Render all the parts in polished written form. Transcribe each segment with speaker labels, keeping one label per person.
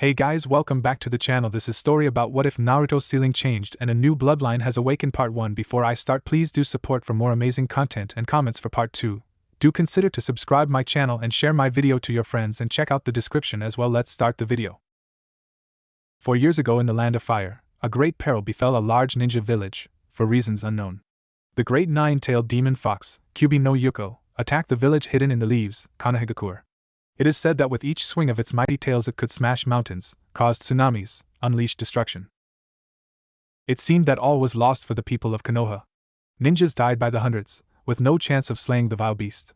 Speaker 1: Hey guys, welcome back to the channel. This is story about what if Naruto's ceiling changed and a new bloodline has awakened part 1. Before I start, please do support for more amazing content and comments for part 2. Do consider to subscribe my channel and share my video to your friends and check out the description as well. Let's start the video. 4 years ago in the Land of Fire, a great peril befell a large ninja village, for reasons unknown. The great nine-tailed demon fox, Kyuubi no Yuko, attacked the village hidden in the leaves, Konohagakure. It is said that with each swing of its mighty tails it could smash mountains, cause tsunamis, unleash destruction. It seemed that all was lost for the people of Konoha. Ninjas died by the hundreds, with no chance of slaying the vile beast.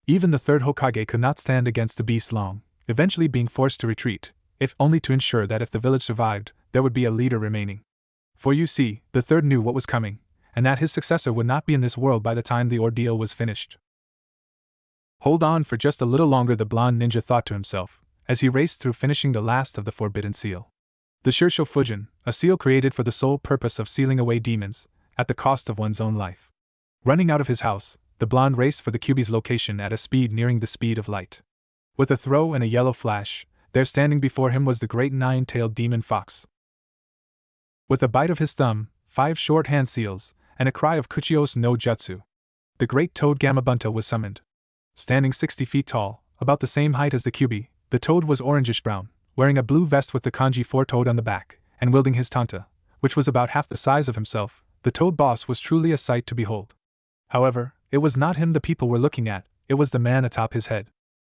Speaker 1: Even the third Hokage could not stand against the beast long, eventually being forced to retreat, if only to ensure that if the village survived, there would be a leader remaining. For you see, the third knew what was coming, and that his successor would not be in this world by the time the ordeal was finished. Hold on for just a little longer, the blonde ninja thought to himself, as he raced through finishing the last of the forbidden seal. The Shirsho Fujin, a seal created for the sole purpose of sealing away demons, at the cost of one's own life. Running out of his house, the blonde raced for the Kyuubi's location at a speed nearing the speed of light. With a throw and a yellow flash, there standing before him was the great nine-tailed demon fox. With a bite of his thumb, 5 short hand seals, and a cry of Kuchios no Jutsu, the great toad Gamabunta was summoned. Standing 60 feet tall, about the same height as the Kyuubi, the toad was orangish-brown, wearing a blue vest with the kanji 4 toad on the back, and wielding his tanta, which was about half the size of himself. The toad boss was truly a sight to behold. However, it was not him the people were looking at, it was the man atop his head.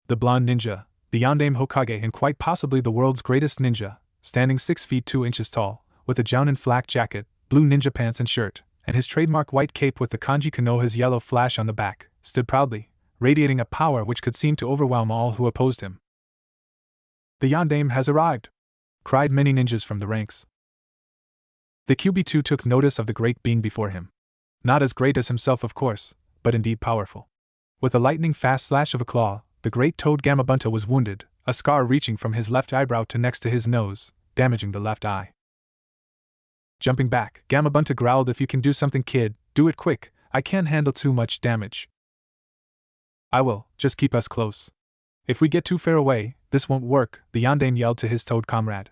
Speaker 1: The blonde ninja, the Yondaime Hokage and quite possibly the world's greatest ninja, standing 6 feet 2 inches tall, with a jounin flak jacket, blue ninja pants and shirt, and his trademark white cape with the kanji Konoha's yellow flash on the back, stood proudly, radiating a power which could seem to overwhelm all who opposed him. "The Yondaime has arrived!" cried many ninjas from the ranks. The Kyuubi too took notice of the great being before him. Not as great as himself, of course, but indeed powerful. With a lightning-fast slash of a claw, the great toad Gamabunta was wounded, a scar reaching from his left eyebrow to next to his nose, damaging the left eye. Jumping back, Gamabunta growled, "If you can do something, kid, do it quick, I can't handle too much damage." "I will, just keep us close. If we get too far away, this won't work," the Yondaime yelled to his toad comrade.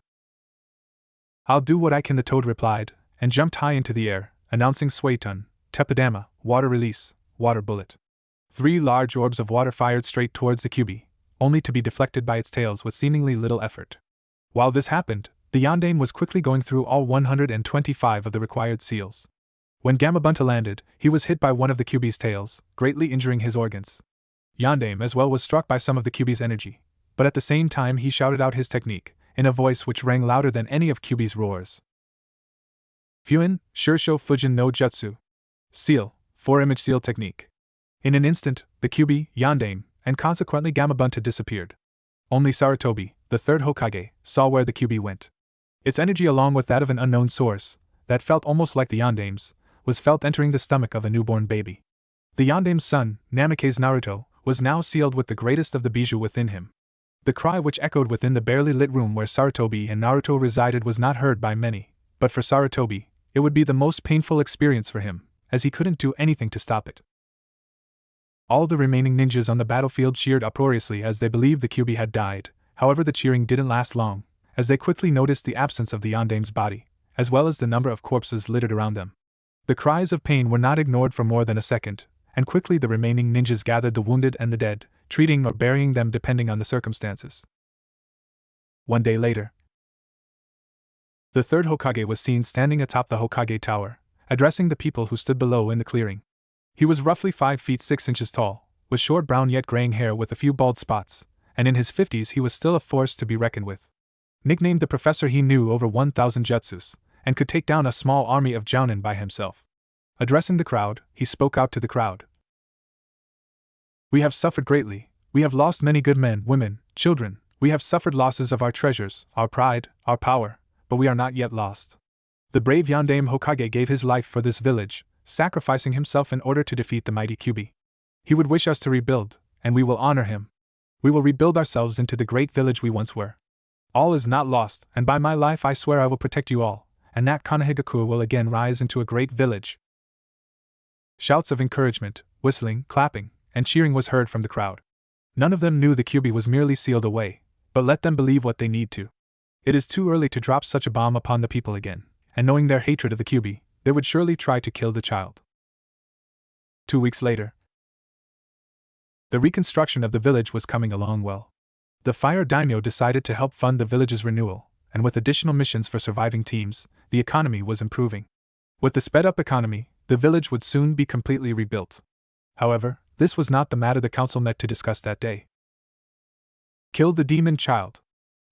Speaker 1: "I'll do what I can," the toad replied, and jumped high into the air, announcing Suetun, Teppadama, water release, water bullet. 3 large orbs of water fired straight towards the Kyuubi, only to be deflected by its tails with seemingly little effort. While this happened, the Yondaime was quickly going through all 125 of the required seals. When Gamabunta landed, he was hit by one of the Kyuubi's tails, greatly injuring his organs. Yondaime as well was struck by some of the Kyuubi's energy, but at the same time he shouted out his technique, in a voice which rang louder than any of Kyuubi's roars. "Fuin, Shirsho Fujin no Jutsu. Seal, 4-image seal technique." In an instant, the Kyuubi, Yondaime, and consequently Gamabunta disappeared. Only Sarutobi, the third Hokage, saw where the Kyuubi went. Its energy, along with that of an unknown source, that felt almost like the Yondaime's, was felt entering the stomach of a newborn baby. The Yondaime's son, Namikaze Naruto, was now sealed with the greatest of the bijou within him. The cry which echoed within the barely lit room where Sarutobi and Naruto resided was not heard by many, but for Sarutobi, it would be the most painful experience for him, as he couldn't do anything to stop it. All the remaining ninjas on the battlefield cheered uproariously as they believed the Kyuubi had died. However, the cheering didn't last long, as they quickly noticed the absence of the Yondaime's body, as well as the number of corpses littered around them. The cries of pain were not ignored for more than a second, and quickly the remaining ninjas gathered the wounded and the dead, treating or burying them depending on the circumstances. 1 day later, the third Hokage was seen standing atop the Hokage Tower, addressing the people who stood below in the clearing. He was roughly 5 feet 6 inches tall, with short brown yet graying hair with a few bald spots, and in his 50s he was still a force to be reckoned with. Nicknamed the Professor, he knew over 1,000 jutsus, and could take down a small army of jounin by himself. Addressing the crowd, he spoke out to the crowd. "We have suffered greatly, we have lost many good men, women, children, we have suffered losses of our treasures, our pride, our power, but we are not yet lost. The brave Yondaime Hokage gave his life for this village, sacrificing himself in order to defeat the mighty Kyuubi. He would wish us to rebuild, and we will honor him. We will rebuild ourselves into the great village we once were. All is not lost, and by my life I swear I will protect you all, and that Konohagakure will again rise into a great village." Shouts of encouragement, whistling, clapping, and cheering was heard from the crowd. None of them knew the Kyuubi was merely sealed away, but let them believe what they need to. It is too early to drop such a bomb upon the people again, and knowing their hatred of the Kyuubi, they would surely try to kill the child. 2 weeks later, the reconstruction of the village was coming along well. The fire daimyo decided to help fund the village's renewal, and with additional missions for surviving teams, the economy was improving. With the sped-up economy, the village would soon be completely rebuilt. However, this was not the matter the council met to discuss that day. Kill the demon child.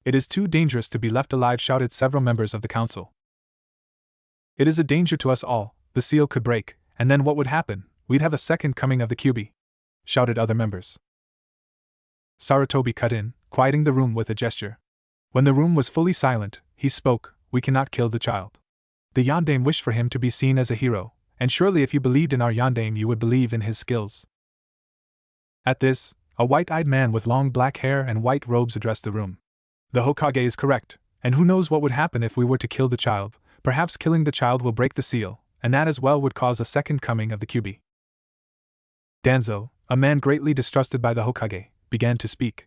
Speaker 1: It is too dangerous to be left alive, shouted several members of the council. It is a danger to us all, the seal could break, and then what would happen? We'd have a second coming of the Kyuubi, shouted other members. Sarutobi cut in, quieting the room with a gesture. When the room was fully silent, he spoke, we cannot kill the child. The Yondaime wished for him to be seen as a hero, and surely if you believed in our Yondaime you would believe in his skills. At this, a white-eyed man with long black hair and white robes addressed the room. The Hokage is correct, and who knows what would happen if we were to kill the child. Perhaps killing the child will break the seal, and that as well would cause a second coming of the Kyuubi. Danzo, a man greatly distrusted by the Hokage, began to speak.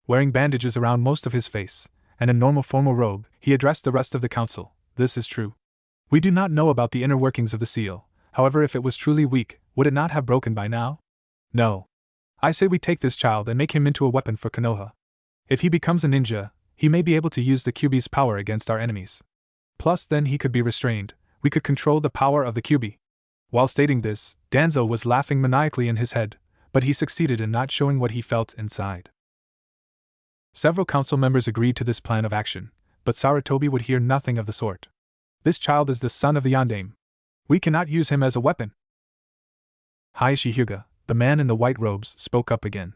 Speaker 1: Wearing bandages around most of his face, and a normal formal robe, he addressed the rest of the council. This is true. We do not know about the inner workings of the seal, however if it was truly weak, would it not have broken by now? No. I say we take this child and make him into a weapon for Konoha. If he becomes a ninja, he may be able to use the Kyuubi's power against our enemies. Plus then he could be restrained, we could control the power of the Kyuubi. While stating this, Danzo was laughing maniacally in his head, but he succeeded in not showing what he felt inside. Several council members agreed to this plan of action, but Sarutobi would hear nothing of the sort. This child is the son of the Yondaime. We cannot use him as a weapon. Hayashi Hyuga, the man in the white robes, spoke up again.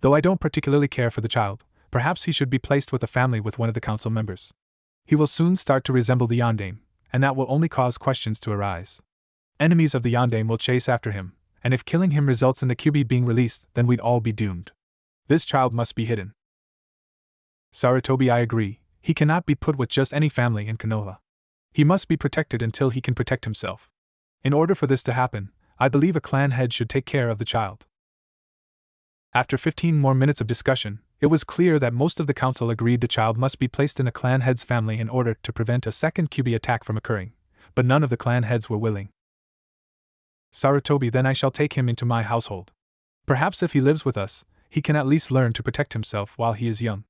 Speaker 1: Though I don't particularly care for the child, perhaps he should be placed with a family with one of the council members. He will soon start to resemble the Yondaime, and that will only cause questions to arise. Enemies of the Yondaime will chase after him, and if killing him results in the Kyuubi being released, then we'd all be doomed. This child must be hidden. Sarutobi, I agree, he cannot be put with just any family in Konoha. He must be protected until he can protect himself. In order for this to happen, I believe a clan head should take care of the child. After 15 more minutes of discussion, it was clear that most of the council agreed the child must be placed in a clan head's family in order to prevent a second Kyuubi attack from occurring, but none of the clan heads were willing. Sarutobi, then I shall take him into my household. Perhaps if he lives with us, he can at least learn to protect himself while he is young.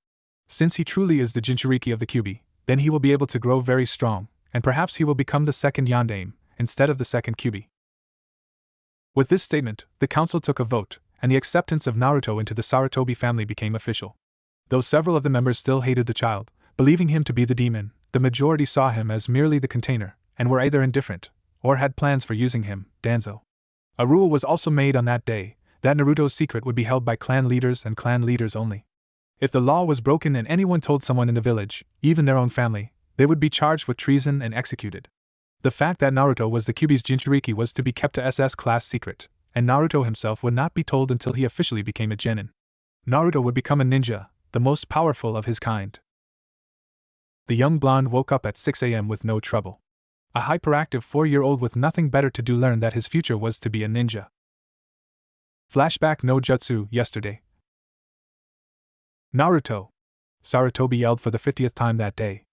Speaker 1: Since he truly is the Jinchuriki of the Kyuubi, then he will be able to grow very strong, and perhaps he will become the second Yondaime, instead of the second Kyuubi. With this statement, the council took a vote, and the acceptance of Naruto into the Sarutobi family became official. Though several of the members still hated the child, believing him to be the demon, the majority saw him as merely the container, and were either indifferent, or had plans for using him, Danzo. A rule was also made on that day, that Naruto's secret would be held by clan leaders and clan leaders only. If the law was broken and anyone told someone in the village, even their own family, they would be charged with treason and executed. The fact that Naruto was the Kyuubi's Jinchuriki was to be kept a SS class secret, and Naruto himself would not be told until he officially became a genin. Naruto would become a ninja, the most powerful of his kind. The young blonde woke up at 6 a.m. with no trouble. A hyperactive 4-year-old with nothing better to do learned that his future was to be a ninja. Flashback no jutsu, yesterday. Naruto! Sarutobi yelled for the 50th time that day.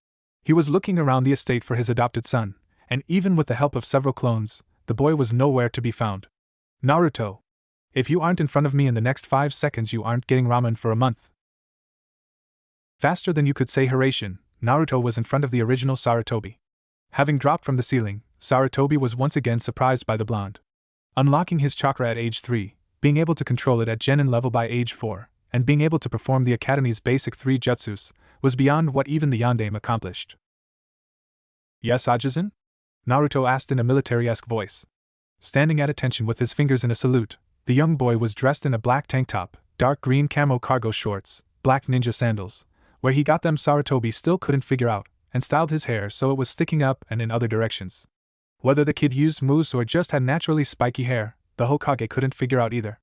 Speaker 1: He was looking around the estate for his adopted son, and even with the help of several clones, the boy was nowhere to be found. Naruto! If you aren't in front of me in the next 5 seconds, you aren't getting ramen for a month. Faster than you could say Hiraishin, Naruto was in front of the original Sarutobi. Having dropped from the ceiling, Sarutobi was once again surprised by the blonde. Unlocking his chakra at age 3, being able to control it at genin level by age 4, and being able to perform the academy's basic 3 jutsus, was beyond what even the Yondaime accomplished. Yes, Ajisen? Naruto asked in a military-esque voice. Standing at attention with his fingers in a salute, the young boy was dressed in a black tank top, dark green camo cargo shorts, black ninja sandals. Where he got them Sarutobi still couldn't figure out, and styled his hair so it was sticking up and in other directions. Whether the kid used mousse or just had naturally spiky hair, the Hokage couldn't figure out either.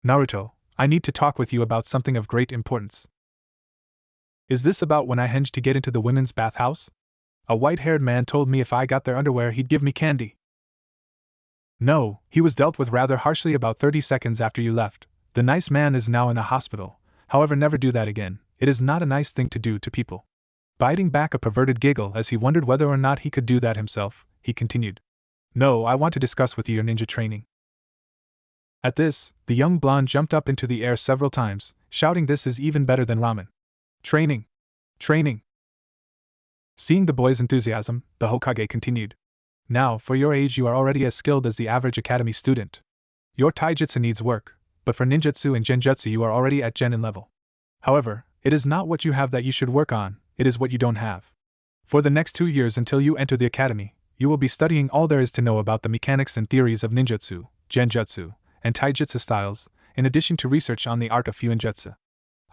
Speaker 1: Naruto, I need to talk with you about something of great importance. Is this about when I hinged to get into the women's bathhouse? A white-haired man told me if I got their underwear he'd give me candy. No, he was dealt with rather harshly about 30 seconds after you left. The nice man is now in a hospital, however never do that again, it is not a nice thing to do to people. Biting back a perverted giggle as he wondered whether or not he could do that himself, he continued. No, I want to discuss with you your ninja training. At this, the young blonde jumped up into the air several times, shouting this is even better than ramen. Training! Training! Seeing the boy's enthusiasm, the Hokage continued. Now, for your age you are already as skilled as the average academy student. Your taijutsu needs work, but for ninjutsu and genjutsu you are already at genin level. However, it is not what you have that you should work on, it is what you don't have. For the next 2 years until you enter the academy, you will be studying all there is to know about the mechanics and theories of ninjutsu, genjutsu, and taijutsu styles, in addition to research on the art of fuinjutsu.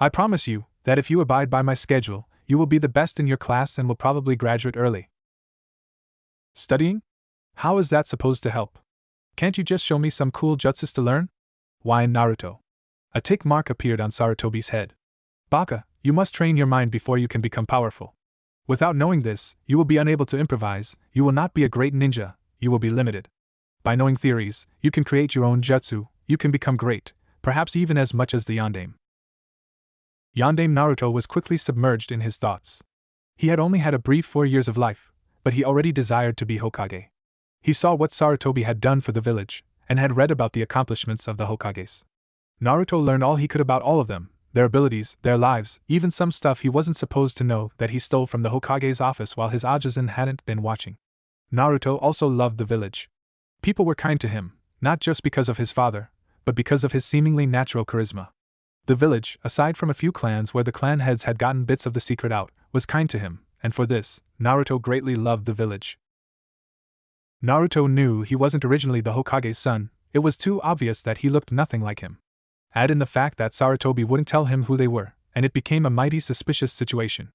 Speaker 1: I promise you that if you abide by my schedule, you will be the best in your class and will probably graduate early. Studying? How is that supposed to help? Can't you just show me some cool jutsus to learn? Whined Naruto. A tick mark appeared on Sarutobi's head. Baka, you must train your mind before you can become powerful. Without knowing this, you will be unable to improvise, you will not be a great ninja, you will be limited. By knowing theories, you can create your own jutsu, you can become great, perhaps even as much as the Yondaime. Yondaime Naruto was quickly submerged in his thoughts. He had only had a brief 4 years of life, but he already desired to be Hokage. He saw what Sarutobi had done for the village, and had read about the accomplishments of the Hokages. Naruto learned all he could about all of them, their abilities, their lives, even some stuff he wasn't supposed to know that he stole from the Hokage's office while his Ajisen hadn't been watching. Naruto also loved the village. People were kind to him, not just because of his father, but because of his seemingly natural charisma. The village, aside from a few clans where the clan heads had gotten bits of the secret out, was kind to him, and for this, Naruto greatly loved the village. Naruto knew he wasn't originally the Hokage's son, it was too obvious that he looked nothing like him. Add in the fact that Sarutobi wouldn't tell him who they were, and it became a mighty suspicious situation.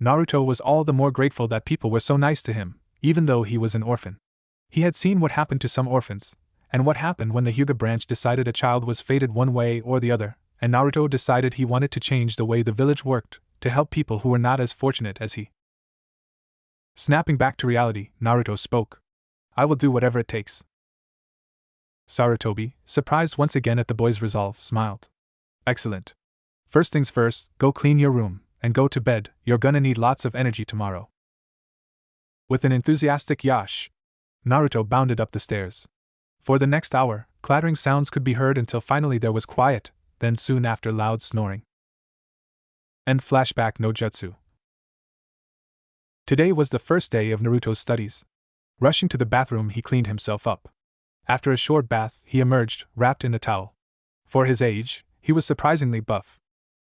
Speaker 1: Naruto was all the more grateful that people were so nice to him, even though he was an orphan. He had seen what happened to some orphans, and what happened when the Hyuga branch decided a child was fated one way or the other, and Naruto decided he wanted to change the way the village worked, to help people who were not as fortunate as he. Snapping back to reality, Naruto spoke. I will do whatever it takes. Sarutobi, surprised once again at the boy's resolve, smiled. Excellent. First things first, go clean your room, and go to bed, you're gonna need lots of energy tomorrow. With an enthusiastic yash, Naruto bounded up the stairs. For the next hour, clattering sounds could be heard until finally there was quiet, then soon after loud snoring. End flashback no jutsu. Today was the first day of Naruto's studies. Rushing to the bathroom, he cleaned himself up. After a short bath, he emerged, wrapped in a towel. For his age, he was surprisingly buff.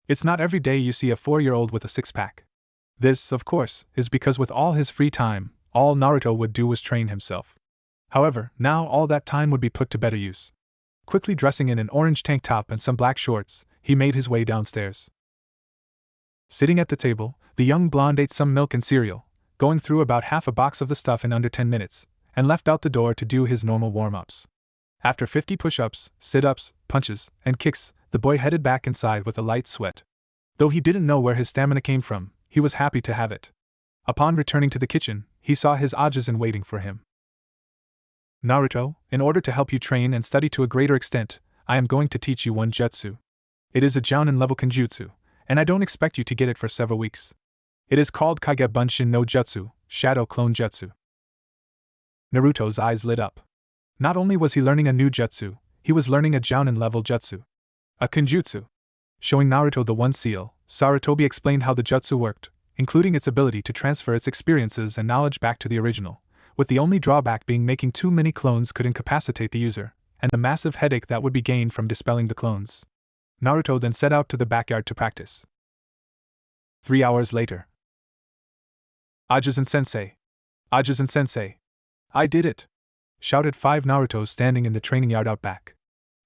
Speaker 1: It's not every day you see a 4-year-old with a six-pack. This, of course, is because with all his free time, all Naruto would do was train himself. However, now all that time would be put to better use. Quickly dressing in an orange tank top and some black shorts, he made his way downstairs. Sitting at the table, the young blonde ate some milk and cereal, going through about half a box of the stuff in under 10 minutes, and left out the door to do his normal warm-ups. After 50 push-ups, sit-ups, punches, and kicks, the boy headed back inside with a light sweat. Though he didn't know where his stamina came from, he was happy to have it. Upon returning to the kitchen, he saw his Ajisen waiting for him. Naruto, in order to help you train and study to a greater extent, I am going to teach you one jutsu. It is a Jounin level Kenjutsu, and I don't expect you to get it for several weeks. It is called Kage Bunshin no Jutsu, Shadow Clone Jutsu. Naruto's eyes lit up. Not only was he learning a new jutsu, he was learning a Jounin level jutsu. A Kenjutsu. Showing Naruto the one seal, Sarutobi explained how the jutsu worked, including its ability to transfer its experiences and knowledge back to the original, with the only drawback being making too many clones could incapacitate the user, and the massive headache that would be gained from dispelling the clones. Naruto then set out to the backyard to practice. 3 hours later. Ajisen-sensei! Ajisen-sensei! I did it! Shouted 5 Narutos standing in the training yard out back.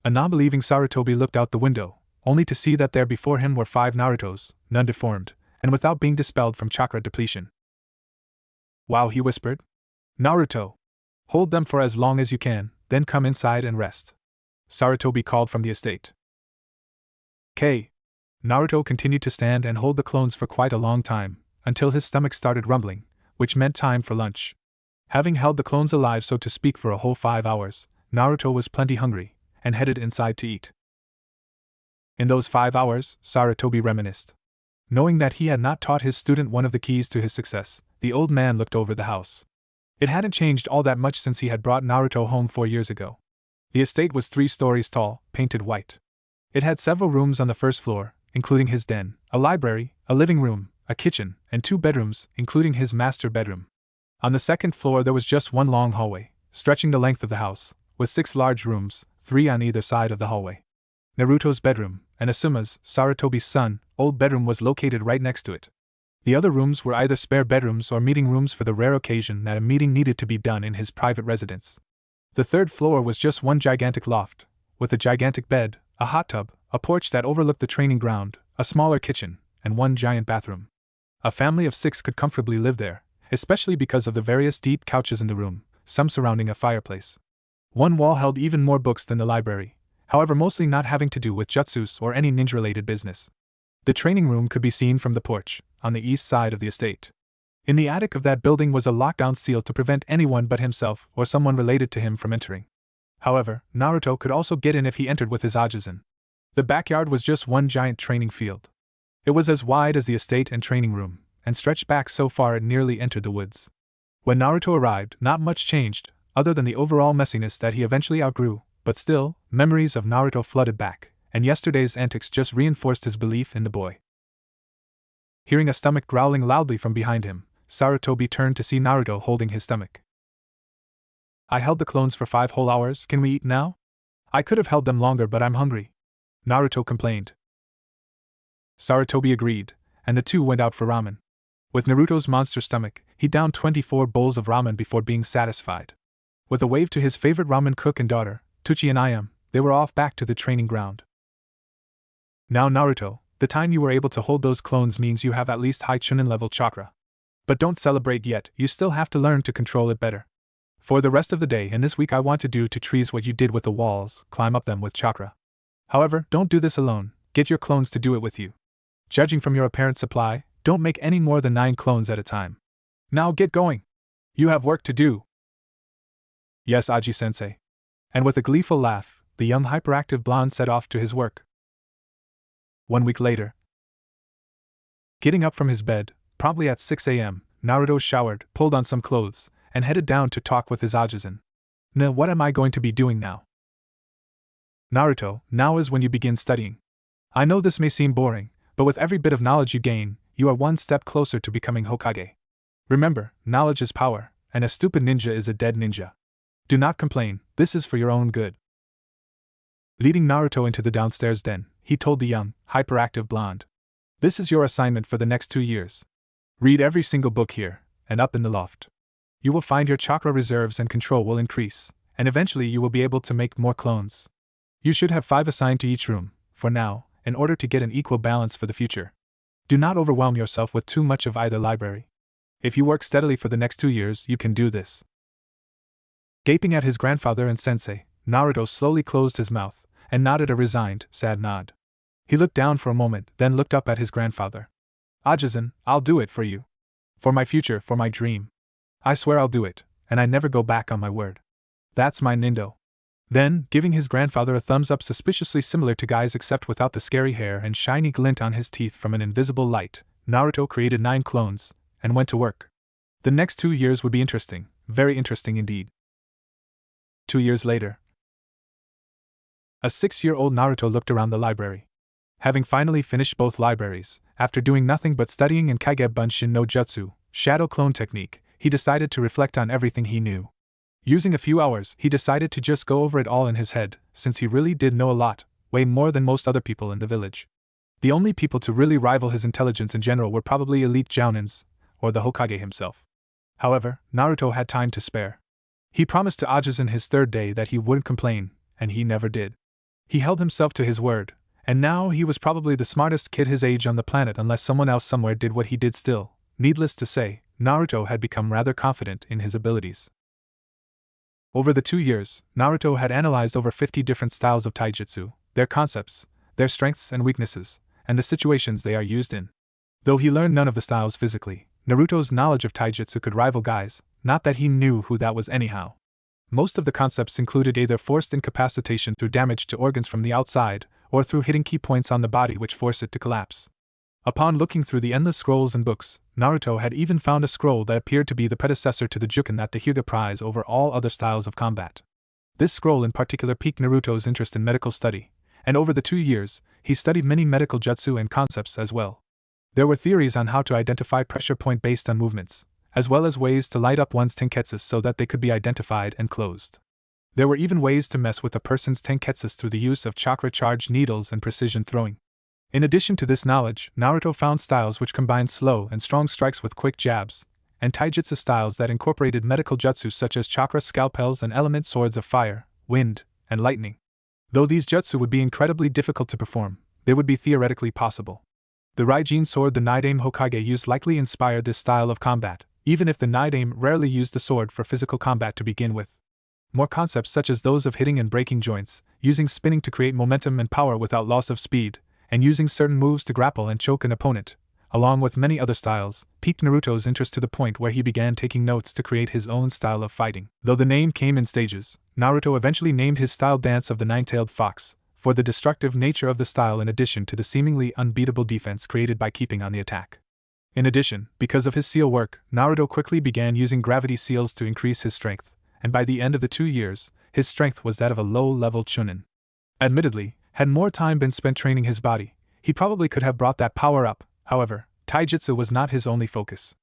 Speaker 1: A non-believing Sarutobi looked out the window, only to see that there before him were 5 Narutos, none deformed, and without being dispelled from chakra depletion. Wow, he whispered. Naruto! Hold them for as long as you can, then come inside and rest. Sarutobi called from the estate. Naruto continued to stand and hold the clones for quite a long time, until his stomach started rumbling, which meant time for lunch. Having held the clones alive so to speak for a whole 5 hours, Naruto was plenty hungry, and headed inside to eat. In those 5 hours, Sarutobi reminisced. Knowing that he had not taught his student one of the keys to his success, the old man looked over the house. It hadn't changed all that much since he had brought Naruto home 4 years ago. The estate was 3 stories tall, painted white. It had several rooms on the first floor, including his den, a library, a living room, a kitchen, and 2 bedrooms, including his master bedroom. On the second floor there was just one long hallway, stretching the length of the house, with 6 large rooms, 3 on either side of the hallway. Naruto's bedroom, and Asuma's, Sarutobi's son, old bedroom was located right next to it. The other rooms were either spare bedrooms or meeting rooms for the rare occasion that a meeting needed to be done in his private residence. The third floor was just one gigantic loft, with a gigantic bed, a hot tub, a porch that overlooked the training ground, a smaller kitchen, and one giant bathroom. A family of 6 could comfortably live there, especially because of the various deep couches in the room, some surrounding a fireplace. One wall held even more books than the library, however mostly not having to do with jutsus or any ninja-related business. The training room could be seen from the porch, on the east side of the estate. In the attic of that building was a lockdown seal to prevent anyone but himself or someone related to him from entering. However, Naruto could also get in if he entered with his Ajisen. The backyard was just one giant training field. It was as wide as the estate and training room, and stretched back so far it nearly entered the woods. When Naruto arrived, not much changed, other than the overall messiness that he eventually outgrew, but still, memories of Naruto flooded back, and yesterday's antics just reinforced his belief in the boy. Hearing a stomach growling loudly from behind him, Sarutobi turned to see Naruto holding his stomach. "I held the clones for 5 whole hours, can we eat now? I could have held them longer but I'm hungry," Naruto complained. Sarutobi agreed, and the two went out for ramen. With Naruto's monster stomach, he downed 24 bowls of ramen before being satisfied. With a wave to his favorite ramen cook and daughter, Tuchi and Ayam, they were off back to the training ground. "Now Naruto, the time you were able to hold those clones means you have at least high Chunin level chakra. But don't celebrate yet, you still have to learn to control it better. For the rest of the day and this week I want to do to trees what you did with the walls, climb up them with chakra. However, don't do this alone, get your clones to do it with you. Judging from your apparent supply, don't make any more than 9 clones at a time. Now get going! You have work to do!" "Yes, Aji-sensei." And with a gleeful laugh, the young hyperactive blonde set off to his work. 1 week later. Getting up from his bed, promptly at 6 a.m., Naruto showered, pulled on some clothes, and headed down to talk with his Ajisen. What am I going to be doing now?" "Naruto, now is when you begin studying. I know this may seem boring, but with every bit of knowledge you gain, you are one step closer to becoming Hokage. Remember, knowledge is power, and a stupid ninja is a dead ninja. Do not complain, this is for your own good." Leading Naruto into the downstairs den, he told the young, hyperactive blonde. "This is your assignment for the next 2 years. Read every single book here, and up in the loft. You will find your chakra reserves and control will increase, and eventually you will be able to make more clones. You should have 5 assigned to each room, for now, in order to get an equal balance for the future. Do not overwhelm yourself with too much of either library. If you work steadily for the next 2 years, you can do this." Gaping at his grandfather and sensei, Naruto slowly closed his mouth, and nodded a resigned, sad nod. He looked down for a moment, then looked up at his grandfather. "Ajisen, I'll do it for you. For my future, for my dream. I swear I'll do it, and I never go back on my word. That's my nindo." Then, giving his grandfather a thumbs up suspiciously similar to Guy's except without the scary hair and shiny glint on his teeth from an invisible light, Naruto created 9 clones, and went to work. The next 2 years would be interesting, very interesting indeed. 2 years later. A 6-year-old Naruto looked around the library. Having finally finished both libraries, after doing nothing but studying in Kage Bunshin no Jutsu, Shadow Clone Technique, he decided to reflect on everything he knew. Using a few hours, he decided to just go over it all in his head, since he really did know a lot, way more than most other people in the village. The only people to really rival his intelligence in general were probably elite Jounins, or the Hokage himself. However, Naruto had time to spare. He promised to Ajisen his 3rd day that he wouldn't complain, and he never did. He held himself to his word, and now he was probably the smartest kid his age on the planet unless someone else somewhere did what he did still. Needless to say, Naruto had become rather confident in his abilities. Over the 2 years, Naruto had analyzed over 50 different styles of taijutsu, their concepts, their strengths and weaknesses, and the situations they are used in. Though he learned none of the styles physically, Naruto's knowledge of taijutsu could rival Guy's, not that he knew who that was anyhow. Most of the concepts included either forced incapacitation through damage to organs from the outside, or through hitting key points on the body which force it to collapse. Upon looking through the endless scrolls and books, Naruto had even found a scroll that appeared to be the predecessor to the Juken that the Hyuga prize over all other styles of combat. This scroll in particular piqued Naruto's interest in medical study, and over the 2 years, he studied many medical jutsu and concepts as well. There were theories on how to identify pressure point based on movements, as well as ways to light up one's tenketsu so that they could be identified and closed. There were even ways to mess with a person's tenketsu through the use of chakra-charged needles and precision throwing. In addition to this knowledge, Naruto found styles which combined slow and strong strikes with quick jabs, and taijutsu styles that incorporated medical jutsu such as chakra scalpels and element swords of fire, wind, and lightning. Though these jutsu would be incredibly difficult to perform, they would be theoretically possible. The Raijin sword the Nidaime Hokage used likely inspired this style of combat, even if the Nidaime rarely used the sword for physical combat to begin with. More concepts such as those of hitting and breaking joints, using spinning to create momentum and power without loss of speed, and using certain moves to grapple and choke an opponent, along with many other styles, piqued Naruto's interest to the point where he began taking notes to create his own style of fighting. Though the name came in stages, Naruto eventually named his style Dance of the Nine-Tailed Fox, for the destructive nature of the style in addition to the seemingly unbeatable defense created by keeping on the attack. In addition, because of his seal work, Naruto quickly began using gravity seals to increase his strength, and by the end of the 2 years, his strength was that of a low-level chunin. Admittedly, had more time been spent training his body, he probably could have brought that power up. However, taijutsu was not his only focus.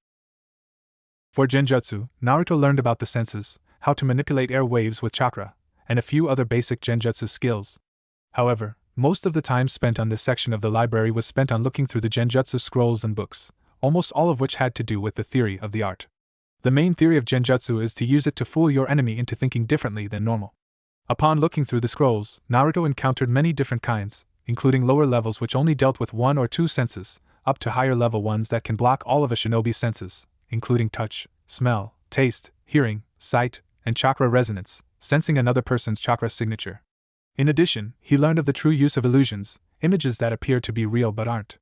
Speaker 1: For genjutsu, Naruto learned about the senses, how to manipulate air waves with chakra, and a few other basic genjutsu skills. However, most of the time spent on this section of the library was spent on looking through the genjutsu scrolls and books, almost all of which had to do with the theory of the art. The main theory of genjutsu is to use it to fool your enemy into thinking differently than normal. Upon looking through the scrolls, Naruto encountered many different kinds, including lower levels which only dealt with 1 or 2 senses, up to higher level ones that can block all of a shinobi's senses, including touch, smell, taste, hearing, sight, and chakra resonance, sensing another person's chakra signature. In addition, he learned of the true use of illusions, images that appear to be real but aren't.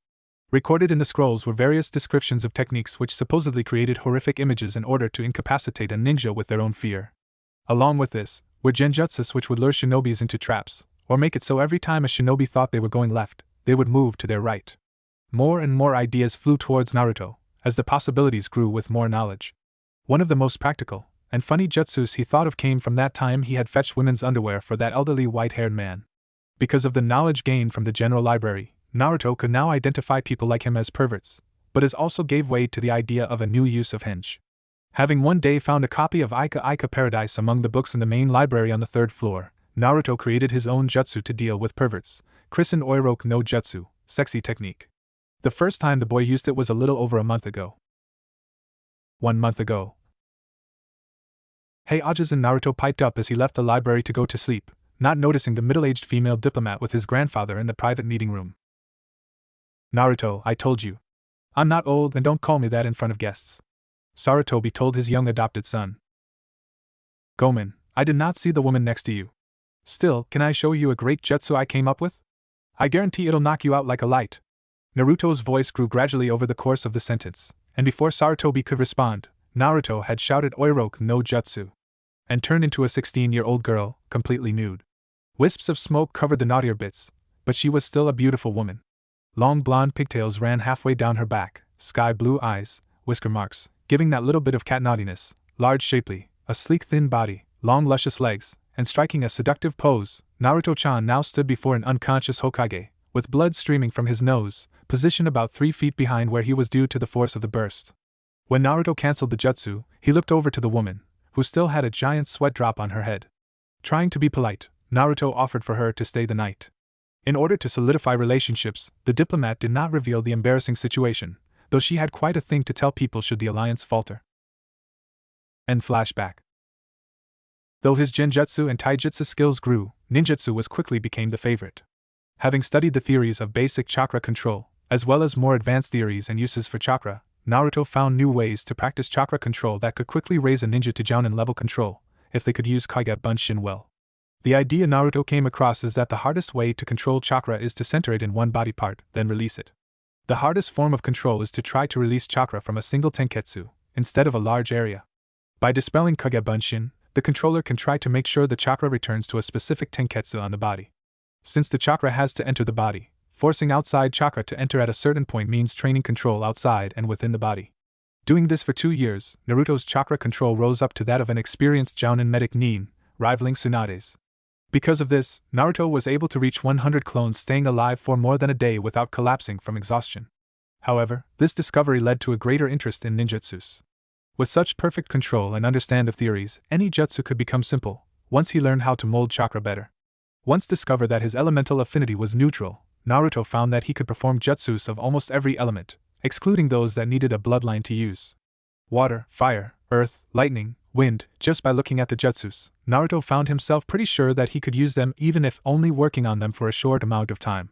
Speaker 1: Recorded in the scrolls were various descriptions of techniques which supposedly created horrific images in order to incapacitate a ninja with their own fear. Along with this, were genjutsus which would lure shinobis into traps, or make it so every time a shinobi thought they were going left, they would move to their right. More and more ideas flew towards Naruto, as the possibilities grew with more knowledge. One of the most practical and funny jutsus he thought of came from that time he had fetched women's underwear for that elderly white-haired man. Because of the knowledge gained from the general library, Naruto could now identify people like him as perverts, but it also gave way to the idea of a new use of henge. Having one day found a copy of Ika Paradise among the books in the main library on the 3rd floor, Naruto created his own jutsu to deal with perverts, christened Oiroku no Jutsu, sexy technique. The first time the boy used it was a little over a month ago. 1 month ago. Hey Ajisen, Naruto piped up as he left the library to go to sleep, not noticing the middle-aged female diplomat with his grandfather in the private meeting room. Naruto, I told you. I'm not old and don't call me that in front of guests. Sarutobi told his young adopted son. Gomen, I did not see the woman next to you. Still, can I show you a great jutsu I came up with? I guarantee it'll knock you out like a light. Naruto's voice grew gradually over the course of the sentence, and before Sarutobi could respond, Naruto had shouted Oiroku no Jutsu, and turned into a 16-year-old girl, completely nude. Wisps of smoke covered the naughtier bits, but she was still a beautiful woman. Long blonde pigtails ran halfway down her back, sky blue eyes, whisker marks, giving that little bit of cat naughtiness, large shapely, a sleek thin body, long luscious legs, and striking a seductive pose. Naruto-chan now stood before an unconscious Hokage, with blood streaming from his nose, positioned about 3 feet behind where he was due to the force of the burst. When Naruto cancelled the jutsu, he looked over to the woman, who still had a giant sweat drop on her head. Trying to be polite, Naruto offered for her to stay the night. In order to solidify relationships, the diplomat did not reveal the embarrassing situation, though she had quite a thing to tell people should the alliance falter. End flashback. Though his genjutsu and taijutsu skills grew, ninjutsu quickly became the favorite. Having studied the theories of basic chakra control, as well as more advanced theories and uses for chakra, Naruto found new ways to practice chakra control that could quickly raise a ninja to jounin level control, if they could use Kage Bunshin well. The idea Naruto came across is that the hardest way to control chakra is to center it in one body part, then release it. The hardest form of control is to try to release chakra from a single tenketsu, instead of a large area. By dispelling Kage Bunshin, the controller can try to make sure the chakra returns to a specific tenketsu on the body. Since the chakra has to enter the body, forcing outside chakra to enter at a certain point means training control outside and within the body. Doing this for 2 years, Naruto's chakra control rose up to that of an experienced Jounin medic Nin, rivaling Tsunade's. Because of this, Naruto was able to reach 100 clones staying alive for more than a day without collapsing from exhaustion. However, this discovery led to a greater interest in ninjutsus. With such perfect control and understand of theories, any jutsu could become simple, once he learned how to mold chakra better. Once discovered that his elemental affinity was neutral, Naruto found that he could perform jutsus of almost every element, excluding those that needed a bloodline to use. Water, fire, earth, lightning, wind. Just by looking at the jutsus, Naruto found himself pretty sure that he could use them even if only working on them for a short amount of time.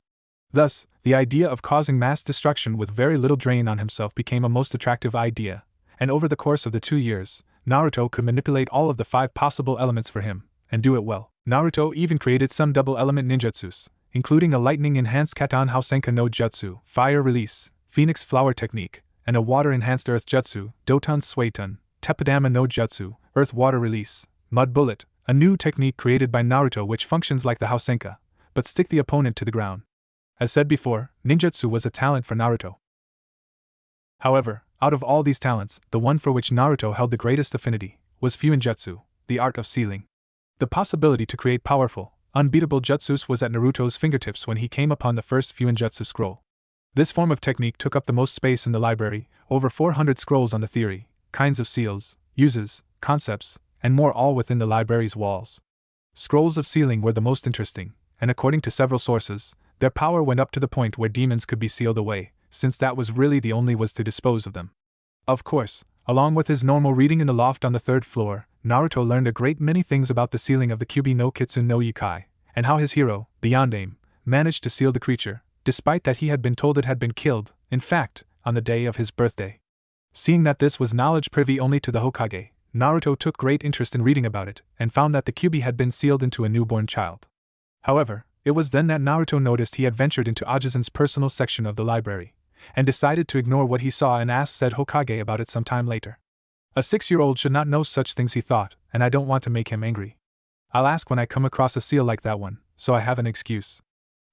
Speaker 1: Thus, the idea of causing mass destruction with very little drain on himself became a most attractive idea, and over the course of the 2 years, Naruto could manipulate all of the 5 possible elements for him, and do it well. Naruto even created some double-element ninjutsus, including a lightning-enhanced Katan Housenka no Jutsu, fire release, Phoenix Flower Technique, and a water-enhanced Earth Jutsu, Doton Suiton, Teppadama no Jutsu, Earth Water Release, Mud Bullet, a new technique created by Naruto which functions like the Housenka, but stick the opponent to the ground. As said before, ninjutsu was a talent for Naruto. However, out of all these talents, the one for which Naruto held the greatest affinity was Fuinjutsu, the art of sealing. The possibility to create powerful, unbeatable jutsus was at Naruto's fingertips when he came upon the first Fuinjutsu scroll. This form of technique took up the most space in the library, over 400 scrolls on the theory, kinds of seals, uses, concepts, and more all within the library's walls. Scrolls of sealing were the most interesting, and according to several sources, their power went up to the point where demons could be sealed away, since that was really the only way to dispose of them. Of course, along with his normal reading in the loft on the 3rd floor, Naruto learned a great many things about the sealing of the Kyuubi no Kitsune no Yukai, and how his hero, the Yondaime, managed to seal the creature, despite that he had been told it had been killed, in fact, on the day of his birthday. Seeing that this was knowledge privy only to the Hokage, Naruto took great interest in reading about it, and found that the Kyuubi had been sealed into a newborn child. However, it was then that Naruto noticed he had ventured into Ajizan's personal section of the library, and decided to ignore what he saw and ask said Hokage about it some time later. A 6-year-old should not know such things, he thought, and I don't want to make him angry. I'll ask when I come across a seal like that one, so I have an excuse.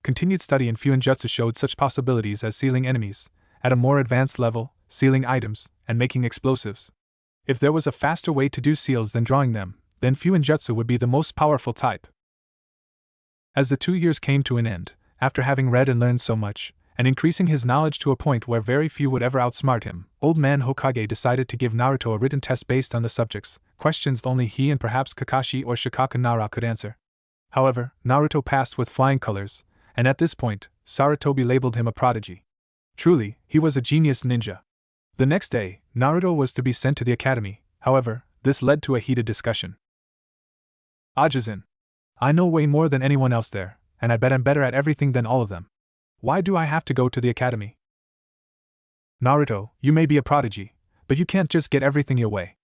Speaker 1: Continued study in Fuinjutsu showed such possibilities as sealing enemies, at a more advanced level, sealing items, and making explosives. If there was a faster way to do seals than drawing them, then Fuinjutsu would be the most powerful type. As the 2 years came to an end, after having read and learned so much, and increasing his knowledge to a point where very few would ever outsmart him, Old Man Hokage decided to give Naruto a written test based on the subjects, questions only he and perhaps Kakashi or Shikaka Nara could answer. However, Naruto passed with flying colors, and at this point, Sarutobi labeled him a prodigy. Truly, he was a genius ninja. The next day, Naruto was to be sent to the academy, however, this led to a heated discussion. Ajizan. I know way more than anyone else there, and I bet I'm better at everything than all of them. Why do I have to go to the academy? Naruto, you may be a prodigy, but you can't just get everything your way.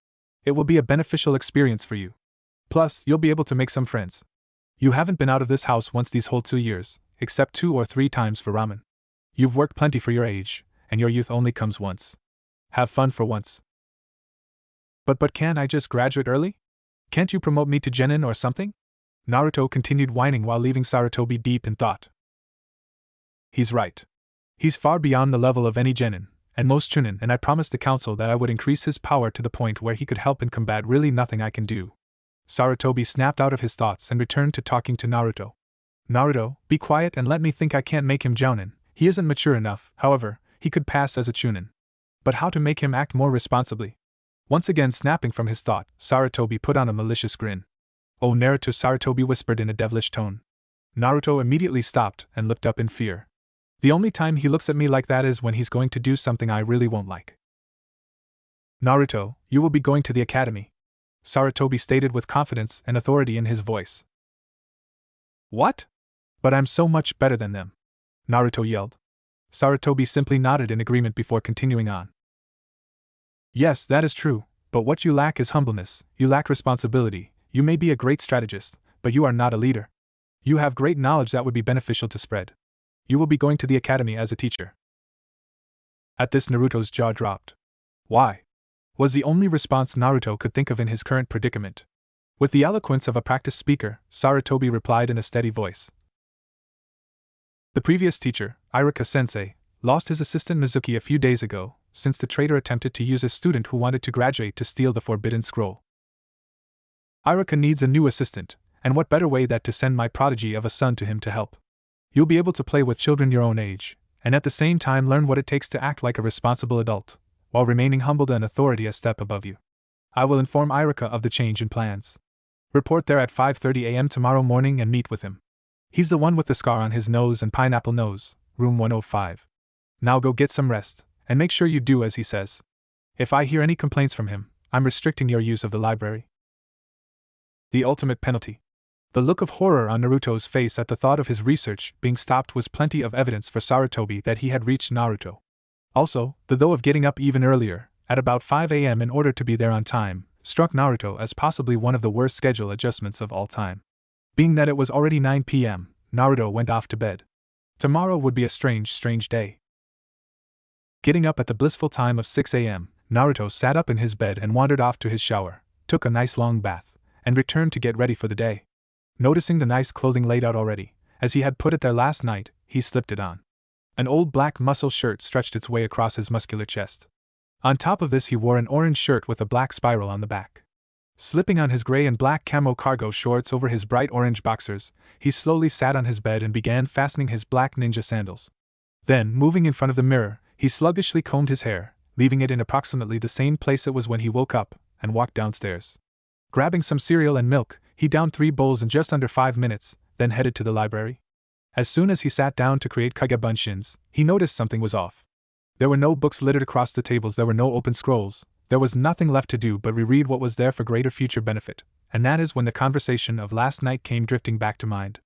Speaker 1: It will be a beneficial experience for you. Plus, you'll be able to make some friends. You haven't been out of this house once these whole 2 years, except 2 or 3 times for ramen. You've worked plenty for your age, and your youth only comes once. Have fun for once. But can't I just graduate early? Can't you promote me to genin or something? Naruto continued whining while leaving Sarutobi deep in thought. He's right. He's far beyond the level of any genin, and most chunin, and I promised the council that I would increase his power to the point where he could help in combat. Really nothing I can do. Sarutobi snapped out of his thoughts and returned to talking to Naruto. Naruto, be quiet and let me think. I can't make him jounin. He isn't mature enough, however, he could pass as a chunin. But how to make him act more responsibly? Once again snapping from his thought, Sarutobi put on a malicious grin. Oh Naruto, Sarutobi whispered in a devilish tone. Naruto immediately stopped and looked up in fear. The only time he looks at me like that is when he's going to do something I really won't like. Naruto, you will be going to the academy, Sarutobi stated with confidence and authority in his voice. What? But I'm so much better than them, Naruto yelled. Sarutobi simply nodded in agreement before continuing on. Yes, that is true, but what you lack is humbleness, you lack responsibility. You may be a great strategist, but you are not a leader. You have great knowledge that would be beneficial to spread. You will be going to the academy as a teacher. At this, Naruto's jaw dropped. Why? Was the only response Naruto could think of in his current predicament. With the eloquence of a practiced speaker, Sarutobi replied in a steady voice. The previous teacher, Iruka-sensei, lost his assistant Mizuki a few days ago, since the traitor attempted to use a student who wanted to graduate to steal the forbidden scroll. Iruka needs a new assistant, and what better way than to send my prodigy of a son to him to help. You'll be able to play with children your own age, and at the same time learn what it takes to act like a responsible adult, while remaining humbled and authority a step above you. I will inform Iruka of the change in plans. Report there at 5:30 a.m. tomorrow morning and meet with him. He's the one with the scar on his nose and pineapple nose, room 105. Now go get some rest, and make sure you do as he says. If I hear any complaints from him, I'm restricting your use of the library. The ultimate penalty. The look of horror on Naruto's face at the thought of his research being stopped was plenty of evidence for Sarutobi that he had reached Naruto. Also, the though of getting up even earlier, at about 5 a.m. in order to be there on time, struck Naruto as possibly one of the worst schedule adjustments of all time. Being that it was already 9 p.m., Naruto went off to bed. Tomorrow would be a strange day. Getting up at the blissful time of 6 a.m., Naruto sat up in his bed and wandered off to his shower, took a nice long bath, and returned to get ready for the day. Noticing the nice clothing laid out already, as he had put it there last night, he slipped it on. An old black muscle shirt stretched its way across his muscular chest. On top of this he wore an orange shirt with a black spiral on the back. Slipping on his gray and black camo cargo shorts over his bright orange boxers, he slowly sat on his bed and began fastening his black ninja sandals. Then, moving in front of the mirror, he sluggishly combed his hair, leaving it in approximately the same place it was when he woke up, and walked downstairs. Grabbing some cereal and milk, he downed 3 bowls in just under 5 minutes, then headed to the library. As soon as he sat down to create kage bunshins, he noticed something was off. There were no books littered across the tables, there were no open scrolls, there was nothing left to do but reread what was there for greater future benefit, and that is when the conversation of last night came drifting back to mind.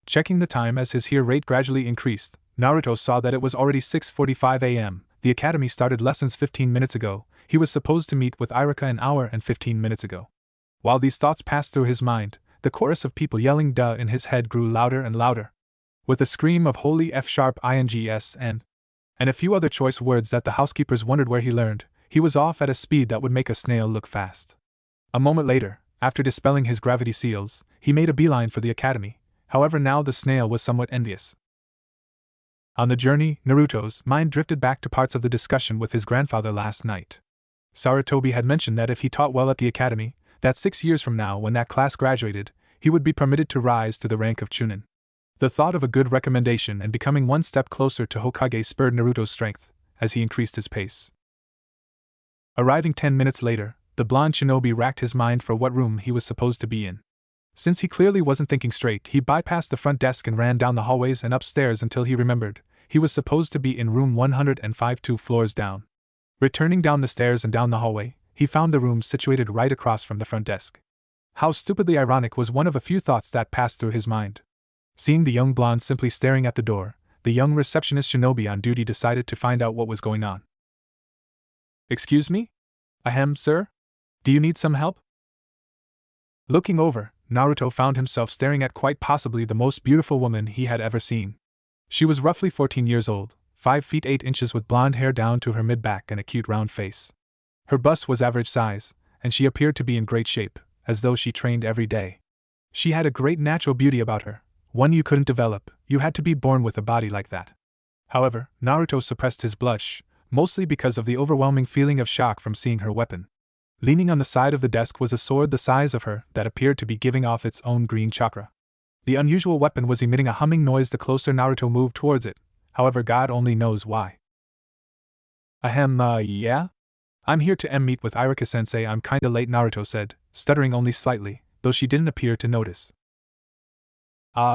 Speaker 1: Checking the time as his hear rate gradually increased, Naruto saw that it was already 6:45 a.m., the academy started lessons 15 minutes ago, he was supposed to meet with Iruka an hour and 15 minutes ago. While these thoughts passed through his mind, the chorus of people yelling duh in his head grew louder and louder. With a scream of holy F#INGS and a few other choice words that the housekeepers wondered where he learned, he was off at a speed that would make a snail look fast. A moment later, after dispelling his gravity seals, he made a beeline for the academy, however now the snail was somewhat envious. On the journey, Naruto's mind drifted back to parts of the discussion with his grandfather last night. Sarutobi had mentioned that if he taught well at the academy, that 6 years from now when that class graduated, he would be permitted to rise to the rank of Chunin. The thought of a good recommendation and becoming one step closer to Hokage spurred Naruto's strength, as he increased his pace. Arriving 10 minutes later, the blonde shinobi racked his mind for what room he was supposed to be in. Since he clearly wasn't thinking straight, he bypassed the front desk and ran down the hallways and upstairs until he remembered he was supposed to be in room 105 2 floors down. Returning down the stairs and down the hallway, he found the room situated right across from the front desk. How stupidly ironic was one of a few thoughts that passed through his mind. Seeing the young blonde simply staring at the door, the young receptionist shinobi on duty decided to find out what was going on. "Excuse me? Ahem, sir? Do you need some help?" Looking over, Naruto found himself staring at quite possibly the most beautiful woman he had ever seen. She was roughly 14 years old, 5 feet 8 inches with blonde hair down to her mid-back and a cute round face. Her bust was average size, and she appeared to be in great shape, as though she trained every day. She had a great natural beauty about her, one you couldn't develop, you had to be born with a body like that. However, Naruto suppressed his blush, mostly because of the overwhelming feeling of shock from seeing her weapon. Leaning on the side of the desk was a sword the size of her that appeared to be giving off its own green chakra. The unusual weapon was emitting a humming noise the closer Naruto moved towards it, however God only knows why. Ahem, yeah? I'm here to meet with Iruka-sensei. I'm kinda late, Naruto said, stuttering only slightly, though she didn't appear to notice.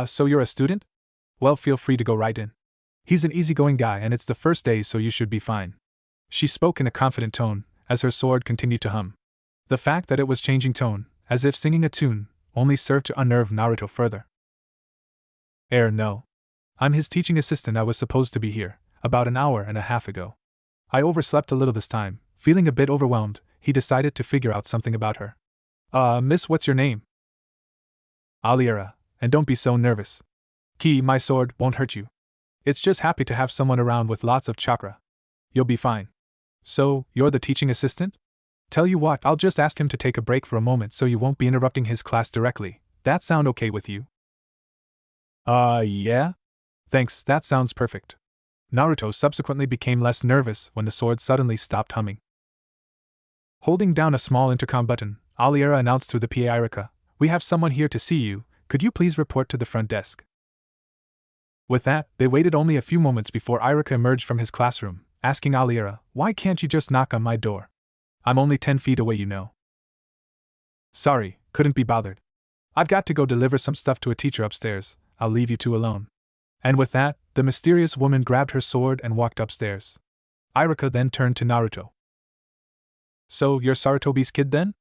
Speaker 1: So you're a student? Well, feel free to go right in. He's an easygoing guy and it's the first day so you should be fine. She spoke in a confident tone, as her sword continued to hum. The fact that it was changing tone, as if singing a tune, only served to unnerve Naruto further. No. I'm his teaching assistant. I was supposed to be here, about an hour and a half ago. I overslept a little this time. Feeling a bit overwhelmed, he decided to figure out something about her. Miss, what's your name? Aliera, and don't be so nervous. My sword won't hurt you. It's just happy to have someone around with lots of chakra. You'll be fine. So, you're the teaching assistant? Tell you what, I'll just ask him to take a break for a moment so you won't be interrupting his class directly. That sound okay with you? Yeah? Thanks, that sounds perfect. Naruto subsequently became less nervous when the sword suddenly stopped humming. Holding down a small intercom button, Aliera announced through the PA, Irika, "We have someone here to see you, could you please report to the front desk?" With that, they waited only a few moments before Irika emerged from his classroom, asking Aliera, "Why can't you just knock on my door? I'm only 10 feet away, you know." "Sorry, couldn't be bothered. I've got to go deliver some stuff to a teacher upstairs, I'll leave you two alone." And with that, the mysterious woman grabbed her sword and walked upstairs. Irika then turned to Naruto. "So, you're Sarutobi's kid then?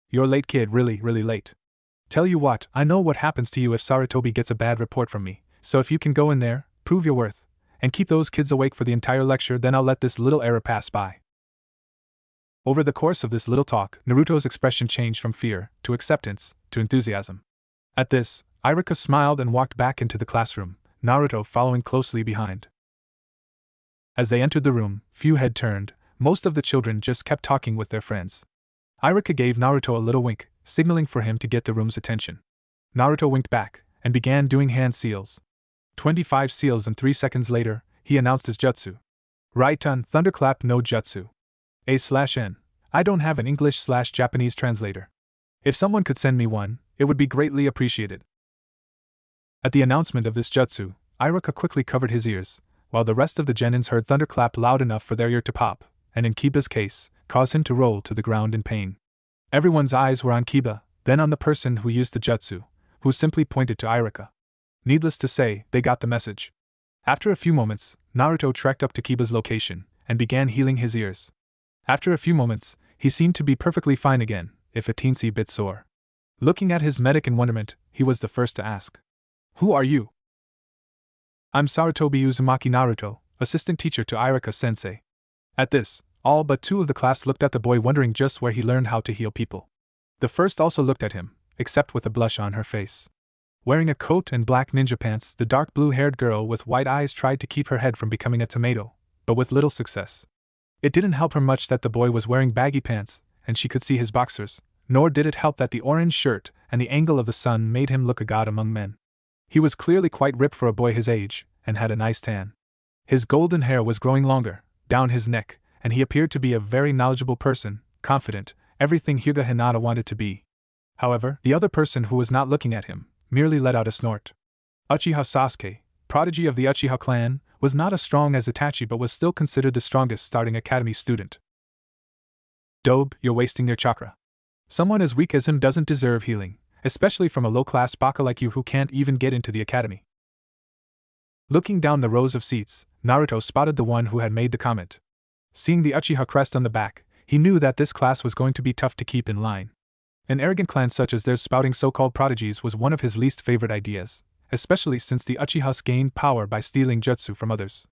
Speaker 1: You're late, kid, really, really late. Tell you what, I know what happens to you if Sarutobi gets a bad report from me, so if you can go in there, prove your worth, and keep those kids awake for the entire lecture, then I'll let this little error pass by." Over the course of this little talk, Naruto's expression changed from fear, to acceptance, to enthusiasm. At this, Irika smiled and walked back into the classroom, Naruto following closely behind. As they entered the room, few had turned, most of the children just kept talking with their friends. Irika gave Naruto a little wink, signaling for him to get the room's attention. Naruto winked back, and began doing hand seals. 25 seals, and 3 seconds later, he announced his jutsu. Right-on thunderclap no jutsu. A/N. I don't have an English/Japanese translator. If someone could send me one, it would be greatly appreciated. At the announcement of this jutsu, Irika quickly covered his ears, while the rest of the genins heard thunderclap loud enough for their ear to pop, and in Kiba's case, cause him to roll to the ground in pain. Everyone's eyes were on Kiba, then on the person who used the jutsu, who simply pointed to Irika. Needless to say, they got the message. After a few moments, Naruto trekked up to Kiba's location, and began healing his ears. After a few moments, he seemed to be perfectly fine again, if a teensy bit sore. Looking at his medic in wonderment, he was the first to ask, "Who are you?" "I'm Sarutobi Uzumaki Naruto, assistant teacher to Irika-sensei." At this, all but 2 of the class looked at the boy, wondering just where he learned how to heal people. The first also looked at him, except with a blush on her face. Wearing a coat and black ninja pants, the dark blue-haired girl with white eyes tried to keep her head from becoming a tomato, but with little success. It didn't help her much that the boy was wearing baggy pants, and she could see his boxers, nor did it help that the orange shirt and the angle of the sun made him look a god among men. He was clearly quite ripped for a boy his age, and had a nice tan. His golden hair was growing longer, down his neck, and he appeared to be a very knowledgeable person, confident, everything Hyuga Hinata wanted to be. However, the other person who was not looking at him merely let out a snort. Uchiha Sasuke, prodigy of the Uchiha clan, was not as strong as Itachi but was still considered the strongest starting academy student. "Dobe, you're wasting your chakra. Someone as weak as him doesn't deserve healing, especially from a low-class baka like you who can't even get into the academy." Looking down the rows of seats, Naruto spotted the one who had made the comment. Seeing the Uchiha crest on the back, he knew that this class was going to be tough to keep in line. An arrogant clan such as theirs spouting so-called prodigies was one of his least favorite ideas, especially since the Uchihas gained power by stealing jutsu from others.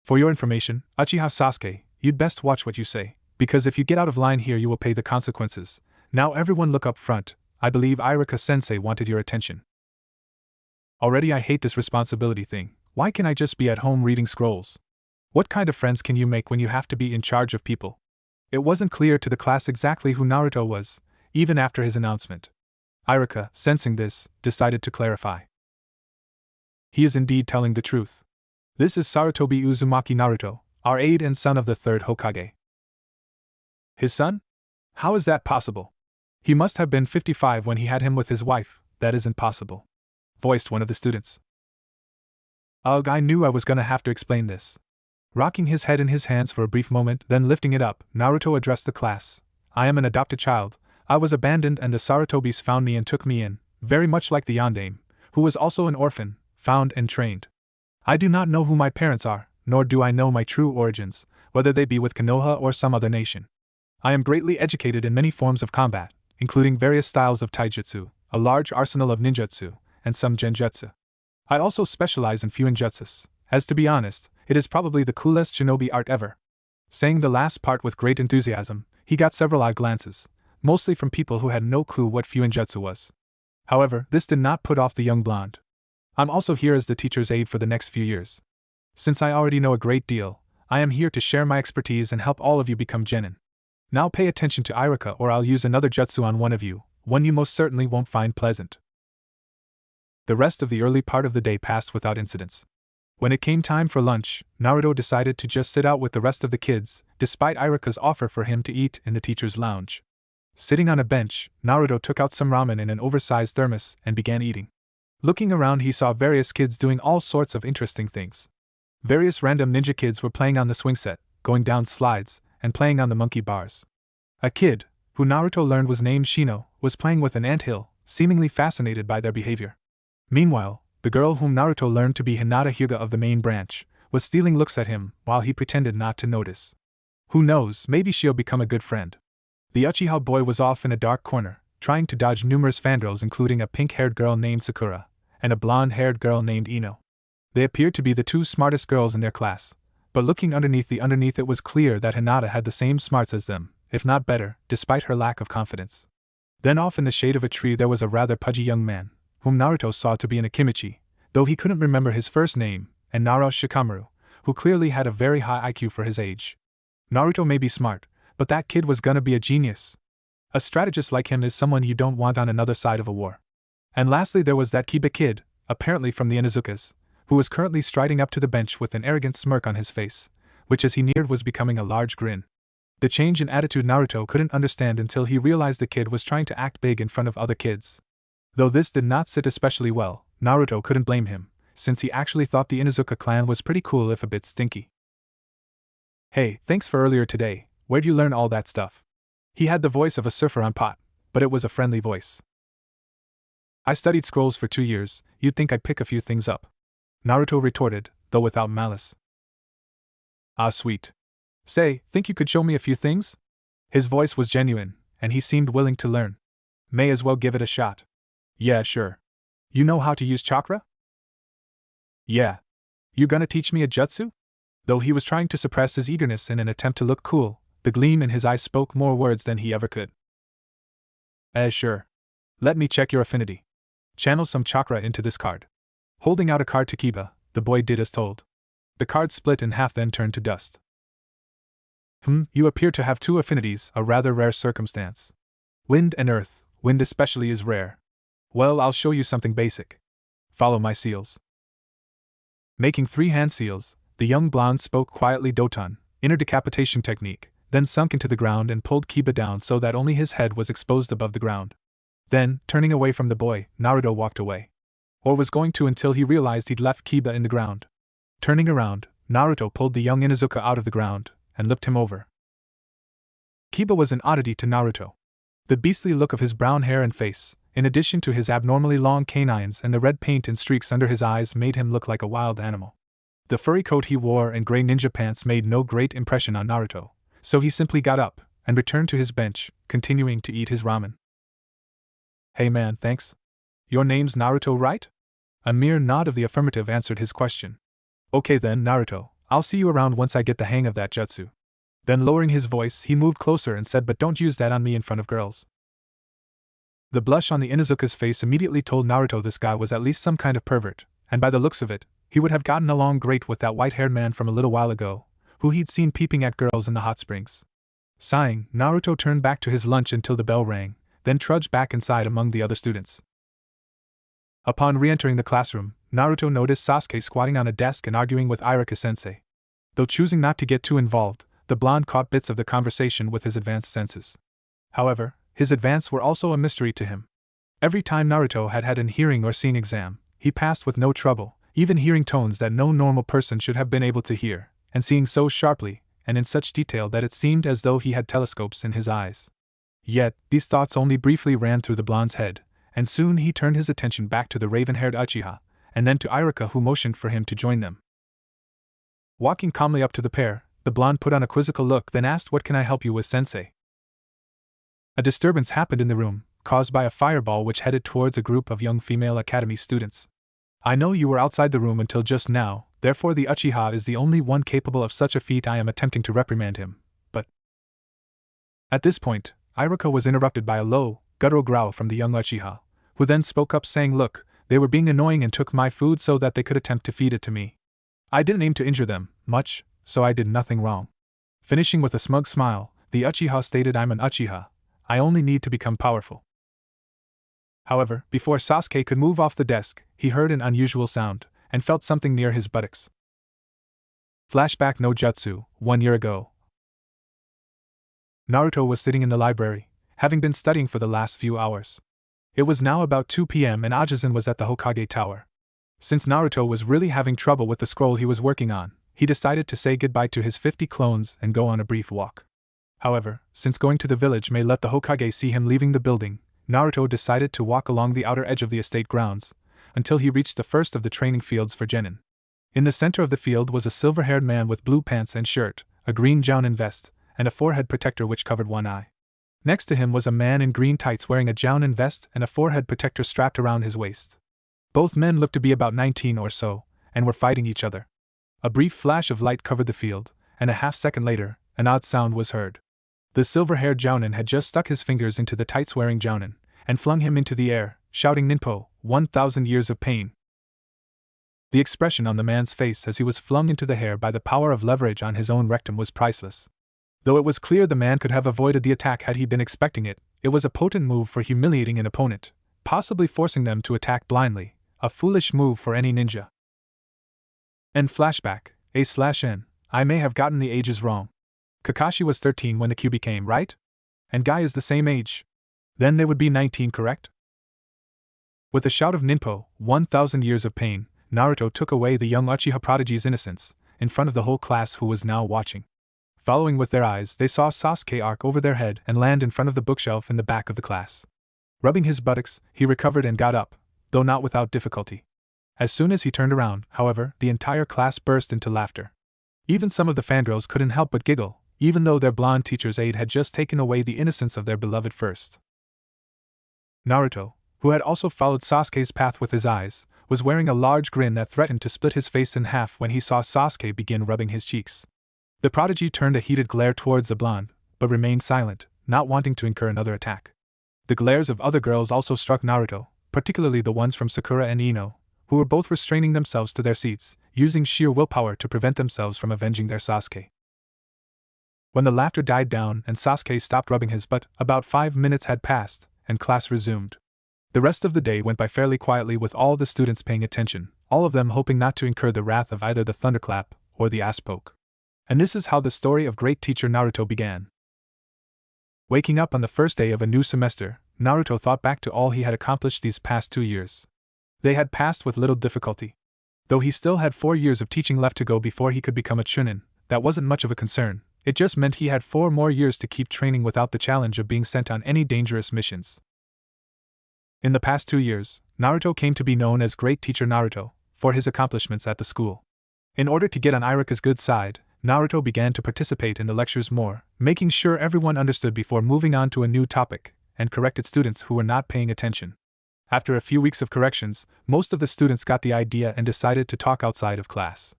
Speaker 1: "For your information, Uchiha Sasuke, you'd best watch what you say, because if you get out of line here you will pay the consequences. Now everyone look up front, I believe Irika-sensei wanted your attention." Already I hate this responsibility thing. Why can't I just be at home reading scrolls? What kind of friends can you make when you have to be in charge of people? It wasn't clear to the class exactly who Naruto was, even after his announcement. Irika, sensing this, decided to clarify. "He is indeed telling the truth. This is Sarutobi Uzumaki Naruto, our aide and son of the 3rd Hokage." "His son? How is that possible? He must have been 55 when he had him with his wife, that isn't possible," voiced one of the students. "Ugh, I knew I was gonna have to explain this." Rocking his head in his hands for a brief moment, then lifting it up, Naruto addressed the class. "I am an adopted child. I was abandoned and the Sarutobis found me and took me in, very much like the Yondaime, who was also an orphan, found and trained. I do not know who my parents are, nor do I know my true origins, whether they be with Konoha or some other nation. I am greatly educated in many forms of combat, including various styles of taijutsu, a large arsenal of ninjutsu, and some genjutsu. I also specialize in fuinjutsus, as to be honest, it is probably the coolest shinobi art ever." Saying the last part with great enthusiasm, he got several odd glances, mostly from people who had no clue what fuinjutsu was. However, this did not put off the young blonde. "I'm also here as the teacher's aide for the next few years. Since I already know a great deal, I am here to share my expertise and help all of you become genin. Now pay attention to Irika or I'll use another jutsu on one of you, one you most certainly won't find pleasant." The rest of the early part of the day passed without incidents. When it came time for lunch, Naruto decided to just sit out with the rest of the kids, despite Iruka's offer for him to eat in the teacher's lounge. Sitting on a bench, Naruto took out some ramen in an oversized thermos and began eating. Looking around, he saw various kids doing all sorts of interesting things. Various random ninja kids were playing on the swing set, going down slides, and playing on the monkey bars. A kid, who Naruto learned was named Shino, was playing with an anthill, seemingly fascinated by their behavior. Meanwhile, the girl whom Naruto learned to be Hinata Hyuga of the main branch, was stealing looks at him while he pretended not to notice. Who knows, maybe she'll become a good friend. The Uchiha boy was off in a dark corner, trying to dodge numerous fangirls, including a pink-haired girl named Sakura, and a blonde-haired girl named Ino. They appeared to be the two smartest girls in their class, but looking underneath it was clear that Hinata had the same smarts as them, if not better, despite her lack of confidence. Then off in the shade of a tree there was a rather pudgy young man, whom Naruto saw to be an Akimichi, though he couldn't remember his first name, and Naruto Shikamaru, who clearly had a very high IQ for his age. Naruto may be smart, but that kid was gonna be a genius. A strategist like him is someone you don't want on another side of a war. And lastly there was that Kiba kid, apparently from the Inuzukas, who was currently striding up to the bench with an arrogant smirk on his face, which as he neared was becoming a large grin. The change in attitude Naruto couldn't understand until he realized the kid was trying to act big in front of other kids. Though this did not sit especially well, Naruto couldn't blame him, since he actually thought the Inuzuka clan was pretty cool if a bit stinky. "Hey, thanks for earlier today, where'd you learn all that stuff?" He had the voice of a surfer on pot, but it was a friendly voice. "I studied scrolls for 2 years, you'd think I'd pick a few things up," Naruto retorted, though without malice. "Ah, sweet. Say, think you could show me a few things?" His voice was genuine, and he seemed willing to learn. May as well give it a shot. "Yeah, sure. You know how to use chakra?" "Yeah. You gonna teach me a jutsu?" Though he was trying to suppress his eagerness in an attempt to look cool, the gleam in his eyes spoke more words than he ever could. Sure. Let me check your affinity. Channel some chakra into this card." Holding out a card to Kiba, the boy did as told. The card split in half, then turned to dust. You appear to have 2 affinities, a rather rare circumstance. Wind and earth. Wind especially is rare. Well, I'll show you something basic. Follow my seals." Making 3 hand seals, the young blonde spoke quietly Doton, inner decapitation technique, then sunk into the ground and pulled Kiba down so that only his head was exposed above the ground. Then, turning away from the boy, Naruto walked away. Or was going to until he realized he'd left Kiba in the ground. Turning around, Naruto pulled the young Inuzuka out of the ground and looked him over. Kiba was an oddity to Naruto. The beastly look of his brown hair and face, in addition to his abnormally long canines and the red paint and streaks under his eyes, made him look like a wild animal. The furry coat he wore and gray ninja pants made no great impression on Naruto, so he simply got up and returned to his bench, continuing to eat his ramen. "Hey man, thanks. Your name's Naruto, right?" A mere nod of the affirmative answered his question. "Okay then, Naruto, I'll see you around once I get the hang of that jutsu." Then lowering his voice, he moved closer and said, "But don't use that on me in front of girls." The blush on the Inuzuka's face immediately told Naruto this guy was at least some kind of pervert, and by the looks of it, he would have gotten along great with that white-haired man from a little while ago, who he'd seen peeping at girls in the hot springs. Sighing, Naruto turned back to his lunch until the bell rang, then trudged back inside among the other students. Upon re-entering the classroom, Naruto noticed Sasuke squatting on a desk and arguing with Iruka-sensei. Though choosing not to get too involved, the blonde caught bits of the conversation with his advanced senses. However, his advance were also a mystery to him. Every time Naruto had an hearing or seeing exam, he passed with no trouble, even hearing tones that no normal person should have been able to hear, and seeing so sharply, and in such detail that it seemed as though he had telescopes in his eyes. Yet, these thoughts only briefly ran through the blonde's head, and soon he turned his attention back to the raven-haired Uchiha, and then to Iruka, who motioned for him to join them. Walking calmly up to the pair, the blonde put on a quizzical look, then asked, "What can I help you with, sensei?" A disturbance happened in the room, caused by a fireball which headed towards a group of young female academy students. "I know you were outside the room until just now, therefore the Uchiha is the only one capable of such a feat. I am attempting to reprimand him, but..." At this point, Iruka was interrupted by a low, guttural growl from the young Uchiha, who then spoke up saying, "Look, they were being annoying and took my food so that they could attempt to feed it to me. I didn't aim to injure them, much, so I did nothing wrong." Finishing with a smug smile, the Uchiha stated, "I'm an Uchiha. I only need to become powerful." However, before Sasuke could move off the desk, he heard an unusual sound, and felt something near his buttocks. Flashback no Jutsu, 1 year ago. Naruto was sitting in the library, having been studying for the last few hours. It was now about 2 p.m. and Ajisen was at the Hokage Tower. Since Naruto was really having trouble with the scroll he was working on, he decided to say goodbye to his 50 clones and go on a brief walk. However, since going to the village may let the Hokage see him leaving the building, Naruto decided to walk along the outer edge of the estate grounds, until he reached the first of the training fields for genin. In the center of the field was a silver-haired man with blue pants and shirt, a green jounin vest, and a forehead protector which covered one eye. Next to him was a man in green tights wearing a jounin vest and a forehead protector strapped around his waist. Both men looked to be about 19 or so, and were fighting each other. A brief flash of light covered the field, and a half-second later, an odd sound was heard. The silver-haired jounin had just stuck his fingers into the tights-wearing jounin, and flung him into the air, shouting Ninpo, 1,000 years of pain. The expression on the man's face as he was flung into the air by the power of leverage on his own rectum was priceless. Though it was clear the man could have avoided the attack had he been expecting it, it was a potent move for humiliating an opponent, possibly forcing them to attack blindly, a foolish move for any ninja. End flashback, A/N. I may have gotten the ages wrong. Kakashi was 13 when the Kyuubi came, right? And Guy is the same age. Then they would be 19, correct? With a shout of Ninpo, 1,000 years of pain, Naruto took away the young Uchiha prodigy's innocence, in front of the whole class who was now watching. Following with their eyes, they saw Sasuke arc over their head and land in front of the bookshelf in the back of the class. Rubbing his buttocks, he recovered and got up, though not without difficulty. As soon as he turned around, however, the entire class burst into laughter. Even some of the fangirls couldn't help but giggle, even though their blonde teacher's aide had just taken away the innocence of their beloved first. Naruto, who had also followed Sasuke's path with his eyes, was wearing a large grin that threatened to split his face in half when he saw Sasuke begin rubbing his cheeks. The prodigy turned a heated glare towards the blonde, but remained silent, not wanting to incur another attack. The glares of other girls also struck Naruto, particularly the ones from Sakura and Ino, who were both restraining themselves to their seats, using sheer willpower to prevent themselves from avenging their Sasuke. When the laughter died down and Sasuke stopped rubbing his butt, about 5 minutes had passed, and class resumed. The rest of the day went by fairly quietly with all the students paying attention, all of them hoping not to incur the wrath of either the thunderclap or the ass poke. And this is how the story of great teacher Naruto began. Waking up on the first day of a new semester, Naruto thought back to all he had accomplished these past 2 years. They had passed with little difficulty. Though he still had 4 years of teaching left to go before he could become a chunin, that wasn't much of a concern. It just meant he had 4 more years to keep training without the challenge of being sent on any dangerous missions. In the past 2 years, Naruto came to be known as Great Teacher Naruto, for his accomplishments at the school. In order to get on Iruka's good side, Naruto began to participate in the lectures more, making sure everyone understood before moving on to a new topic, and corrected students who were not paying attention. After a few weeks of corrections, most of the students got the idea and decided to talk outside of class.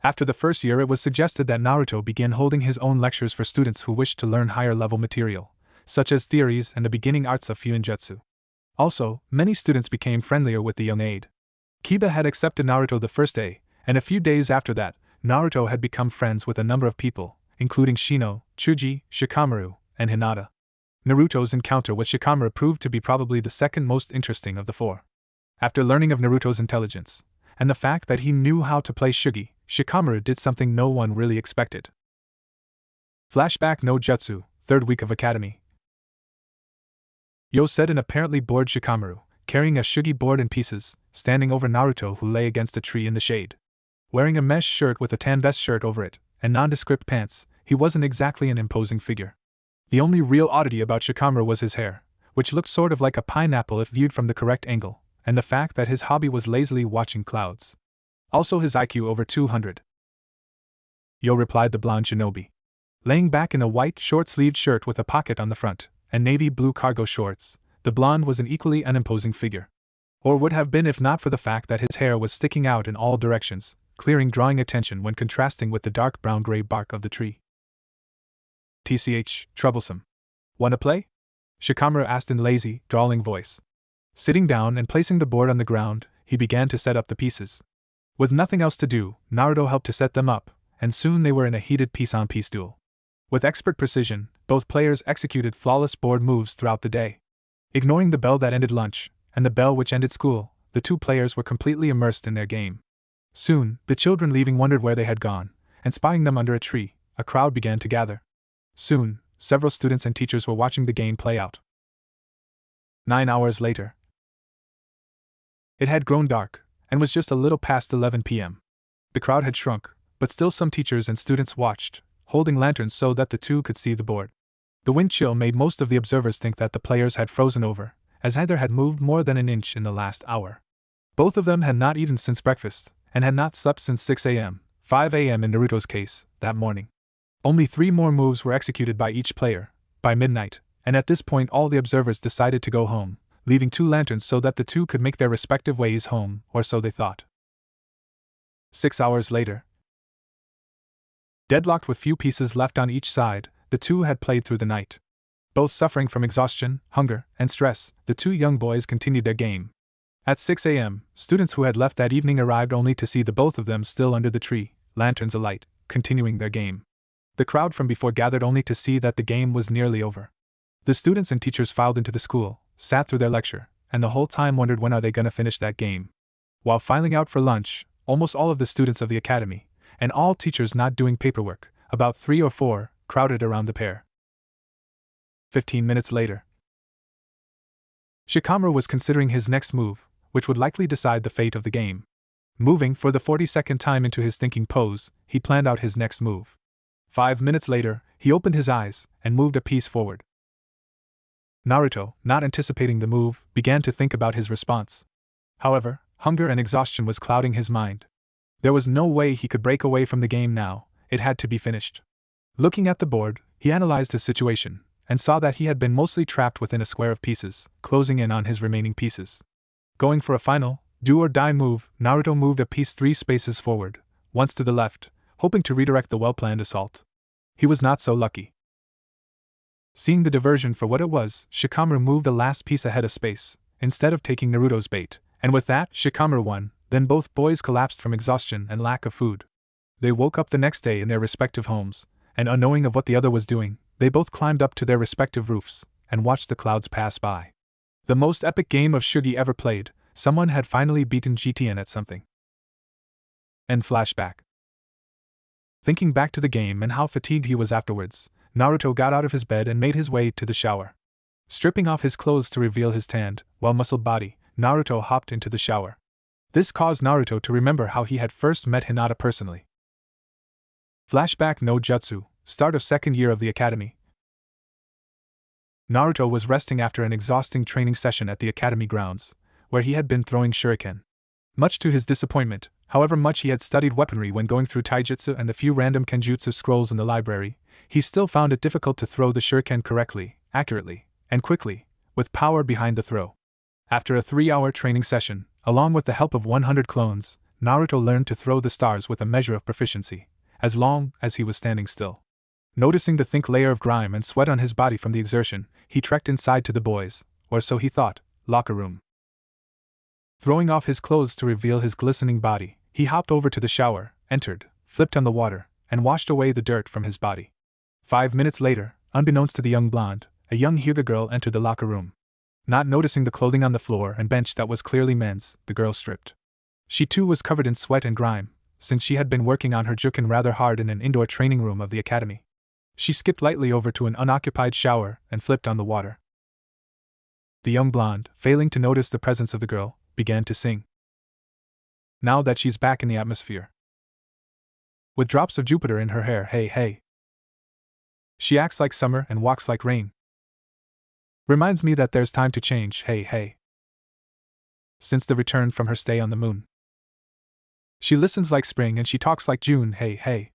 Speaker 1: After the first year, it was suggested that Naruto begin holding his own lectures for students who wished to learn higher-level material, such as theories and the beginning arts of Fuinjutsu. Also, many students became friendlier with the young aide. Kiba had accepted Naruto the first day, and a few days after that, Naruto had become friends with a number of people, including Shino, Chuji, Shikamaru, and Hinata. Naruto's encounter with Shikamaru proved to be probably the second most interesting of the 4. After learning of Naruto's intelligence, and the fact that he knew how to play shogi, Shikamaru did something no one really expected. Flashback no Jutsu, 3rd week of academy. Yo said an apparently bored Shikamaru, carrying a shogi board in pieces, standing over Naruto who lay against a tree in the shade. Wearing a mesh shirt with a tan vest shirt over it, and nondescript pants, he wasn't exactly an imposing figure. The only real oddity about Shikamaru was his hair, which looked sort of like a pineapple if viewed from the correct angle, and the fact that his hobby was lazily watching clouds. Also his IQ over 200. Yo, replied the blonde shinobi. Laying back in a white short-sleeved shirt with a pocket on the front, and navy blue cargo shorts, the blonde was an equally unimposing figure. Or would have been if not for the fact that his hair was sticking out in all directions, drawing attention when contrasting with the dark brown-gray bark of the tree. TCH, troublesome. Wanna play? Shikamaru asked in lazy, drawling voice. Sitting down and placing the board on the ground, he began to set up the pieces. With nothing else to do, Naruto helped to set them up, and soon they were in a heated piece-on-piece duel. With expert precision, both players executed flawless board moves throughout the day. Ignoring the bell that ended lunch, and the bell which ended school, the two players were completely immersed in their game. Soon, the children leaving wondered where they had gone, and spying them under a tree, a crowd began to gather. Soon, several students and teachers were watching the game play out. 9 hours later. It had grown dark, and was just a little past 11 p.m. The crowd had shrunk, but still some teachers and students watched, holding lanterns so that the two could see the board. The wind chill made most of the observers think that the players had frozen over, as neither had moved more than an inch in the last hour. Both of them had not eaten since breakfast, and had not slept since 6 a.m., 5 a.m. in Naruto's case, that morning. Only 3 more moves were executed by each player, by midnight, and at this point all the observers decided to go home, leaving 2 lanterns so that the two could make their respective ways home, or so they thought. 6 hours later. Deadlocked with few pieces left on each side, the two had played through the night. Both suffering from exhaustion, hunger, and stress, the 2 young boys continued their game. At 6 a.m., students who had left that evening arrived only to see the both of them still under the tree, lanterns alight, continuing their game. The crowd from before gathered only to see that the game was nearly over. The students and teachers filed into the school, sat through their lecture, and the whole time wondered when are they going to finish that game. While filing out for lunch, almost all of the students of the academy, and all teachers not doing paperwork, about 3 or 4, crowded around the pair. 15 minutes later. Shikamaru was considering his next move, which would likely decide the fate of the game. Moving for the 42nd time into his thinking pose, he planned out his next move. 5 minutes later, he opened his eyes and moved a piece forward. Naruto, not anticipating the move, began to think about his response. However, hunger and exhaustion was clouding his mind. There was no way he could break away from the game now, it had to be finished. Looking at the board, he analyzed his situation, and saw that he had been mostly trapped within a square of pieces, closing in on his remaining pieces. Going for a final, do-or-die move, Naruto moved a piece 3 spaces forward, once to the left, hoping to redirect the well-planned assault. He was not so lucky. Seeing the diversion for what it was, Shikamaru moved the last piece ahead a space, instead of taking Naruto's bait, and with that, Shikamaru won. Then both boys collapsed from exhaustion and lack of food. They woke up the next day in their respective homes, and unknowing of what the other was doing, they both climbed up to their respective roofs, and watched the clouds pass by. The most epic game of shogi ever played, someone had finally beaten GTN at something. End flashback. Thinking back to the game and how fatigued he was afterwards, Naruto got out of his bed and made his way to the shower. Stripping off his clothes to reveal his tanned, well-muscled body, Naruto hopped into the shower. This caused Naruto to remember how he had first met Hinata personally. Flashback no Jutsu, start of 2nd year of the academy. Naruto was resting after an exhausting training session at the academy grounds, where he had been throwing shuriken. Much to his disappointment, however much he had studied weaponry when going through taijutsu and the few random kenjutsu scrolls in the library, he still found it difficult to throw the shuriken correctly, accurately, and quickly, with power behind the throw. After a 3-hour training session, along with the help of 100 clones, Naruto learned to throw the stars with a measure of proficiency, as long as he was standing still. Noticing the thick layer of grime and sweat on his body from the exertion, he trekked inside to the boys', or so he thought, locker room. Throwing off his clothes to reveal his glistening body, he hopped over to the shower, entered, flipped on the water, and washed away the dirt from his body. 5 minutes later, unbeknownst to the young blonde, a young Hyuga girl entered the locker room. Not noticing the clothing on the floor and bench that was clearly men's, the girl stripped. She too was covered in sweat and grime, since she had been working on her juken rather hard in an indoor training room of the academy. She skipped lightly over to an unoccupied shower and flipped on the water. The young blonde, failing to notice the presence of the girl, began to sing. Now that she's back in the atmosphere, with drops of Jupiter in her hair, hey hey. She acts like summer and walks like rain. Reminds me that there's time to change, hey hey. Since the return from her stay on the moon. She listens like spring and she talks like June, hey hey.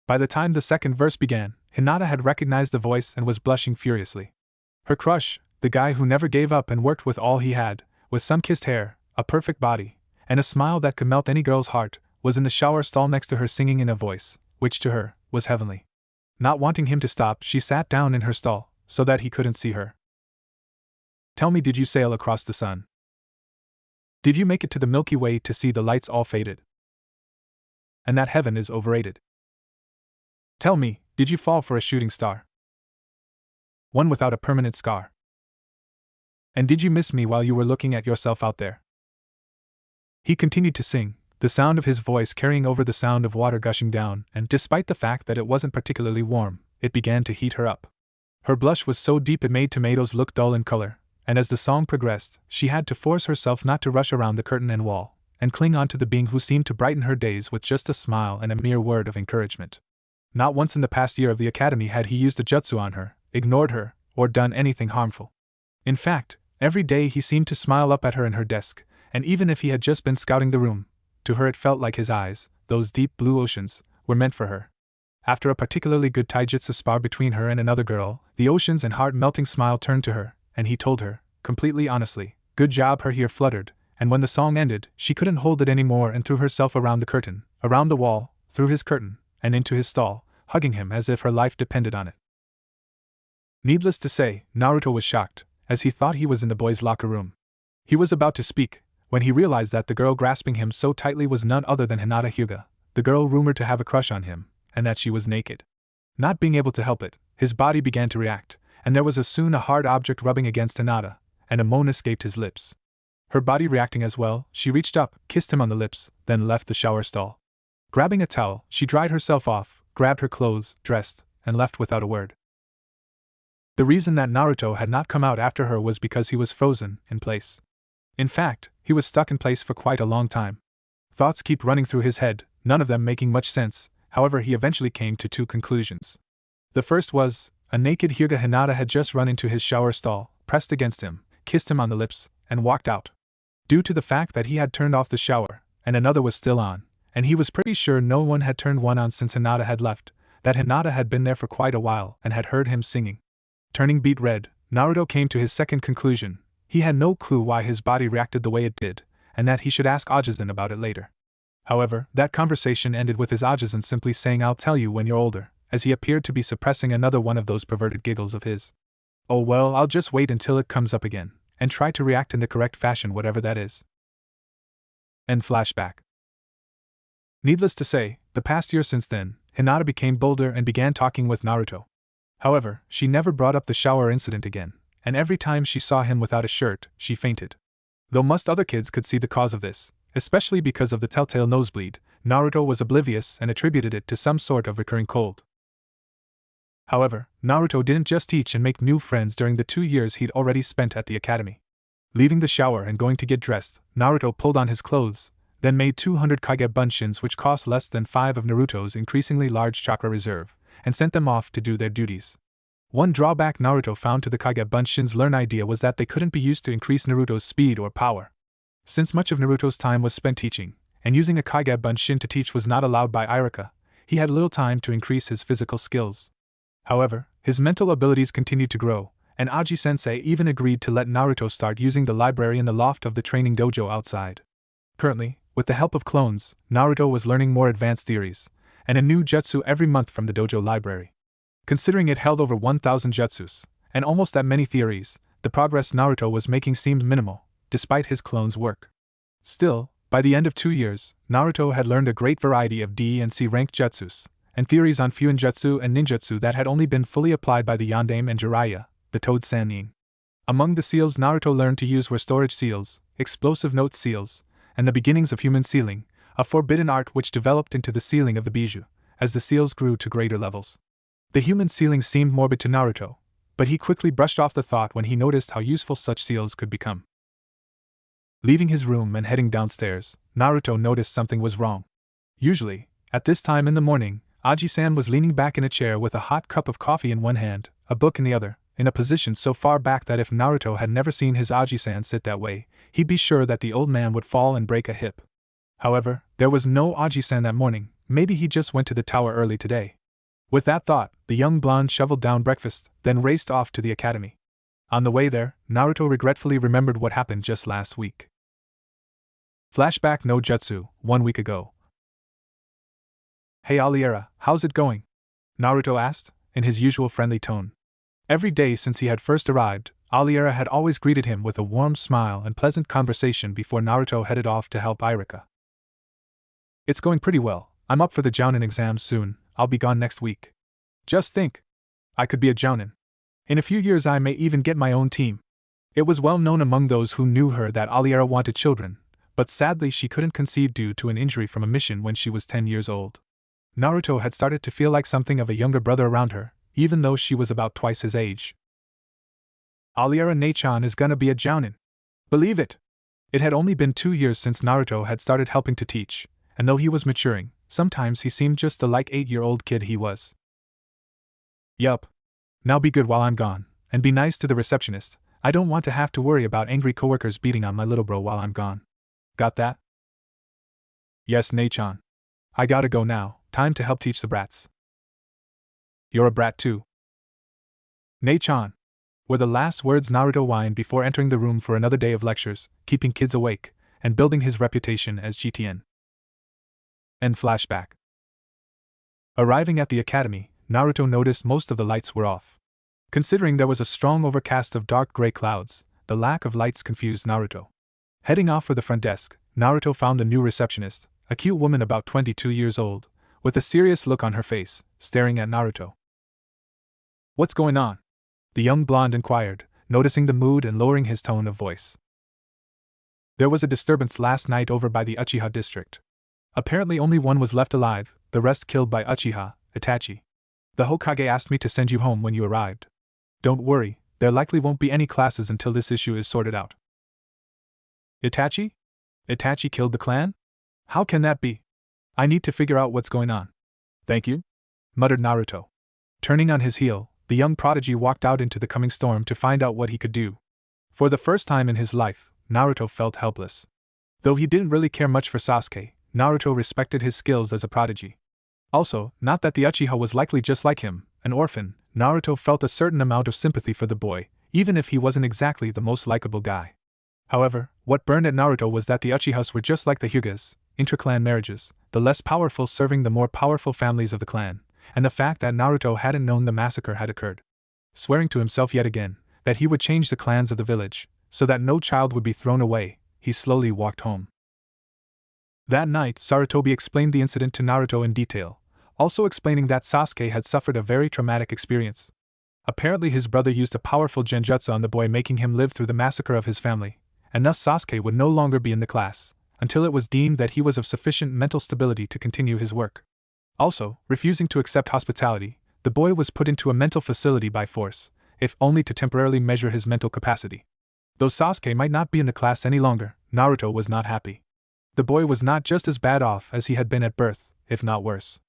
Speaker 1: By the time the second verse began, Hinata had recognized the voice and was blushing furiously. Her crush, the guy who never gave up and worked with all he had, with sun-kissed hair, a perfect body, and a smile that could melt any girl's heart, was in the shower stall next to her singing in a voice, which to her, was heavenly. Not wanting him to stop, she sat down in her stall, so that he couldn't see her. Tell me, did you sail across the sun? Did you make it to the Milky Way to see the lights all faded? And that heaven is overrated? Tell me, did you fall for a shooting star? One without a permanent scar? And did you miss me while you were looking at yourself out there? He continued to sing, the sound of his voice carrying over the sound of water gushing down, and despite the fact that it wasn't particularly warm, it began to heat her up. Her blush was so deep it made tomatoes look dull in color, and as the song progressed, she had to force herself not to rush around the curtain and wall, and cling on to the being who seemed to brighten her days with just a smile and a mere word of encouragement. Not once in the past year of the academy had he used a jutsu on her, ignored her, or done anything harmful. In fact, every day he seemed to smile up at her in her desk, and even if he had just been scouting the room, to her it felt like his eyes, those deep blue oceans, were meant for her. After a particularly good taijutsu spar between her and another girl, the oceans and heart-melting smile turned to her, and he told her, completely honestly, good job. Her hair fluttered, and when the song ended, she couldn't hold it anymore and threw herself around the curtain, around the wall, through his curtain, and into his stall, hugging him as if her life depended on it. Needless to say, Naruto was shocked, as he thought he was in the boys' locker room. He was about to speak, when he realized that the girl grasping him so tightly was none other than Hinata Hyuga, the girl rumored to have a crush on him, and that she was naked. Not being able to help it, his body began to react, and there was soon a hard object rubbing against Hinata, and a moan escaped his lips. Her body reacting as well, she reached up, kissed him on the lips, then left the shower stall. Grabbing a towel, she dried herself off, grabbed her clothes, dressed, and left without a word. The reason that Naruto had not come out after her was because he was frozen in place. In fact, he was stuck in place for quite a long time. Thoughts kept running through his head, none of them making much sense. However, he eventually came to two conclusions. The first was, a naked Hyuga Hinata had just run into his shower stall, pressed against him, kissed him on the lips, and walked out. Due to the fact that he had turned off the shower, and another was still on, and he was pretty sure no one had turned one on since Hinata had left, that Hinata had been there for quite a while and had heard him singing. Turning beet red, Naruto came to his second conclusion. He had no clue why his body reacted the way it did, and that he should ask Ajisen about it later. However, that conversation ended with his Ajisen simply saying, "I'll tell you when you're older," as he appeared to be suppressing another one of those perverted giggles of his. "Oh well, I'll just wait until it comes up again, and try to react in the correct fashion, whatever that is." End flashback. Needless to say, the past year since then, Hinata became bolder and began talking with Naruto. However, she never brought up the shower incident again, and every time she saw him without a shirt, she fainted. Though most other kids could see the cause of this, especially because of the telltale nosebleed, Naruto was oblivious and attributed it to some sort of recurring cold. However, Naruto didn't just teach and make new friends during the 2 years he'd already spent at the academy. Leaving the shower and going to get dressed, Naruto pulled on his clothes, then made 200 Kage Bunshins, which cost less than 5 of Naruto's increasingly large chakra reserve, and sent them off to do their duties. One drawback Naruto found to the Kage Bunshins' learn idea was that they couldn't be used to increase Naruto's speed or power. Since much of Naruto's time was spent teaching, and using a Kage Bunshin to teach was not allowed by Irika, he had little time to increase his physical skills. However, his mental abilities continued to grow, and Aji-sensei even agreed to let Naruto start using the library in the loft of the training dojo outside. Currently, with the help of clones, Naruto was learning more advanced theories, and a new jutsu every month from the dojo library. Considering it held over 1,000 jutsus, and almost that many theories, the progress Naruto was making seemed minimal, despite his clones' work. Still, by the end of 2 years, Naruto had learned a great variety of D and C rank jutsus, and theories on Fuinjutsu and ninjutsu that had only been fully applied by the Yondaime and Jiraiya, the Toad Sannin. Among the seals Naruto learned to use were storage seals, explosive note seals, and the beginnings of human sealing, a forbidden art which developed into the sealing of the bijou, as the seals grew to greater levels. The human sealing seemed morbid to Naruto, but he quickly brushed off the thought when he noticed how useful such seals could become. Leaving his room and heading downstairs, Naruto noticed something was wrong. Usually, at this time in the morning, Aji-san was leaning back in a chair with a hot cup of coffee in one hand, a book in the other, in a position so far back that if Naruto had never seen his Aji-san sit that way, he'd be sure that the old man would fall and break a hip. However, there was no Aji-san that morning. Maybe he just went to the tower early today. With that thought, the young blonde shoveled down breakfast, then raced off to the academy. On the way there, Naruto regretfully remembered what happened just last week. Flashback no jutsu, 1 week ago. "Hey Aliera, how's it going?" Naruto asked, in his usual friendly tone. Every day since he had first arrived, Aliera had always greeted him with a warm smile and pleasant conversation before Naruto headed off to help Irika. "It's going pretty well. I'm up for the Jounin exams soon. I'll be gone next week. Just think. I could be a Jounin. In a few years I may even get my own team. It was well known among those who knew her that Aliera wanted children, but sadly she couldn't conceive due to an injury from a mission when she was 10 years old. Naruto had started to feel like something of a younger brother around her, even though she was about twice his age. Aliera Nechan is gonna be a jounin. Believe it! It had only been 2 years since Naruto had started helping to teach, and though he was maturing, sometimes he seemed just the like 8-year-old kid he was. Yup. Now be good while I'm gone, and be nice to the receptionist. I don't want to have to worry about angry coworkers beating on my little bro while I'm gone. Got that? Yes, Nechan. I gotta go now, time to help teach the brats. You're a brat too. Nechan, were the last words Naruto whined before entering the room for another day of lectures, keeping kids awake, and building his reputation as GTN. End flashback. Arriving at the academy, Naruto noticed most of the lights were off. Considering there was a strong overcast of dark gray clouds, the lack of lights confused Naruto. Heading off for the front desk, Naruto found the new receptionist, a cute woman about 22 years old, with a serious look on her face, staring at Naruto. What's going on? The young blonde inquired, noticing the mood and lowering his tone of voice. There was a disturbance last night over by the Uchiha district. Apparently only one was left alive, the rest killed by Uchiha, Itachi. The Hokage asked me to send you home when you arrived. Don't worry, there likely won't be any classes until this issue is sorted out. Itachi? Itachi killed the clan? How can that be? I need to figure out what's going on. Thank you, muttered Naruto. Turning on his heel, the young prodigy walked out into the coming storm to find out what he could do. For the first time in his life, Naruto felt helpless. Though he didn't really care much for Sasuke, Naruto respected his skills as a prodigy. Also, not that the Uchiha was likely just like him, an orphan, Naruto felt a certain amount of sympathy for the boy, even if he wasn't exactly the most likable guy. However, what burned at Naruto was that the Uchihas were just like the Hyugas, intra-clan marriages, the less powerful serving the more powerful families of the clan, and the fact that Naruto hadn't known the massacre had occurred. Swearing to himself yet again that he would change the clans of the village, so that no child would be thrown away, he slowly walked home. That night, Sarutobi explained the incident to Naruto in detail, also explaining that Sasuke had suffered a very traumatic experience. Apparently his brother used a powerful genjutsu on the boy, making him live through the massacre of his family, and thus Sasuke would no longer be in the class, until it was deemed that he was of sufficient mental stability to continue his work. Also, refusing to accept hospitality, the boy was put into a mental facility by force, if only to temporarily measure his mental capacity. Though Sasuke might not be in the class any longer, Naruto was not happy. The boy was not just as bad off as he had been at birth, if not worse.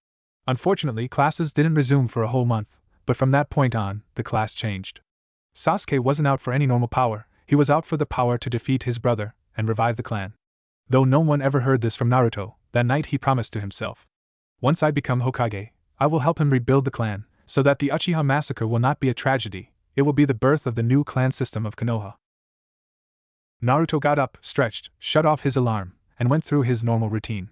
Speaker 1: Unfortunately, classes didn't resume for a whole month, but from that point on, the class changed. Sasuke wasn't out for any normal power, he was out for the power to defeat his brother and revive the clan. Though no one ever heard this from Naruto, that night he promised to himself. Once I become Hokage, I will help him rebuild the clan, so that the Uchiha massacre will not be a tragedy, it will be the birth of the new clan system of Konoha. Naruto got up, stretched, shut off his alarm, and went through his normal routine.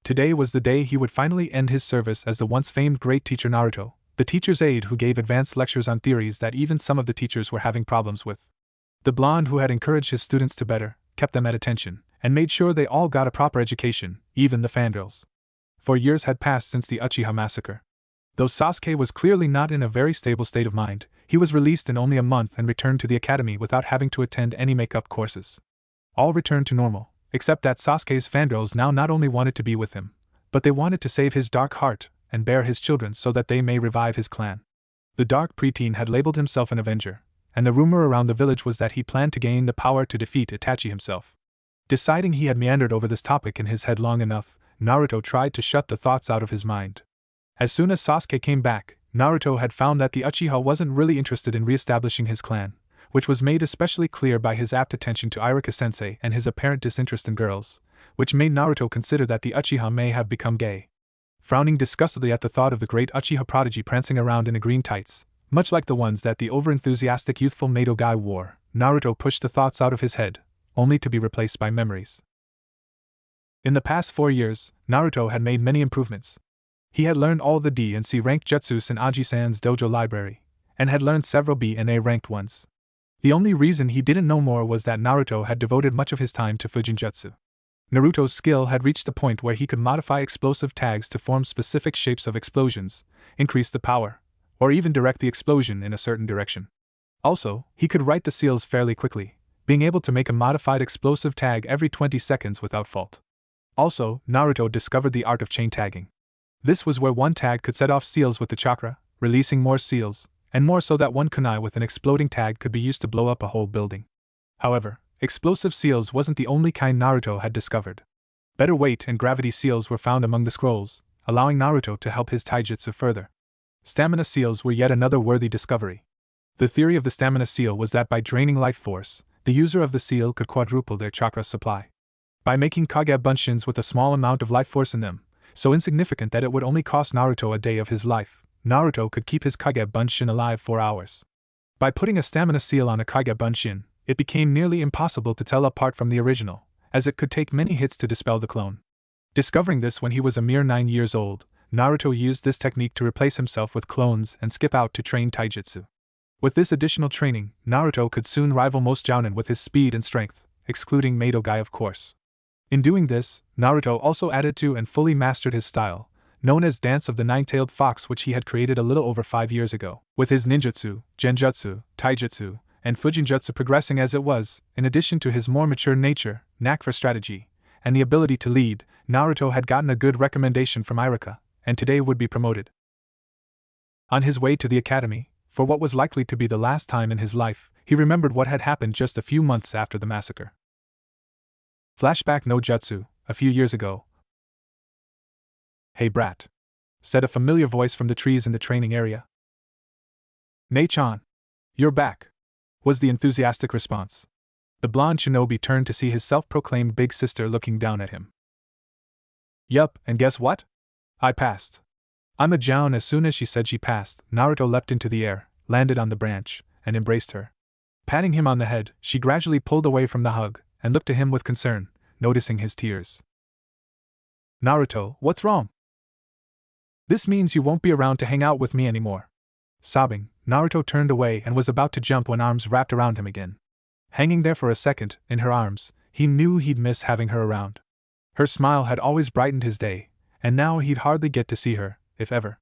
Speaker 1: Today was the day he would finally end his service as the once famed great teacher Naruto, the teacher's aide who gave advanced lectures on theories that even some of the teachers were having problems with. The blonde who had encouraged his students to better, kept them at attention, and made sure they all got a proper education, even the fangirls. For years had passed since the Uchiha massacre. Though Sasuke was clearly not in a very stable state of mind, he was released in only a month and returned to the academy without having to attend any makeup courses. All returned to normal, except that Sasuke's fangirls now not only wanted to be with him, but they wanted to save his dark heart and bear his children so that they may revive his clan. The dark preteen had labeled himself an Avenger, and the rumor around the village was that he planned to gain the power to defeat Itachi himself. Deciding he had meandered over this topic in his head long enough, Naruto tried to shut the thoughts out of his mind. As soon as Sasuke came back, Naruto had found that the Uchiha wasn't really interested in re-establishing his clan, which was made especially clear by his apt attention to Iruka-sensei and his apparent disinterest in girls, which made Naruto consider that the Uchiha may have become gay. Frowning disgustedly at the thought of the great Uchiha prodigy prancing around in a green tights, much like the ones that the overenthusiastic youthful Mato guy wore, Naruto pushed the thoughts out of his head, only to be replaced by memories. In the past 4 years, Naruto had made many improvements. He had learned all the D and C ranked jutsus in Aji-san's dojo library, and had learned several B and A ranked ones. The only reason he didn't know more was that Naruto had devoted much of his time to Fujinjutsu. Naruto's skill had reached the point where he could modify explosive tags to form specific shapes of explosions, increase the power, or even direct the explosion in a certain direction. Also, he could write the seals fairly quickly, being able to make a modified explosive tag every 20 seconds without fault. Also, Naruto discovered the art of chain tagging. This was where one tag could set off seals with the chakra, releasing more seals, and more so that one kunai with an exploding tag could be used to blow up a whole building. However, explosive seals wasn't the only kind Naruto had discovered. Better weight and gravity seals were found among the scrolls, allowing Naruto to help his taijutsu further. Stamina seals were yet another worthy discovery. The theory of the stamina seal was that by draining life force, the user of the seal could quadruple their chakra supply. By making Kage Bunshins with a small amount of life force in them, so insignificant that it would only cost Naruto a day of his life, Naruto could keep his Kage Bunshin alive 4 hours. By putting a stamina seal on a Kage Bunshin, it became nearly impossible to tell apart from the original, as it could take many hits to dispel the clone. Discovering this when he was a mere 9 years old, Naruto used this technique to replace himself with clones and skip out to train taijutsu. With this additional training, Naruto could soon rival most jounin with his speed and strength, excluding Madogai of course. In doing this, Naruto also added to and fully mastered his style, known as Dance of the Nine-Tailed Fox, which he had created a little over 5 years ago, with his ninjutsu, genjutsu, taijutsu, and fujinjutsu progressing as it was. In addition to his more mature nature, knack for strategy, and the ability to lead, Naruto had gotten a good recommendation from Iruka, and today would be promoted. On his way to the academy, for what was likely to be the last time in his life, he remembered what had happened just a few months after the massacre. Flashback no jutsu, a few years ago. "Hey brat," said a familiar voice from the trees in the training area. "Nei-chan, you're back," was the enthusiastic response. The blonde shinobi turned to see his self-proclaimed big sister looking down at him. "Yup, and guess what? I passed." I'm a joun. As soon as she said she passed, Naruto leapt into the air, landed on the branch, and embraced her. Patting him on the head, she gradually pulled away from the hug, and looked at him with concern, noticing his tears. "Naruto, what's wrong? This means you won't be around to hang out with me anymore." Sobbing, Naruto turned away and was about to jump when arms wrapped around him again. Hanging there for a second, in her arms, he knew he'd miss having her around. Her smile had always brightened his day, and now he'd hardly get to see her, if ever.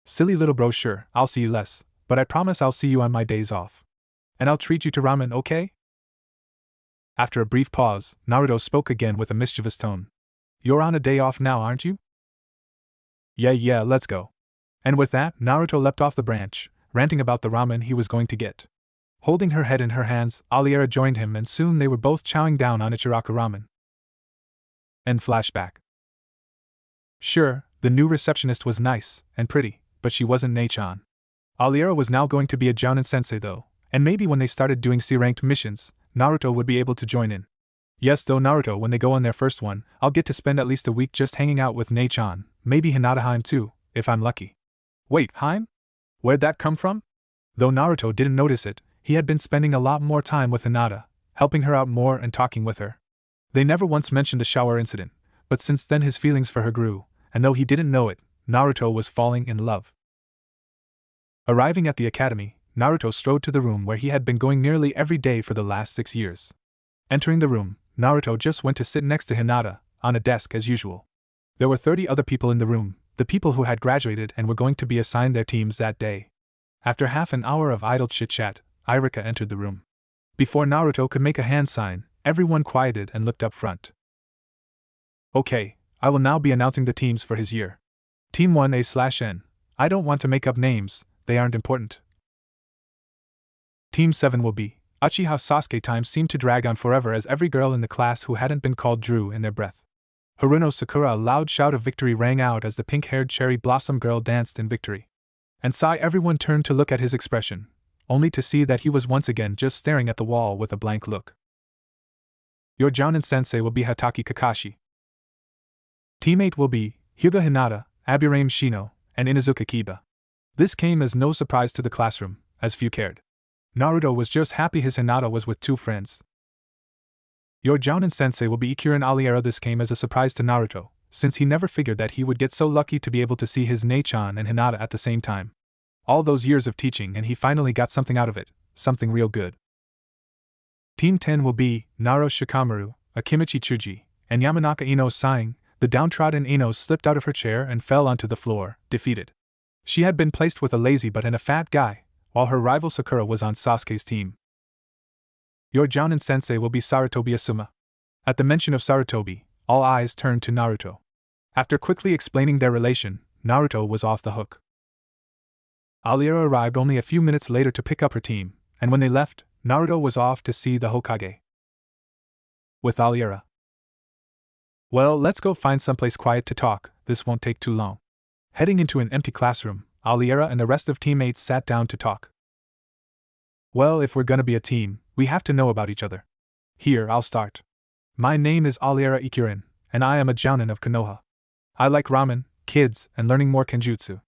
Speaker 1: "Silly little bro, sure, I'll see you less, but I promise I'll see you on my days off. And I'll treat you to ramen, okay?" After a brief pause, Naruto spoke again with a mischievous tone. "You're on a day off now, aren't you?" Yeah, let's go." And with that, Naruto leapt off the branch, ranting about the ramen he was going to get. Holding her head in her hands, Aliera joined him, and soon they were both chowing down on Ichiraku ramen. End flashback. Sure, the new receptionist was nice and pretty, but she wasn't Nei-chan. Aliera was now going to be a jounin sensei though, and maybe when they started doing C-ranked missions, Naruto would be able to join in. Yes, though Naruto, when they go on their first one, I'll get to spend at least a week just hanging out with Nei-chan, maybe Hinata too, if I'm lucky. Wait, Haim? Where'd that come from? Though Naruto didn't notice it, he had been spending a lot more time with Hinata, helping her out more and talking with her. They never once mentioned the shower incident, but since then his feelings for her grew, and though he didn't know it, Naruto was falling in love. Arriving at the academy, Naruto strode to the room where he had been going nearly every day for the last 6 years. Entering the room, Naruto just went to sit next to Hinata, on a desk as usual. There were 30 other people in the room, the people who had graduated and were going to be assigned their teams that day. After half an hour of idle chit-chat, Iruka entered the room. Before Naruto could make a hand sign, everyone quieted and looked up front. "Okay, I will now be announcing the teams for his year. Team 1A/N. I don't want to make up names, they aren't important. Team 7 will be Uchiha. Sasuke. Time seemed to drag on forever as every girl in the class who hadn't been called drew in their breath. Haruno Sakura. A loud shout of victory rang out as the pink-haired cherry blossom girl danced in victory. And sigh, everyone turned to look at his expression, only to see that he was once again just staring at the wall with a blank look. Your jounin sensei will be Hatake Kakashi. Teammate will be Hyuga Hinata, Aburame Shino, and Inuzuka Kiba. This came as no surprise to the classroom, as few cared. Naruto was just happy his Hinata was with 2 friends. Your jounin sensei will be Ikurin Aliera. This came as a surprise to Naruto, since he never figured that he would get so lucky to be able to see his Nei-chan and Hinata at the same time. All those years of teaching and he finally got something out of it, something real good. Team 10 will be Naro Shikamaru, Akimichi Chuji, and Yamanaka Ino. Sighing, the downtrodden Ino slipped out of her chair and fell onto the floor, defeated. She had been placed with a lazy butt and a fat guy, while her rival Sakura was on Sasuke's team. Your Jounin sensei will be Sarutobi Asuma. At the mention of Sarutobi, all eyes turned to Naruto. After quickly explaining their relation, Naruto was off the hook. Alira arrived only a few minutes later to pick up her team, and when they left, Naruto was off to see the Hokage. With Alira. Well, let's go find someplace quiet to talk, this won't take too long. Heading into an empty classroom, Alira and the rest of teammates sat down to talk. Well, if we're gonna be a team, we have to know about each other. Here, I'll start. My name is Alira Ikurin, and I am a Jounin of Konoha. I like ramen, kids, and learning more kenjutsu.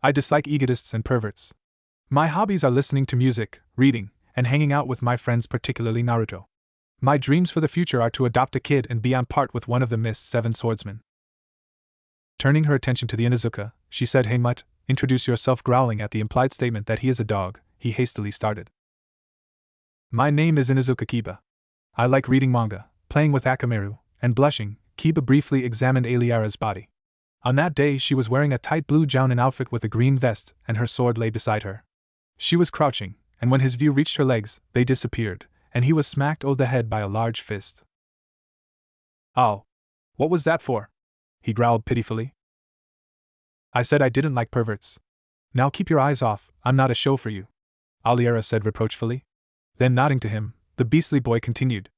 Speaker 1: I dislike egotists and perverts. My hobbies are listening to music, reading, and hanging out with my friends, particularly Naruto. My dreams for the future are to adopt a kid and be on par with one of the Mist's 7 swordsmen. Turning her attention to the Inuzuka, she said, "Hey Mutt, introduce yourself." Growling at the implied statement that he is a dog, he hastily started. My name is Inuzuka Kiba. I like reading manga, playing with Akamaru, and blushing. Kiba briefly examined Alira's body. On that day she was wearing a tight blue Jounin outfit with a green vest, and her sword lay beside her. She was crouching, and when his view reached her legs, they disappeared, and he was smacked over the head by a large fist. "Oh. What was that for?" he growled pitifully. "I said I didn't like perverts. Now keep your eyes off, I'm not a show for you," Alira said reproachfully. Then nodding to him, the beastly boy continued.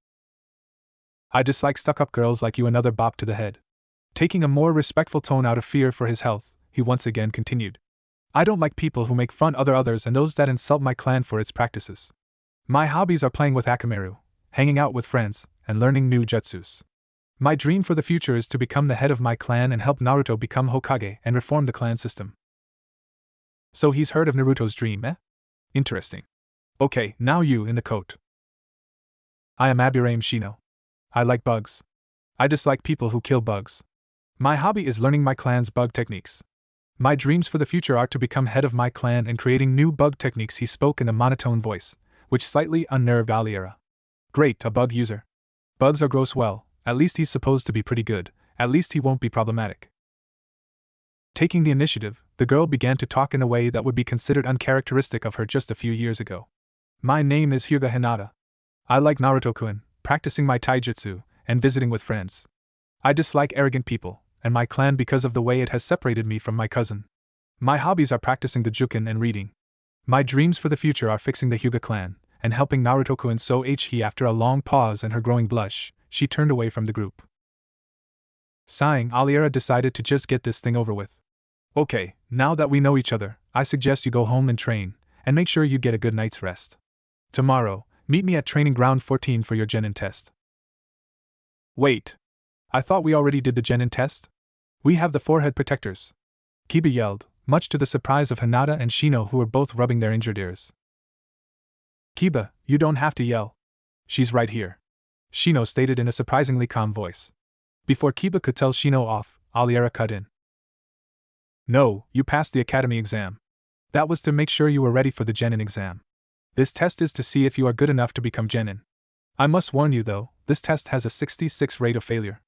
Speaker 1: "I dislike stuck-up girls like you." Another bop to the head. Taking a more respectful tone out of fear for his health, he once again continued. "I don't like people who make fun of others and those that insult my clan for its practices. My hobbies are playing with Akamaru, hanging out with friends, and learning new jutsus. My dream for the future is to become the head of my clan and help Naruto become Hokage and reform the clan system." So he's heard of Naruto's dream, eh? Interesting. Okay, now you in the coat. I am Abirame Shino. I like bugs. I dislike people who kill bugs. My hobby is learning my clan's bug techniques. My dreams for the future are to become head of my clan and creating new bug techniques. He spoke in a monotone voice, which slightly unnerved Alira. Great, a bug user. Bugs are gross. Well, at least he's supposed to be pretty good, at least he won't be problematic. Taking the initiative, the girl began to talk in a way that would be considered uncharacteristic of her just a few years ago. My name is Hyuga Hinata. I like Naruto-kun, practicing my taijutsu, and visiting with friends. I dislike arrogant people, and my clan because of the way it has separated me from my cousin. My hobbies are practicing the Juken and reading. My dreams for the future are fixing the Hyuga clan, and helping Naruto-kun. So he after a long pause and her growing blush, she turned away from the group. Sighing, Alira decided to just get this thing over with. Okay, now that we know each other, I suggest you go home and train, and make sure you get a good night's rest. Tomorrow, meet me at Training Ground 14 for your Genin test. Wait. I thought we already did the Genin test? We have the forehead protectors. Kiba yelled, much to the surprise of Hinata and Shino, who were both rubbing their injured ears. Kiba, you don't have to yell. She's right here, Shino stated in a surprisingly calm voice. Before Kiba could tell Shino off, Alira cut in. No, you passed the academy exam. That was to make sure you were ready for the Genin exam. This test is to see if you are good enough to become Genin. I must warn you though, this test has a 66% rate of failure.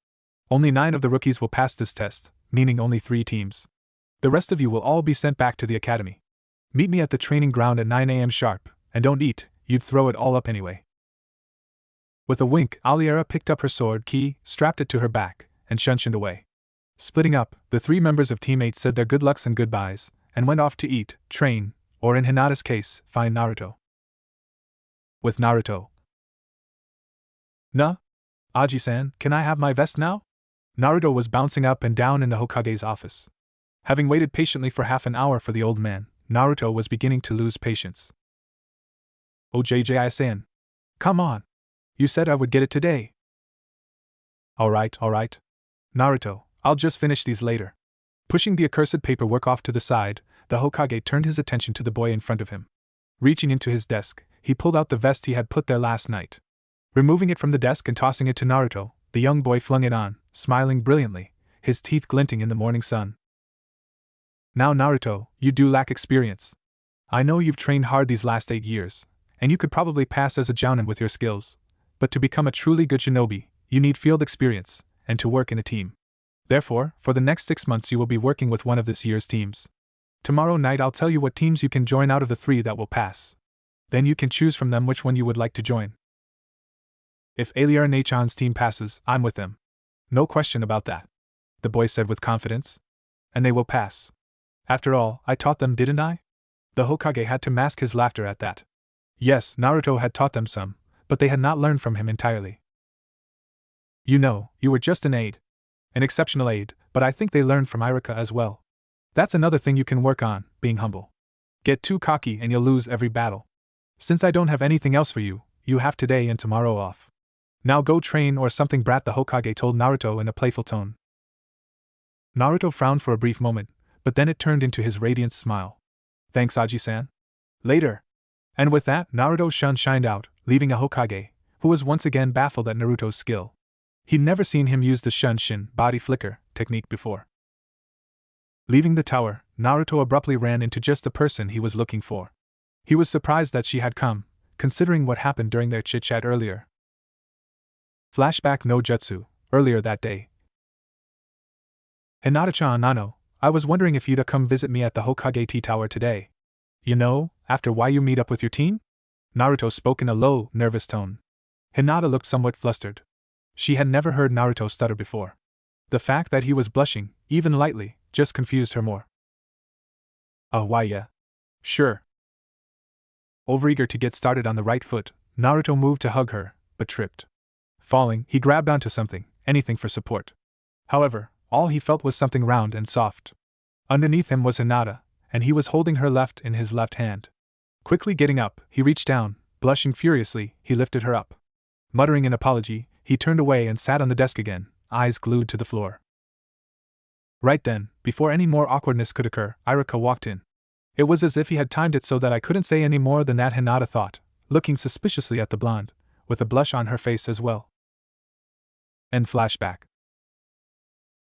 Speaker 1: Only 9 of the rookies will pass this test, meaning only 3 teams. The rest of you will all be sent back to the academy. Meet me at the training ground at 9 a.m. sharp, and don't eat, you'd throw it all up anyway. With a wink, Alira picked up her sword key, strapped it to her back, and shunshined away. Splitting up, the 3 members of teammates said their good lucks and goodbyes, and went off to eat, train, or in Hinata's case, find Naruto. With Naruto. Nah? Aji-san, can I have my vest now? Naruto was bouncing up and down in the Hokage's office. Having waited patiently for half an hour for the old man, Naruto was beginning to lose patience. Oh JJ-san. Come on. You said I would get it today. Alright. Naruto, I'll just finish these later. Pushing the accursed paperwork off to the side, the Hokage turned his attention to the boy in front of him. Reaching into his desk, he pulled out the vest he had put there last night. Removing it from the desk and tossing it to Naruto, the young boy flung it on, smiling brilliantly, his teeth glinting in the morning sun. Now Naruto, you do lack experience. I know you've trained hard these last 8 years, and you could probably pass as a jounin with your skills, but to become a truly good shinobi, you need field experience, and to work in a team. Therefore, for the next 6 months you will be working with one of this year's teams. Tomorrow night I'll tell you what teams you can join out of the 3 that will pass. Then you can choose from them which one you would like to join. If Aliar Nachan's team passes, I'm with them. No question about that, the boy said with confidence. And they will pass. After all, I taught them, didn't I? The Hokage had to mask his laughter at that. Yes, Naruto had taught them some, but they had not learned from him entirely. You know, you were just an aide. An exceptional aide, but I think they learned from Iruka as well. That's another thing you can work on, being humble. Get too cocky and you'll lose every battle. Since I don't have anything else for you, you have today and tomorrow off. Now go train or something, brat, the Hokage told Naruto in a playful tone. Naruto frowned for a brief moment, but then it turned into his radiant smile. Thanks, Aji-san. Later. And with that, Naruto's shun shined out, leaving a Hokage, who was once again baffled at Naruto's skill. He'd never seen him use the shun-shin body flicker technique before. Leaving the tower, Naruto abruptly ran into just the person he was looking for. He was surprised that she had come, considering what happened during their chit-chat earlier. Flashback no jutsu, earlier that day. Hinata-chan, Nano, I was wondering if you'd come visit me at the Hokage Tea Tower today. You know, after why you meet up with your team? Naruto spoke in a low, nervous tone. Hinata looked somewhat flustered. She had never heard Naruto stutter before. The fact that he was blushing, even lightly, just confused her more. Oh, why yeah. Sure. Overeager to get started on the right foot, Naruto moved to hug her, but tripped. Falling, he grabbed onto something, anything for support. However, all he felt was something round and soft. Underneath him was Hinata, and he was holding her left in his left hand. Quickly getting up, he reached down, blushing furiously, he lifted her up. Muttering an apology, he turned away and sat on the desk again, eyes glued to the floor. Right then, before any more awkwardness could occur, Iruka walked in. It was as if he had timed it so that I couldn't say any more than that, Hinata thought, looking suspiciously at the blonde, with a blush on her face as well. End flashback.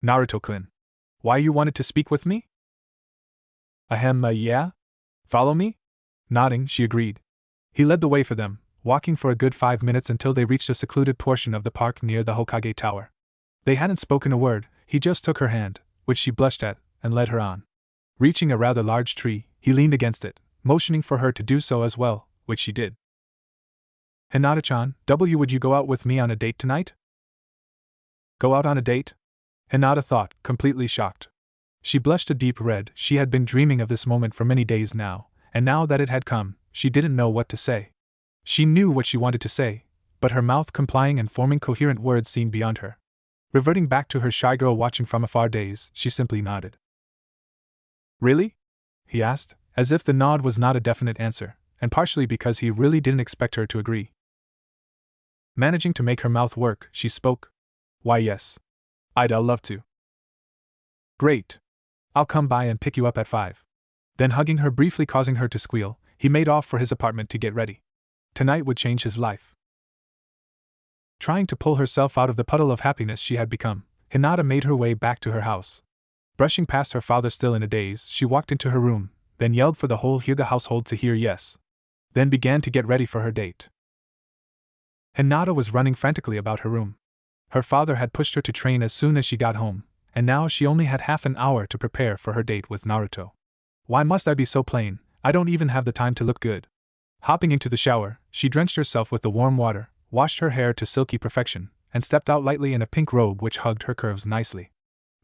Speaker 1: Naruto-kun. Why you wanted to speak with me? Ahem, yeah? Follow me? Nodding, she agreed. He led the way for them, walking for a good 5 minutes until they reached a secluded portion of the park near the Hokage Tower. They hadn't spoken a word, he just took her hand, which she blushed at, and led her on. Reaching a rather large tree, he leaned against it, motioning for her to do so as well, which she did. Hinata-chan, would you go out with me on a date tonight? Go out on a date? Hinata thought, completely shocked. She blushed a deep red. She had been dreaming of this moment for many days now, and now that it had come, she didn't know what to say. She knew what she wanted to say, but her mouth complying and forming coherent words seemed beyond her. Reverting back to her shy girl watching from afar days, she simply nodded. Really? He asked, as if the nod was not a definite answer, and partially because he really didn't expect her to agree. Managing to make her mouth work, she spoke. Why yes. I'd love to. Great. I'll come by and pick you up at 5. Then hugging her briefly causing her to squeal, he made off for his apartment to get ready. Tonight would change his life. Trying to pull herself out of the puddle of happiness she had become, Hinata made her way back to her house. Brushing past her father still in a daze, she walked into her room, then yelled for the whole Hyuga household to hear yes. Then began to get ready for her date. Hinata was running frantically about her room. Her father had pushed her to train as soon as she got home, and now she only had half an hour to prepare for her date with Naruto. Why must I be so plain? I don't even have the time to look good. Hopping into the shower, she drenched herself with the warm water, washed her hair to silky perfection, and stepped out lightly in a pink robe which hugged her curves nicely.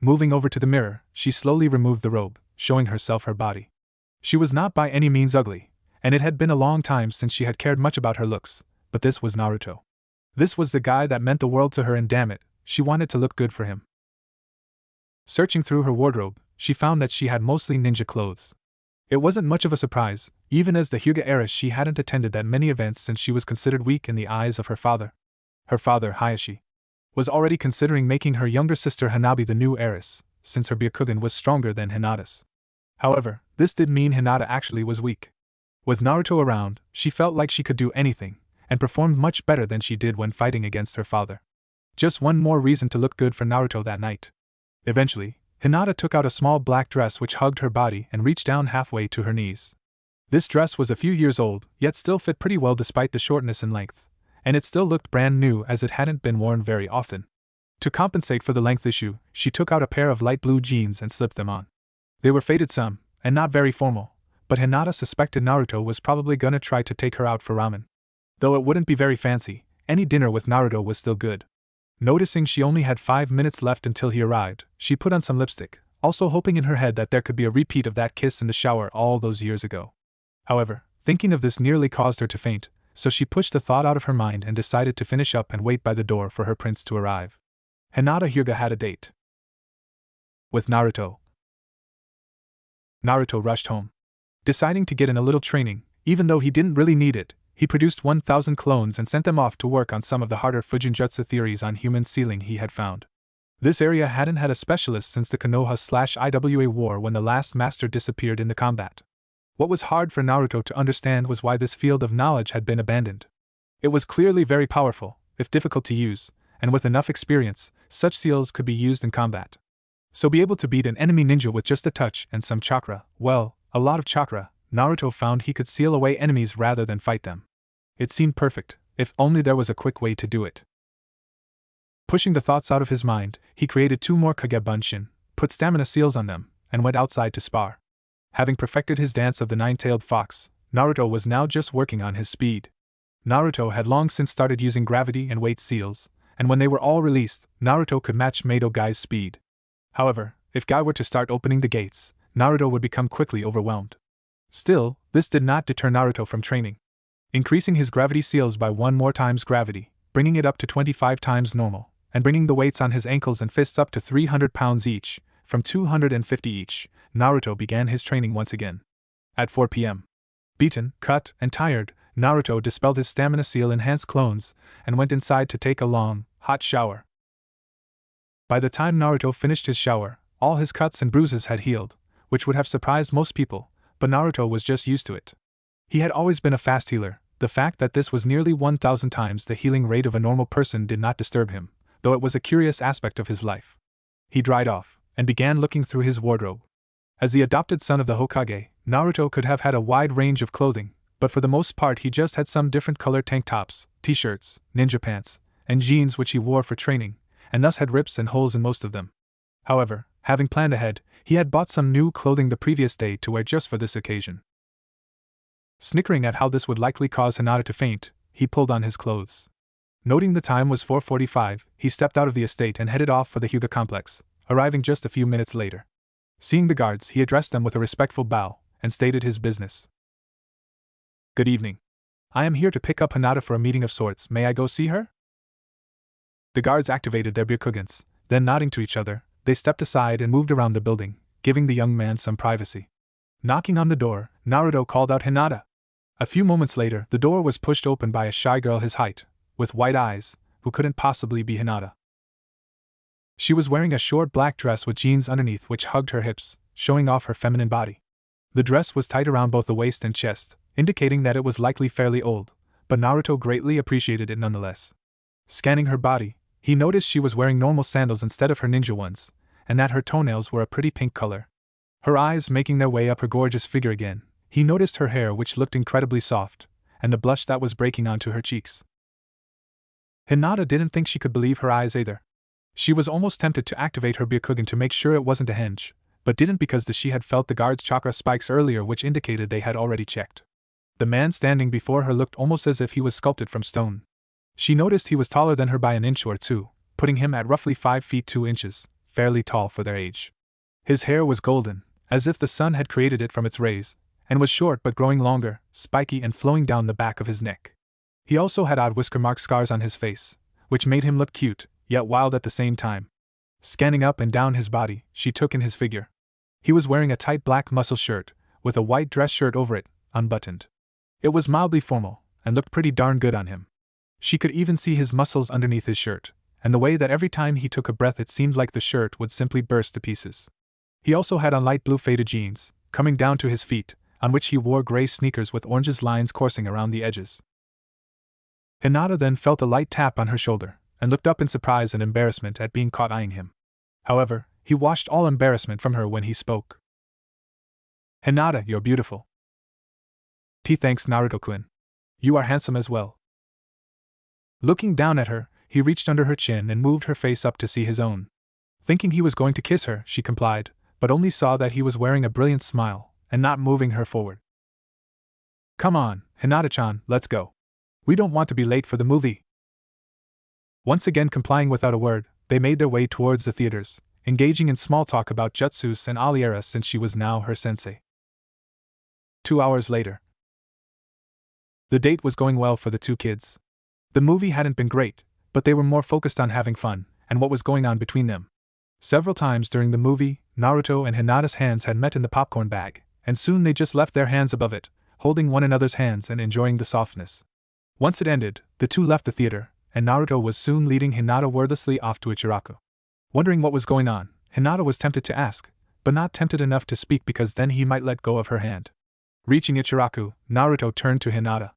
Speaker 1: Moving over to the mirror, she slowly removed the robe, showing herself her body. She was not by any means ugly, and it had been a long time since she had cared much about her looks, but this was Naruto. This was the guy that meant the world to her, and damn it, she wanted to look good for him. Searching through her wardrobe, she found that she had mostly ninja clothes. It wasn't much of a surprise, even as the Hyuga heiress she hadn't attended that many events since she was considered weak in the eyes of her father. Her father, Hayashi, was already considering making her younger sister Hanabi the new heiress, since her Byakugan was stronger than Hinata's. However, this did mean Hinata actually was weak. With Naruto around, she felt like she could do anything, and performed much better than she did when fighting against her father. Just one more reason to look good for Naruto that night. Eventually, Hinata took out a small black dress which hugged her body and reached down halfway to her knees. This dress was a few years old, yet still fit pretty well despite the shortness and length, and it still looked brand new as it hadn't been worn very often. To compensate for the length issue, she took out a pair of light blue jeans and slipped them on. They were faded some, and not very formal, but Hinata suspected Naruto was probably gonna try to take her out for ramen. Though it wouldn't be very fancy, any dinner with Naruto was still good. Noticing she only had 5 minutes left until he arrived, she put on some lipstick, also hoping in her head that there could be a repeat of that kiss in the shower all those years ago. However, thinking of this nearly caused her to faint, so she pushed the thought out of her mind and decided to finish up and wait by the door for her prince to arrive. Hinata Hyuga had a date with Naruto. Naruto rushed home. Deciding to get in a little training, even though he didn't really need it, he produced 1,000 clones and sent them off to work on some of the harder Fujinjutsu theories on human sealing he had found. This area hadn't had a specialist since the Konoha/Iwa war when the last master disappeared in the combat. What was hard for Naruto to understand was why this field of knowledge had been abandoned. It was clearly very powerful, if difficult to use, and with enough experience, such seals could be used in combat. So be able to beat an enemy ninja with just a touch and some chakra, well, a lot of chakra, Naruto found he could seal away enemies rather than fight them. It seemed perfect, if only there was a quick way to do it. Pushing the thoughts out of his mind, he created 2 more Kage Bunshin, put stamina seals on them, and went outside to spar. Having perfected his dance of the 9-tailed fox, Naruto was now just working on his speed. Naruto had long since started using gravity and weight seals, and when they were all released, Naruto could match Mado Guy's speed. However, if Guy were to start opening the gates, Naruto would become quickly overwhelmed. Still, this did not deter Naruto from training. Increasing his gravity seals by 1 more times gravity, bringing it up to 25 times normal, and bringing the weights on his ankles and fists up to 300 pounds each, from 250 each, Naruto began his training once again. At 4 p.m. Beaten, cut, and tired, Naruto dispelled his stamina seal-enhanced clones, and went inside to take a long, hot shower. By the time Naruto finished his shower, all his cuts and bruises had healed, which would have surprised most people, but Naruto was just used to it. He had always been a fast healer. The fact that this was nearly 1,000 times the healing rate of a normal person did not disturb him, though it was a curious aspect of his life. He dried off, and began looking through his wardrobe. As the adopted son of the Hokage, Naruto could have had a wide range of clothing, but for the most part he just had some different colored tank tops, t-shirts, ninja pants, and jeans which he wore for training, and thus had rips and holes in most of them. However, having planned ahead, he had bought some new clothing the previous day to wear just for this occasion. Snickering at how this would likely cause Hinata to faint, he pulled on his clothes. Noting the time was 4:45, he stepped out of the estate and headed off for the Hyuga complex, arriving just a few minutes later. Seeing the guards, he addressed them with a respectful bow, and stated his business. "Good evening. I am here to pick up Hinata for a meeting of sorts. May I go see her?" The guards activated their Byukugans, then nodding to each other, they stepped aside and moved around the building, giving the young man some privacy. Knocking on the door, Naruto called out Hinata. A few moments later, the door was pushed open by a shy girl his height, with white eyes, who couldn't possibly be Hinata. She was wearing a short black dress with jeans underneath which hugged her hips, showing off her feminine body. The dress was tight around both the waist and chest, indicating that it was likely fairly old, but Naruto greatly appreciated it nonetheless. Scanning her body, he noticed she was wearing normal sandals instead of her ninja ones, and that her toenails were a pretty pink color. Her eyes making their way up her gorgeous figure again, he noticed her hair which looked incredibly soft, and the blush that was breaking onto her cheeks. Hinata didn't think she could believe her eyes either. She was almost tempted to activate her Byakugan to make sure it wasn't a henge, but didn't because she had felt the guard's chakra spikes earlier which indicated they had already checked. The man standing before her looked almost as if he was sculpted from stone. She noticed he was taller than her by an inch or two, putting him at roughly 5 feet 2 inches, fairly tall for their age. His hair was golden, as if the sun had created it from its rays, and was short but growing longer, spiky and flowing down the back of his neck. He also had odd whisker-mark scars on his face, which made him look cute, yet wild at the same time. Scanning up and down his body, she took in his figure. He was wearing a tight black muscle shirt, with a white dress shirt over it, unbuttoned. It was mildly formal, and looked pretty darn good on him. She could even see his muscles underneath his shirt, and the way that every time he took a breath it seemed like the shirt would simply burst to pieces. He also had on light blue faded jeans, coming down to his feet, on which he wore gray sneakers with orange lines coursing around the edges. Hinata then felt a light tap on her shoulder, and looked up in surprise and embarrassment at being caught eyeing him. However, he washed all embarrassment from her when he spoke. "Hinata, you're beautiful." "Thanks, Naruto-kun. You are handsome as well." Looking down at her, he reached under her chin and moved her face up to see his own. Thinking he was going to kiss her, she complied, but only saw that he was wearing a brilliant smile, and not moving her forward. "Come on, Hinata-chan, let's go. We don't want to be late for the movie." Once again complying without a word, they made their way towards the theaters, engaging in small talk about jutsus and Aliera since she was now her sensei. 2 hours later. The date was going well for the two kids. The movie hadn't been great, but they were more focused on having fun and what was going on between them. Several times during the movie, Naruto and Hinata's hands had met in the popcorn bag, and soon they just left their hands above it, holding one another's hands and enjoying the softness. Once it ended, the two left the theater, and Naruto was soon leading Hinata wordlessly off to Ichiraku. Wondering what was going on, Hinata was tempted to ask, but not tempted enough to speak because then he might let go of her hand. Reaching Ichiraku, Naruto turned to Hinata.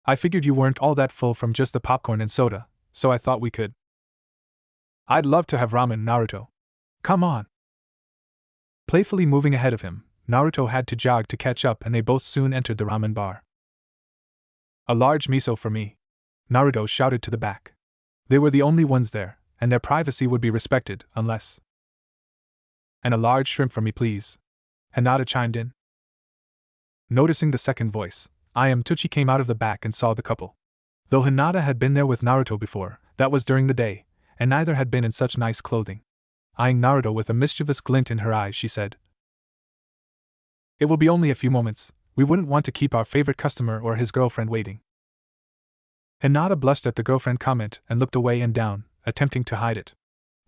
Speaker 1: I figured you weren't all that full from just the popcorn and soda, so I thought we could. I'd love to have ramen, Naruto. Come on. Playfully moving ahead of him, Naruto had to jog to catch up and they both soon entered the ramen bar. A large miso for me, Naruto shouted to the back. They were the only ones there, and their privacy would be respected, unless. And a large shrimp for me, please, Hinata chimed in. Noticing the second voice, Tuchi came out of the back and saw the couple. Though Hinata had been there with Naruto before, that was during the day, and neither had been in such nice clothing. Eyeing Naruto with a mischievous glint in her eyes, she said, It will be only a few moments, we wouldn't want to keep our favorite customer or his girlfriend waiting. Hinata blushed at the girlfriend comment and looked away and down, attempting to hide it.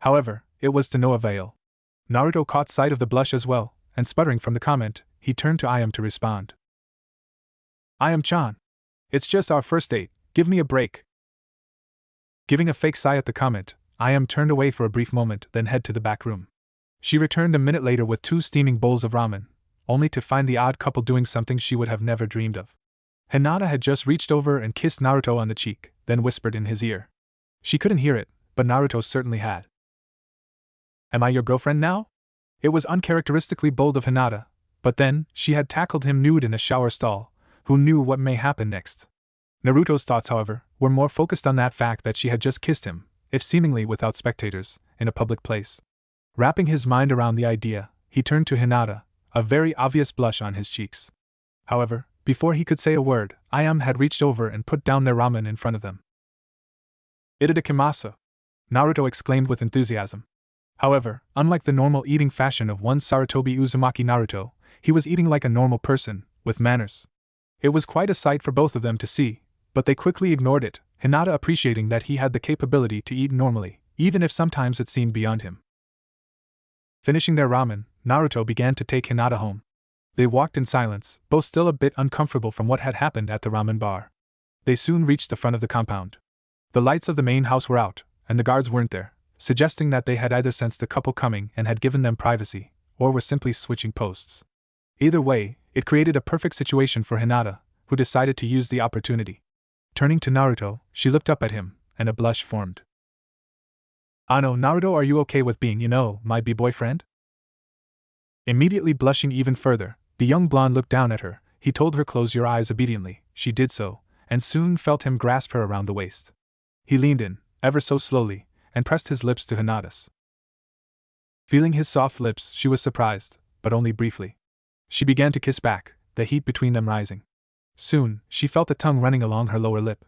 Speaker 1: However, it was to no avail. Naruto caught sight of the blush as well, and sputtering from the comment, he turned to Ayam to respond. Ayam-chan. It's just our first date, give me a break. Giving a fake sigh at the comment, Ayam turned away for a brief moment, then head to the back room. She returned a minute later with 2 steaming bowls of ramen, only to find the odd couple doing something she would have never dreamed of. Hinata had just reached over and kissed Naruto on the cheek, then whispered in his ear. She couldn't hear it, but Naruto certainly had. Am I your girlfriend now? It was uncharacteristically bold of Hinata, but then, she had tackled him nude in a shower stall. Who knew what may happen next? Naruto's thoughts, however, were more focused on that fact that she had just kissed him, if seemingly without spectators, in a public place. Wrapping his mind around the idea, he turned to Hinata, a very obvious blush on his cheeks. However, before he could say a word, Ayam had reached over and put down their ramen in front of them. Itadakimasu! Naruto exclaimed with enthusiasm. However, unlike the normal eating fashion of one Sarutobi Uzumaki Naruto, he was eating like a normal person, with manners. It was quite a sight for both of them to see, but they quickly ignored it, Hinata appreciating that he had the capability to eat normally, even if sometimes it seemed beyond him. Finishing their ramen, Naruto began to take Hinata home. They walked in silence, both still a bit uncomfortable from what had happened at the ramen bar. They soon reached the front of the compound. The lights of the main house were out, and the guards weren't there, suggesting that they had either sensed the couple coming and had given them privacy, or were simply switching posts. Either way, it created a perfect situation for Hinata, who decided to use the opportunity. Turning to Naruto, she looked up at him, and a blush formed. Ano, Naruto, are you okay with being, my boyfriend? Immediately blushing even further, the young blonde looked down at her. He told her close your eyes obediently. She did so, and soon felt him grasp her around the waist. He leaned in, ever so slowly, and pressed his lips to Hinata's. Feeling his soft lips, she was surprised, but only briefly. She began to kiss back, the heat between them rising. Soon, she felt a tongue running along her lower lip.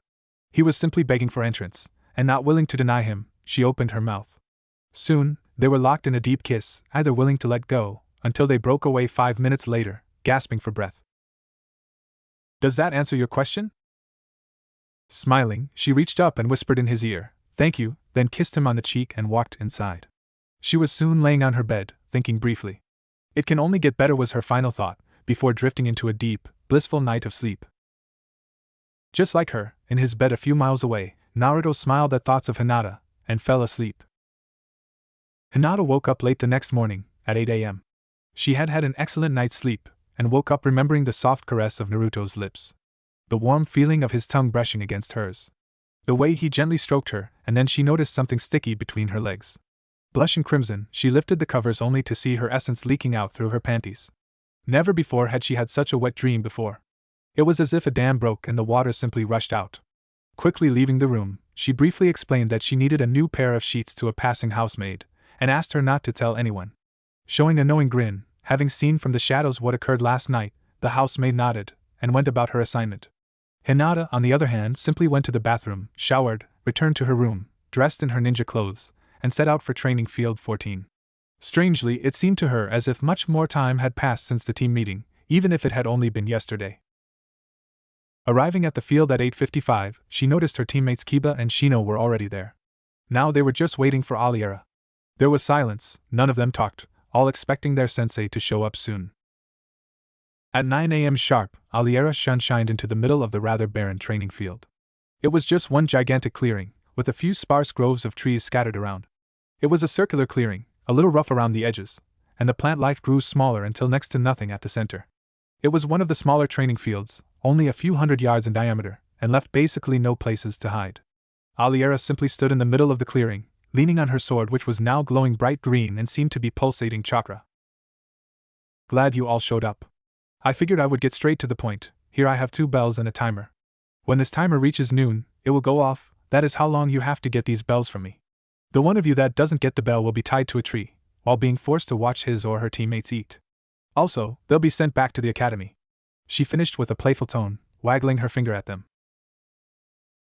Speaker 1: He was simply begging for entrance, and not willing to deny him, she opened her mouth. Soon, they were locked in a deep kiss, either willing to let go, until they broke away 5 minutes later, gasping for breath. Does that answer your question? Smiling, she reached up and whispered in his ear, thank you, then kissed him on the cheek and walked inside. She was soon laying on her bed, thinking briefly. It can only get better was her final thought, before drifting into a deep, blissful night of sleep. Just like her, in his bed a few miles away, Naruto smiled at thoughts of Hinata, and fell asleep. Hinata woke up late the next morning, at 8 a.m. She had had an excellent night's sleep, and woke up remembering the soft caress of Naruto's lips. The warm feeling of his tongue brushing against hers. The way he gently stroked her, and then she noticed something sticky between her legs. Blushing crimson, she lifted the covers only to see her essence leaking out through her panties. Never before had she had such a wet dream before. It was as if a dam broke and the water simply rushed out. Quickly leaving the room, she briefly explained that she needed a new pair of sheets to a passing housemaid, and asked her not to tell anyone. Showing a knowing grin, having seen from the shadows what occurred last night, the housemaid nodded, and went about her assignment. Hinata, on the other hand, simply went to the bathroom, showered, returned to her room, dressed in her ninja clothes, and set out for training field 14. Strangely, it seemed to her as if much more time had passed since the team meeting, even if it had only been yesterday. Arriving at the field at 8:55, she noticed her teammates Kiba and Shino were already there. Now they were just waiting for Aliera. There was silence, none of them talked, all expecting their sensei to show up soon. At 9 a.m. sharp, Aliera shined into the middle of the rather barren training field. It was just one gigantic clearing, with a few sparse groves of trees scattered around. It was a circular clearing, a little rough around the edges, and the plant life grew smaller until next to nothing at the center. It was one of the smaller training fields, only a few hundred yards in diameter, and left basically no places to hide. Aliera simply stood in the middle of the clearing, leaning on her sword, which was now glowing bright green and seemed to be pulsating chakra. Glad you all showed up. I figured I would get straight to the point. Here I have 2 bells and a timer. When this timer reaches noon, it will go off. That is how long you have to get these bells from me. The one of you that doesn't get the bell will be tied to a tree, while being forced to watch his or her teammates eat. Also, they'll be sent back to the academy. She finished with a playful tone, waggling her finger at them.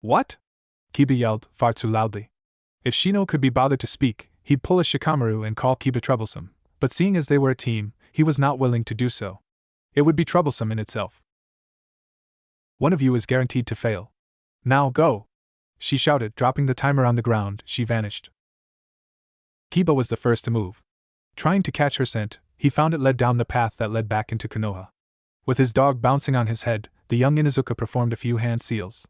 Speaker 1: What? Kiba yelled, far too loudly. If Shino could be bothered to speak, he'd pull a Shikamaru and call Kiba troublesome, but seeing as they were a team, he was not willing to do so. It would be troublesome in itself. One of you is guaranteed to fail. Now go! She shouted, dropping the timer on the ground. She vanished. Kiba was the first to move. Trying to catch her scent, he found it led down the path that led back into Konoha. With his dog bouncing on his head, the young Inuzuka performed a few hand seals.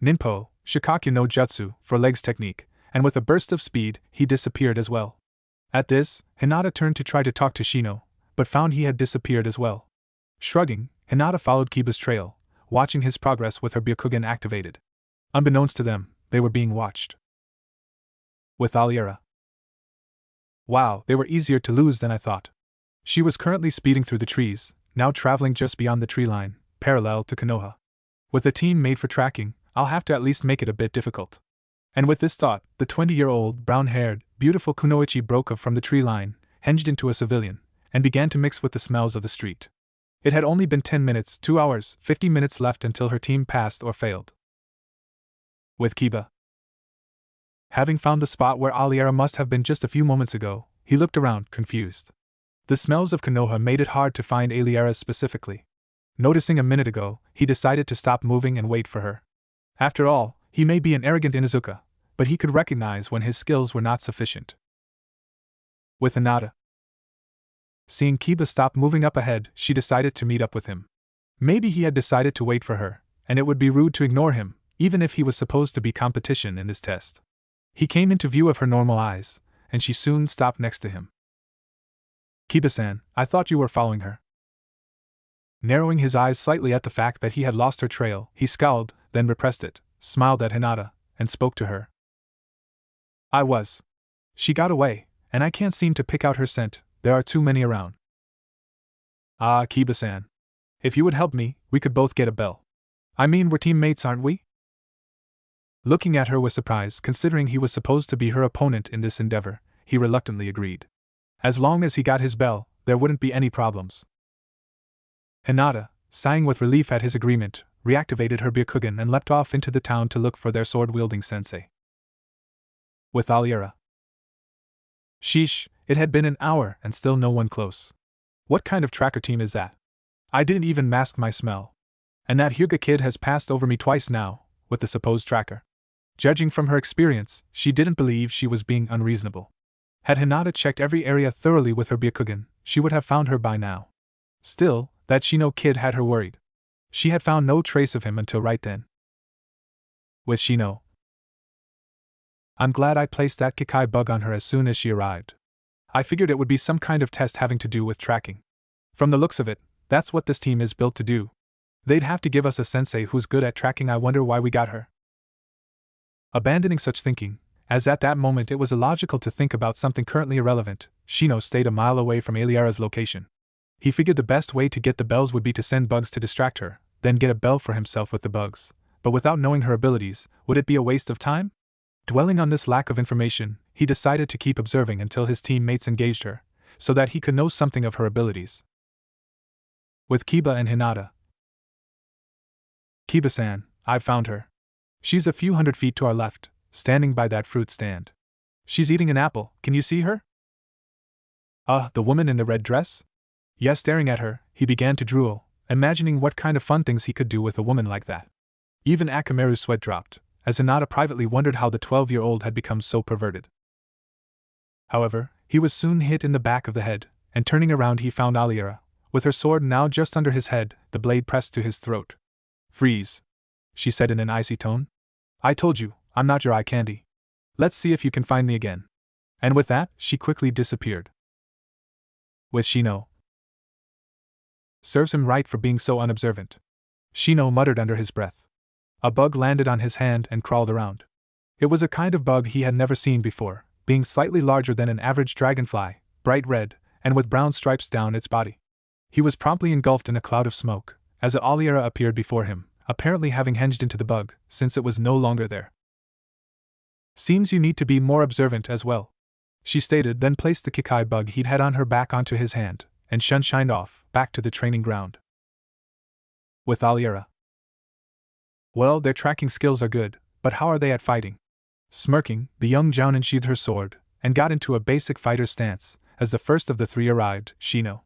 Speaker 1: Ninpo, Shikaku no Jutsu, for legs technique, and with a burst of speed, he disappeared as well. At this, Hinata turned to try to talk to Shino, but found he had disappeared as well. Shrugging, Hinata followed Kiba's trail, watching his progress with her Byakugan activated. Unbeknownst to them, they were being watched. With Aliera. Wow, they were easier to lose than I thought. She was currently speeding through the trees, now traveling just beyond the tree line, parallel to Konoha. With a team made for tracking, I'll have to at least make it a bit difficult. And with this thought, the 20-year-old, brown-haired, beautiful Kunoichi broke up from the tree line, hinged into a civilian, and began to mix with the smells of the street. It had only been 10 minutes, 2 hours, 50 minutes left until her team passed or failed. With Kiba. Having found the spot where Aliera must have been just a few moments ago, he looked around, confused. The smells of Konoha made it hard to find Aliera specifically. Noticing a minute ago, he decided to stop moving and wait for her. After all, he may be an arrogant Inuzuka, but he could recognize when his skills were not sufficient. With Hinata. Seeing Kiba stop moving up ahead, she decided to meet up with him. Maybe he had decided to wait for her, and it would be rude to ignore him, even if he was supposed to be competition in this test. He came into view of her normal eyes, and she soon stopped next to him. Kiba-san, I thought you were following her. Narrowing his eyes slightly at the fact that he had lost her trail, he scowled, then repressed it, smiled at Hinata, and spoke to her. I was. She got away, and I can't seem to pick out her scent, there are too many around. Ah, Kiba-san. If you would help me, we could both get a bell. I mean, we're teammates, aren't we? Looking at her with surprise, considering he was supposed to be her opponent in this endeavor, he reluctantly agreed. As long as he got his bell, there wouldn't be any problems. Hinata, sighing with relief at his agreement, reactivated her Byakugan and leapt off into the town to look for their sword-wielding sensei. With Aliera. Sheesh, it had been an hour and still no one close. What kind of tracker team is that? I didn't even mask my smell. And that Hyuga kid has passed over me twice now, with the supposed tracker. Judging from her experience, she didn't believe she was being unreasonable. Had Hinata checked every area thoroughly with her Byakugan, she would have found her by now. Still, that Shino kid had her worried. She had found no trace of him until right then. With Shino. I'm glad I placed that Kikai bug on her as soon as she arrived. I figured it would be some kind of test having to do with tracking. From the looks of it, that's what this team is built to do. They'd have to give us a sensei who's good at tracking. I wonder why we got her. Abandoning such thinking, as at that moment it was illogical to think about something currently irrelevant, Shino stayed a mile away from Aliera's location. He figured the best way to get the bells would be to send bugs to distract her, then get a bell for himself with the bugs. But without knowing her abilities, would it be a waste of time? Dwelling on this lack of information, he decided to keep observing until his teammates engaged her, so that he could know something of her abilities. With Kiba and Hinata. Kiba-san, I've found her. She's a few hundred feet to our left, standing by that fruit stand. She's eating an apple, can you see her? The woman in the red dress? Yes, staring at her, he began to drool, imagining what kind of fun things he could do with a woman like that. Even Akamaru's sweat dropped, as Hinata privately wondered how the 12-year-old had become so perverted. However, he was soon hit in the back of the head, and turning around he found Aliera, with her sword now just under his head, the blade pressed to his throat. Freeze, she said in an icy tone. I told you, I'm not your eye candy. Let's see if you can find me again. And with that, she quickly disappeared. With Shino. Serves him right for being so unobservant. Shino muttered under his breath. A bug landed on his hand and crawled around. It was a kind of bug he had never seen before, being slightly larger than an average dragonfly, bright red, and with brown stripes down its body. He was promptly engulfed in a cloud of smoke, as Aliera appeared before him, apparently having hinged into the bug, since it was no longer there. Seems you need to be more observant as well, she stated, then placed the Kikai bug he'd had on her back onto his hand, and shined off, back to the training ground. With Aliera. Well, their tracking skills are good, but how are they at fighting? Smirking, the young jounin sheathed her sword, and got into a basic fighter's stance, as the first of the three arrived, Shino.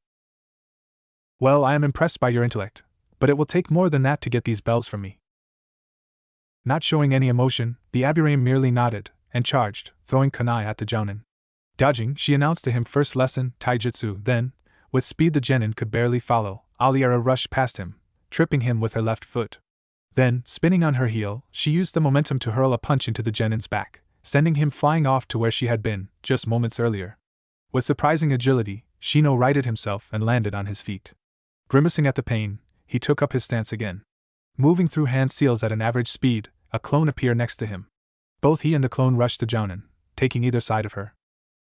Speaker 1: Well, I am impressed by your intellect, but it will take more than that to get these bells from me. Not showing any emotion, the Aburame merely nodded, and charged, throwing kunai at the jounin. Dodging, she announced to him first lesson, taijutsu, then, with speed the genin could barely follow, Aliera rushed past him, tripping him with her left foot. Then, spinning on her heel, she used the momentum to hurl a punch into the genin's back, sending him flying off to where she had been, just moments earlier. With surprising agility, Shino righted himself and landed on his feet. Grimacing at the pain, he took up his stance again. Moving through hand seals at an average speed, a clone appeared next to him. Both he and the clone rushed to jounin, taking either side of her.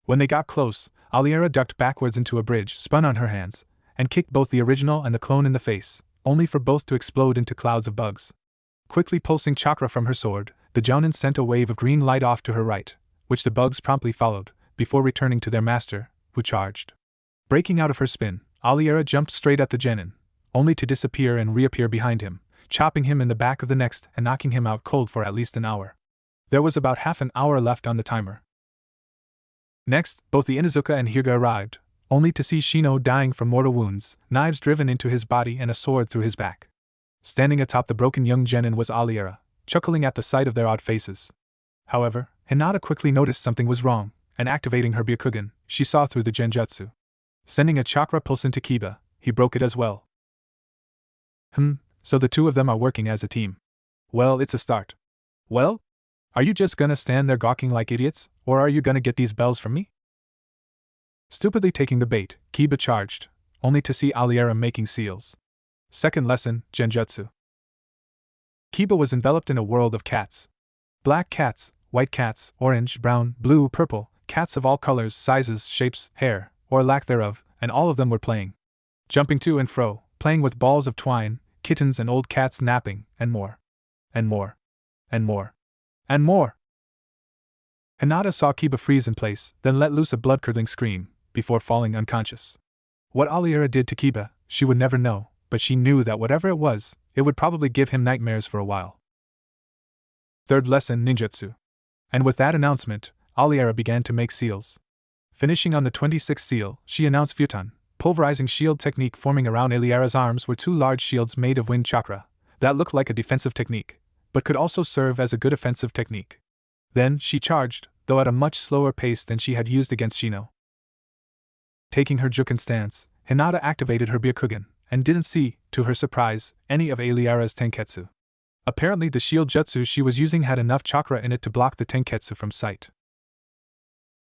Speaker 1: When they got close, Aliera ducked backwards into a bridge, spun on her hands, and kicked both the original and the clone in the face, only for both to explode into clouds of bugs. Quickly pulsing chakra from her sword, the jounin sent a wave of green light off to her right, which the bugs promptly followed, before returning to their master, who charged. Breaking out of her spin, Aliera jumped straight at the genin, only to disappear and reappear behind him, chopping him in the back of the neck and knocking him out cold for at least an hour. There was about half an hour left on the timer. Next, both the Inuzuka and Hyuga arrived, only to see Shino dying from mortal wounds, knives driven into his body and a sword through his back. Standing atop the broken young genin was Aliera, chuckling at the sight of their odd faces. However, Hinata quickly noticed something was wrong, and activating her Byakugan, she saw through the genjutsu. Sending a chakra pulse into Kiba, he broke it as well. So the two of them are working as a team. Well, it's a start. Well? Are you just gonna stand there gawking like idiots, or are you gonna get these bells from me? Stupidly taking the bait, Kiba charged, only to see Aliera making seals. Second lesson, Genjutsu. Kiba was enveloped in a world of cats. Black cats, white cats, orange, brown, blue, purple, cats of all colors, sizes, shapes, hair, or lack thereof, and all of them were playing. Jumping to and fro, playing with balls of twine, kittens and old cats napping, and more. And more. And more. And more! Hinata saw Kiba freeze in place, then let loose a blood-curdling scream, before falling unconscious. What Aliera did to Kiba, she would never know, but she knew that whatever it was, it would probably give him nightmares for a while. Third lesson, ninjutsu. And with that announcement, Aliera began to make seals. Finishing on the 26th seal, she announced Futon. Pulverizing shield technique forming around Aliera's arms were two large shields made of wind chakra, that looked like a defensive technique, but could also serve as a good offensive technique. Then, she charged, though at a much slower pace than she had used against Shino. Taking her Juken stance, Hinata activated her Byakugan, and didn't see, to her surprise, any of Aliera's Tenketsu. Apparently the shield jutsu she was using had enough chakra in it to block the Tenketsu from sight.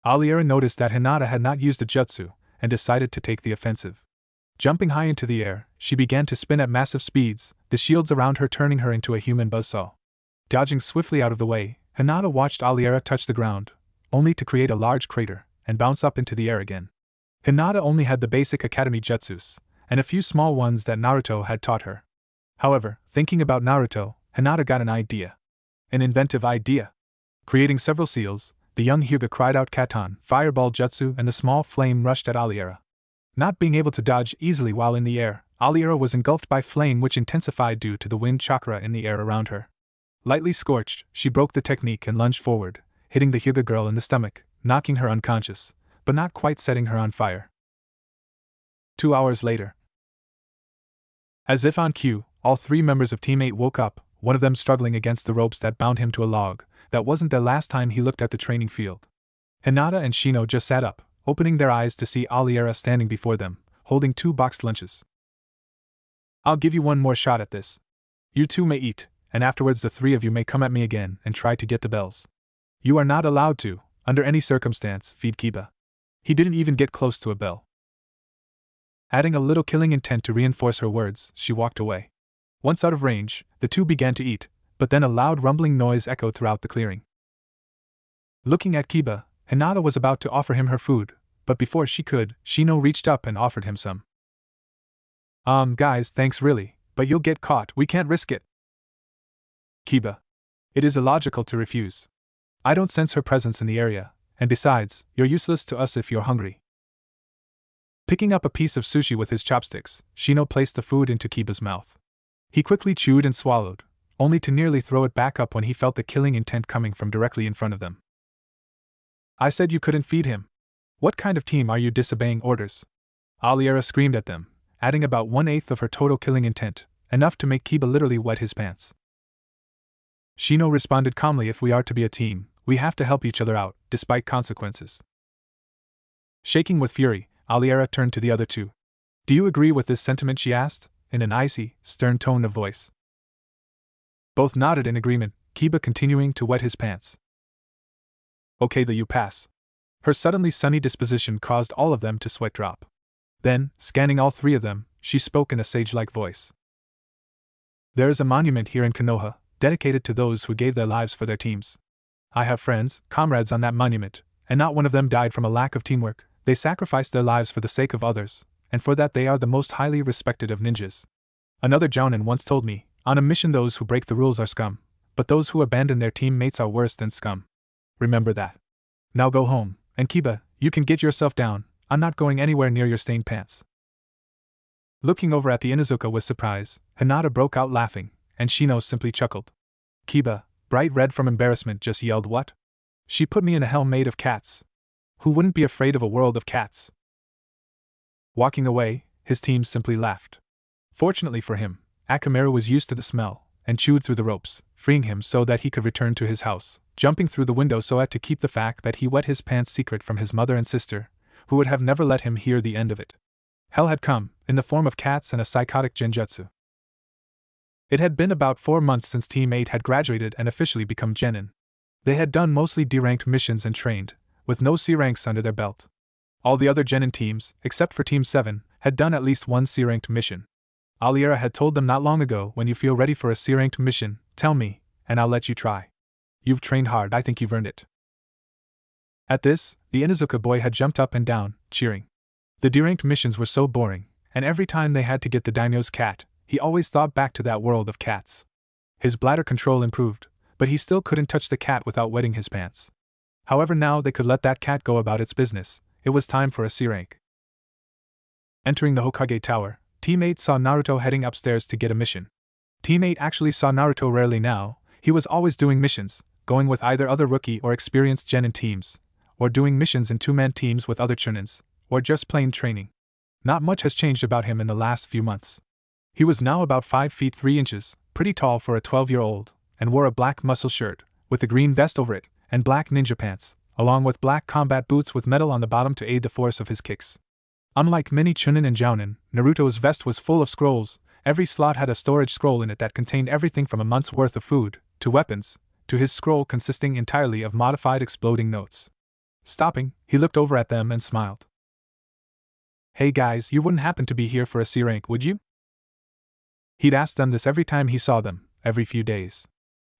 Speaker 1: Aliera noticed that Hinata had not used the jutsu, and decided to take the offensive. Jumping high into the air, she began to spin at massive speeds, the shields around her turning her into a human buzzsaw. Dodging swiftly out of the way, Hinata watched Aliera touch the ground, only to create a large crater, and bounce up into the air again. Hinata only had the basic academy jutsus, and a few small ones that Naruto had taught her. However, thinking about Naruto, Hinata got an idea. An inventive idea. Creating several seals, the young Hyuga cried out Katan, fireball jutsu, and the small flame rushed at Aliera. Not being able to dodge easily while in the air, Aliera was engulfed by flame which intensified due to the wind chakra in the air around her. Lightly scorched, she broke the technique and lunged forward, hitting the Hyuga girl in the stomach, knocking her unconscious, but not quite setting her on fire. 2 hours later. As if on cue, all 3 members of Team 8 woke up, one of them struggling against the ropes that bound him to a log. That wasn't the last time he looked at the training field. Hinata and Shino just sat up, opening their eyes to see Aliera standing before them, holding 2 boxed lunches. I'll give you one more shot at this. You 2 may eat, and afterwards the 3 of you may come at me again and try to get the bells. You are not allowed to, under any circumstance, feed Kiba. He didn't even get close to a bell. Adding a little killing intent to reinforce her words, she walked away. Once out of range, the 2 began to eat, but then a loud rumbling noise echoed throughout the clearing. Looking at Kiba, Hinata was about to offer him her food, but before she could, Shino reached up and offered him some. Guys, thanks really, but you'll get caught, we can't risk it. Kiba. It is illogical to refuse. I don't sense her presence in the area, and besides, you're useless to us if you're hungry. Picking up a piece of sushi with his chopsticks, Shino placed the food into Kiba's mouth. He quickly chewed and swallowed, only to nearly throw it back up when he felt the killing intent coming from directly in front of them. I said you couldn't feed him. What kind of team are you disobeying orders? Aliera screamed at them, adding about 1/8 of her total killing intent, enough to make Kiba literally wet his pants. Shino responded calmly, if we are to be a team, we have to help each other out, despite consequences. Shaking with fury, Aliera turned to the other 2. Do you agree with this sentiment, she asked, in an icy, stern tone of voice. Both nodded in agreement, Kiba continuing to wet his pants. Okay, you pass. Her suddenly sunny disposition caused all of them to sweat drop. Then, scanning all 3 of them, she spoke in a sage-like voice. There is a monument here in Konoha, dedicated to those who gave their lives for their teams. I have friends, comrades on that monument, and not one of them died from a lack of teamwork. They sacrificed their lives for the sake of others, and for that they are the most highly respected of ninjas. Another jounin once told me, on a mission those who break the rules are scum, but those who abandon their teammates are worse than scum. Remember that. Now go home, and Kiba, you can get yourself down, I'm not going anywhere near your stained pants. Looking over at the Inuzuka with surprise, Hinata broke out laughing, and Shino simply chuckled. Kiba, bright red from embarrassment, just yelled what? She put me in a hell made of cats. Who wouldn't be afraid of a world of cats? Walking away, his team simply laughed. Fortunately for him, Akamaru was used to the smell, and chewed through the ropes, freeing him so that he could return to his house, jumping through the window so as to keep the fact that he wet his pants secret from his mother and sister, who would have never let him hear the end of it. Hell had come, in the form of cats and a psychotic genjutsu. It had been about 4 months since Team 8 had graduated and officially become genin. They had done mostly D-ranked missions and trained, with no C ranks under their belt. All the other genin teams, except for Team 7, had done at least one C-ranked mission. Aliera had told them not long ago, when you feel ready for a C-ranked mission, tell me, and I'll let you try. You've trained hard, I think you've earned it. At this, the Inuzuka boy had jumped up and down, cheering. The D-ranked missions were so boring, and every time they had to get the daimyo's cat, he always thought back to that world of cats. His bladder control improved, but he still couldn't touch the cat without wetting his pants. However, now they could let that cat go about its business. It was time for a C rank. Entering the Hokage Tower, Team 8 saw Naruto heading upstairs to get a mission. Team 8 actually saw Naruto rarely now. He was always doing missions, going with either other rookie or experienced genin teams, or doing missions in 2-man teams with other chunins, or just plain training. Not much has changed about him in the last few months. He was now about 5 feet 3 inches, pretty tall for a 12-year-old, and wore a black muscle shirt, with a green vest over it, and black ninja pants, along with black combat boots with metal on the bottom to aid the force of his kicks. Unlike many chunin and jounin, Naruto's vest was full of scrolls. Every slot had a storage scroll in it that contained everything from a month's worth of food, to weapons, to his scroll consisting entirely of modified exploding notes. Stopping, he looked over at them and smiled. Hey guys, you wouldn't happen to be here for a C rank, would you? He'd ask them this every time he saw them, every few days.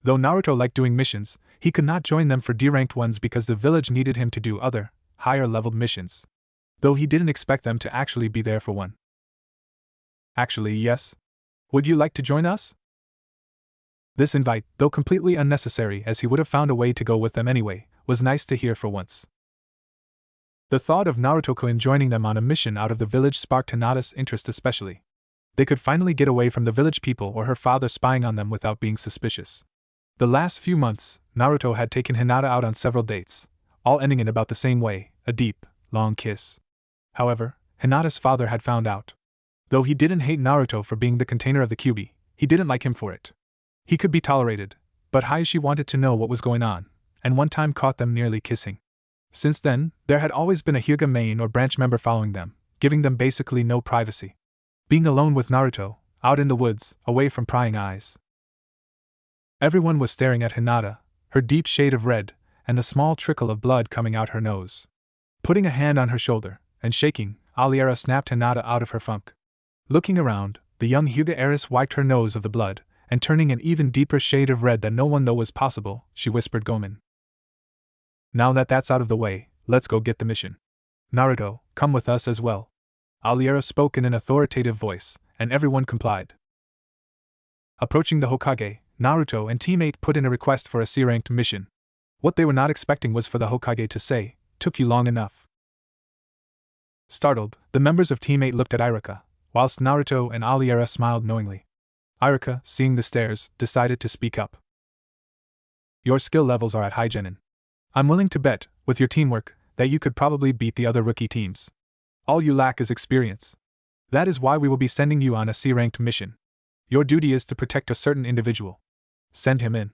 Speaker 1: Though Naruto liked doing missions, he could not join them for D-ranked ones because the village needed him to do other, higher-leveled missions. Though he didn't expect them to actually be there for one. Actually, yes. Would you like to join us? This invite, though completely unnecessary as he would have found a way to go with them anyway, was nice to hear for once. The thought of Naruto-kun joining them on a mission out of the village sparked Hinata's interest especially. They could finally get away from the village people or her father spying on them without being suspicious. The last few months, Naruto had taken Hinata out on several dates, all ending in about the same way, a deep, long kiss. However, Hinata's father had found out. Though he didn't hate Naruto for being the container of the Kyuubi, he didn't like him for it. He could be tolerated, but Hiashi wanted to know what was going on, and one time caught them nearly kissing. Since then, there had always been a Hyuga main or branch member following them, giving them basically no privacy. Being alone with Naruto, out in the woods, away from prying eyes. Everyone was staring at Hinata, her deep shade of red, and the small trickle of blood coming out her nose. Putting a hand on her shoulder, and shaking, Aliera snapped Hinata out of her funk. Looking around, the young Hyuga heiress wiped her nose of the blood, and turning an even deeper shade of red than no one knew was possible, she whispered Gomen. Now that that's out of the way, let's go get the mission. Naruto, come with us as well. Aliera spoke in an authoritative voice, and everyone complied. Approaching the Hokage, Naruto and teammate put in a request for a C-ranked mission. What they were not expecting was for the Hokage to say, "Took you long enough." Startled, the members of teammate looked at Iruka, whilst Naruto and Aliera smiled knowingly. Iruka, seeing the stares, decided to speak up. Your skill levels are at high genin. I'm willing to bet, with your teamwork, that you could probably beat the other rookie teams. All you lack is experience. That is why we will be sending you on a C-ranked mission. Your duty is to protect a certain individual. Send him in.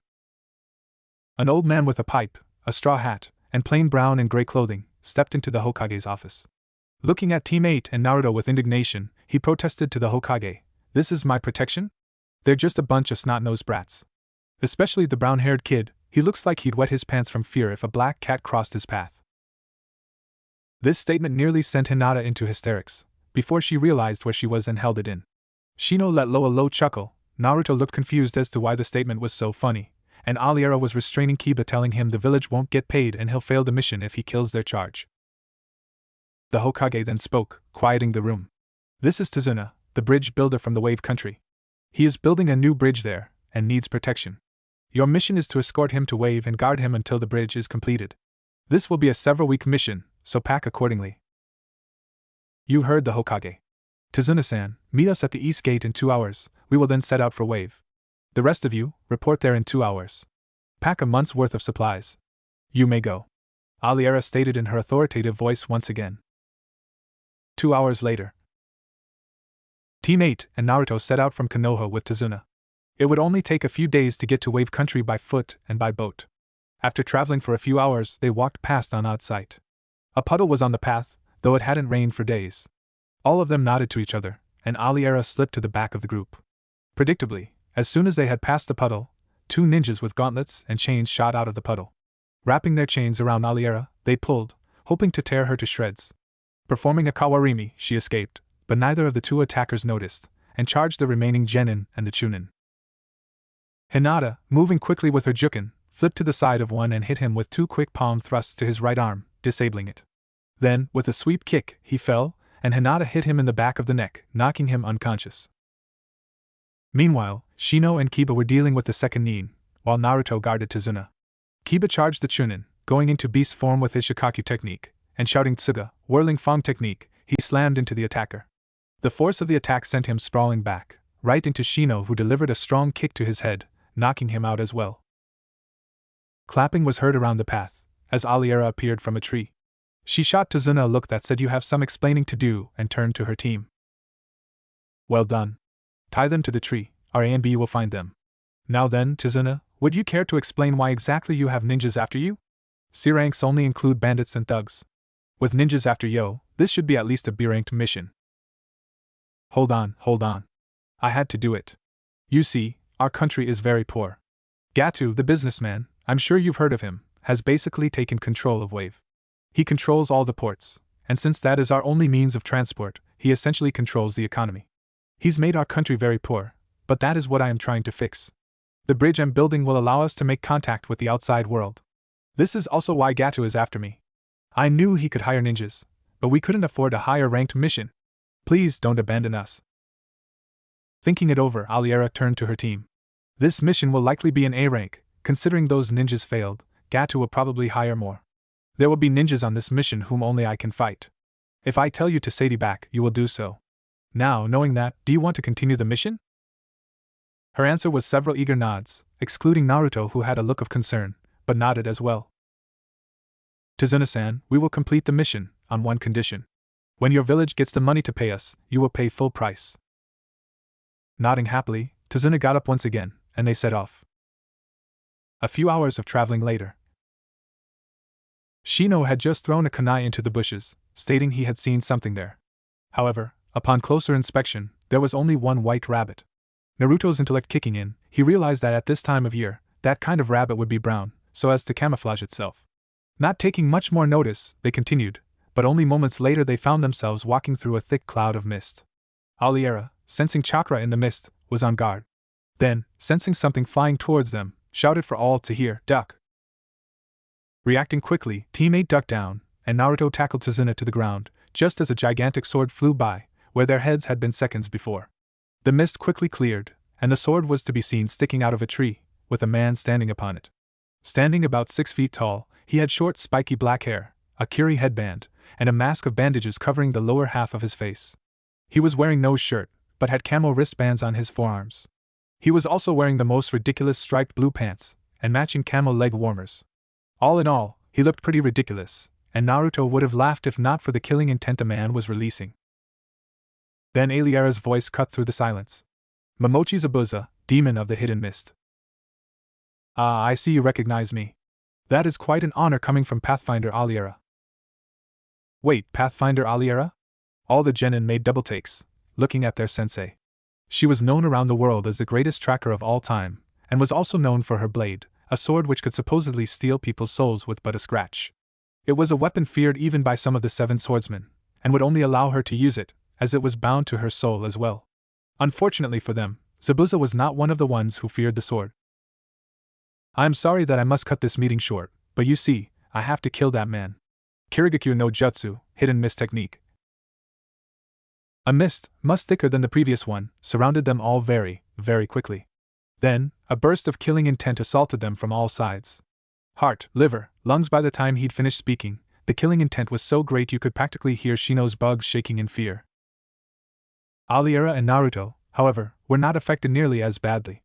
Speaker 1: An old man with a pipe, a straw hat, and plain brown and gray clothing, stepped into the Hokage's office. Looking at teammate and Naruto with indignation, he protested to the Hokage, "This is my protection? They're just a bunch of snot-nosed brats. Especially the brown-haired kid, he looks like he'd wet his pants from fear if a black cat crossed his path." This statement nearly sent Hinata into hysterics, before she realized where she was and held it in. Shino let low a low chuckle, Naruto looked confused as to why the statement was so funny, and Aliera was restraining Kiba, telling him the village won't get paid and he'll fail the mission if he kills their charge. The Hokage then spoke, quieting the room. This is Tazuna, the bridge builder from the Wave Country. He is building a new bridge there, and needs protection. Your mission is to escort him to Wave and guard him until the bridge is completed. This will be a several-week mission, so pack accordingly. You heard the Hokage. Tazuna-san, meet us at the East Gate in 2 hours, we will then set out for Wave. The rest of you, report there in 2 hours. Pack a month's worth of supplies. You may go. Aliera stated in her authoritative voice once again. 2 hours later. Teammate and Naruto set out from Konoha with Tazuna. It would only take a few days to get to Wave Country by foot and by boat. After traveling for a few hours, they walked past on odd sight. A puddle was on the path, though it hadn't rained for days. All of them nodded to each other, and Aliera slipped to the back of the group. Predictably, as soon as they had passed the puddle, 2 ninjas with gauntlets and chains shot out of the puddle. Wrapping their chains around Aliera, they pulled, hoping to tear her to shreds. Performing a kawarimi, she escaped, but neither of the 2 attackers noticed, and charged the remaining genin and the chunin. Hinata, moving quickly with her jukin, flipped to the side of one and hit him with 2 quick palm thrusts to his right arm, disabling it. Then, with a sweep kick, he fell, and Hinata hit him in the back of the neck, knocking him unconscious. Meanwhile, Shino and Kiba were dealing with the second nin, while Naruto guarded Tazuna. Kiba charged the chunin, going into beast form with his Shikaku technique, and shouting Tsuga, whirling Fang technique, he slammed into the attacker. The force of the attack sent him sprawling back, right into Shino, who delivered a strong kick to his head, knocking him out as well. Clapping was heard around the path, as Aliera appeared from a tree. She shot Tazuna a look that said you have some explaining to do, and turned to her team. Well done. Tie them to the tree, our A and B will find them. Now then, Tazuna, would you care to explain why exactly you have ninjas after you? C ranks only include bandits and thugs. With ninjas after yo, this should be at least a B-ranked mission. Hold on. I had to do it. You see, our country is very poor. Gatu, the businessman, I'm sure you've heard of him, has basically taken control of Wave. He controls all the ports, and since that is our only means of transport, he essentially controls the economy. He's made our country very poor, but that is what I am trying to fix. The bridge I'm building will allow us to make contact with the outside world. This is also why Gatu is after me. I knew he could hire ninjas, but we couldn't afford a higher ranked mission. Please don't abandon us. Thinking it over, Aliera turned to her team. This mission will likely be an A rank. Considering those ninjas failed, Gatu will probably hire more. There will be ninjas on this mission whom only I can fight. If I tell you to stay back, you will do so. Now, knowing that, do you want to continue the mission? Her answer was several eager nods, excluding Naruto, who had a look of concern, but nodded as well. Tazuna-san, we will complete the mission, on one condition. When your village gets the money to pay us, you will pay full price. Nodding happily, Tazuna got up once again, and they set off. A few hours of traveling later. Shino had just thrown a kunai into the bushes, stating he had seen something there. However, upon closer inspection, there was only one white rabbit. Naruto's intellect kicking in, he realized that at this time of year, that kind of rabbit would be brown, so as to camouflage itself. Not taking much more notice, they continued, but only moments later they found themselves walking through a thick cloud of mist. Aliera, sensing chakra in the mist, was on guard. Then, sensing something flying towards them, shouted for all to hear, "Duck!" Reacting quickly, Team 8 ducked down, and Naruto tackled Tazuna to the ground, just as a gigantic sword flew by, where their heads had been seconds before. The mist quickly cleared, and the sword was to be seen sticking out of a tree, with a man standing upon it. Standing about 6 feet tall, he had short spiky black hair, a kiri headband, and a mask of bandages covering the lower half of his face. He was wearing no shirt, but had camo wristbands on his forearms. He was also wearing the most ridiculous striped blue pants, and matching camo leg warmers. All in all, he looked pretty ridiculous, and Naruto would have laughed if not for the killing intent the man was releasing. Then Aliera's voice cut through the silence. "Momochi Zabuza, demon of the hidden mist. Ah, I see you recognize me. That is quite an honor coming from Pathfinder Aliera." Wait, Pathfinder Aliera? All the genin made double takes, looking at their sensei. She was known around the world as the greatest tracker of all time, and was also known for her blade, a sword which could supposedly steal people's souls with but a scratch. It was a weapon feared even by some of the 7 swordsmen, and would only allow her to use it, as it was bound to her soul as well. Unfortunately for them, Zabuza was not one of the ones who feared the sword. "I am sorry that I must cut this meeting short, but you see, I have to kill that man. Kirigakyu no Jutsu, hidden mist technique." A mist, much thicker than the previous one, surrounded them all very, very quickly. Then, a burst of killing intent assaulted them from all sides. Heart, liver, lungs. By the time he'd finished speaking, the killing intent was so great you could practically hear Shino's bugs shaking in fear. Aliera and Naruto, however, were not affected nearly as badly.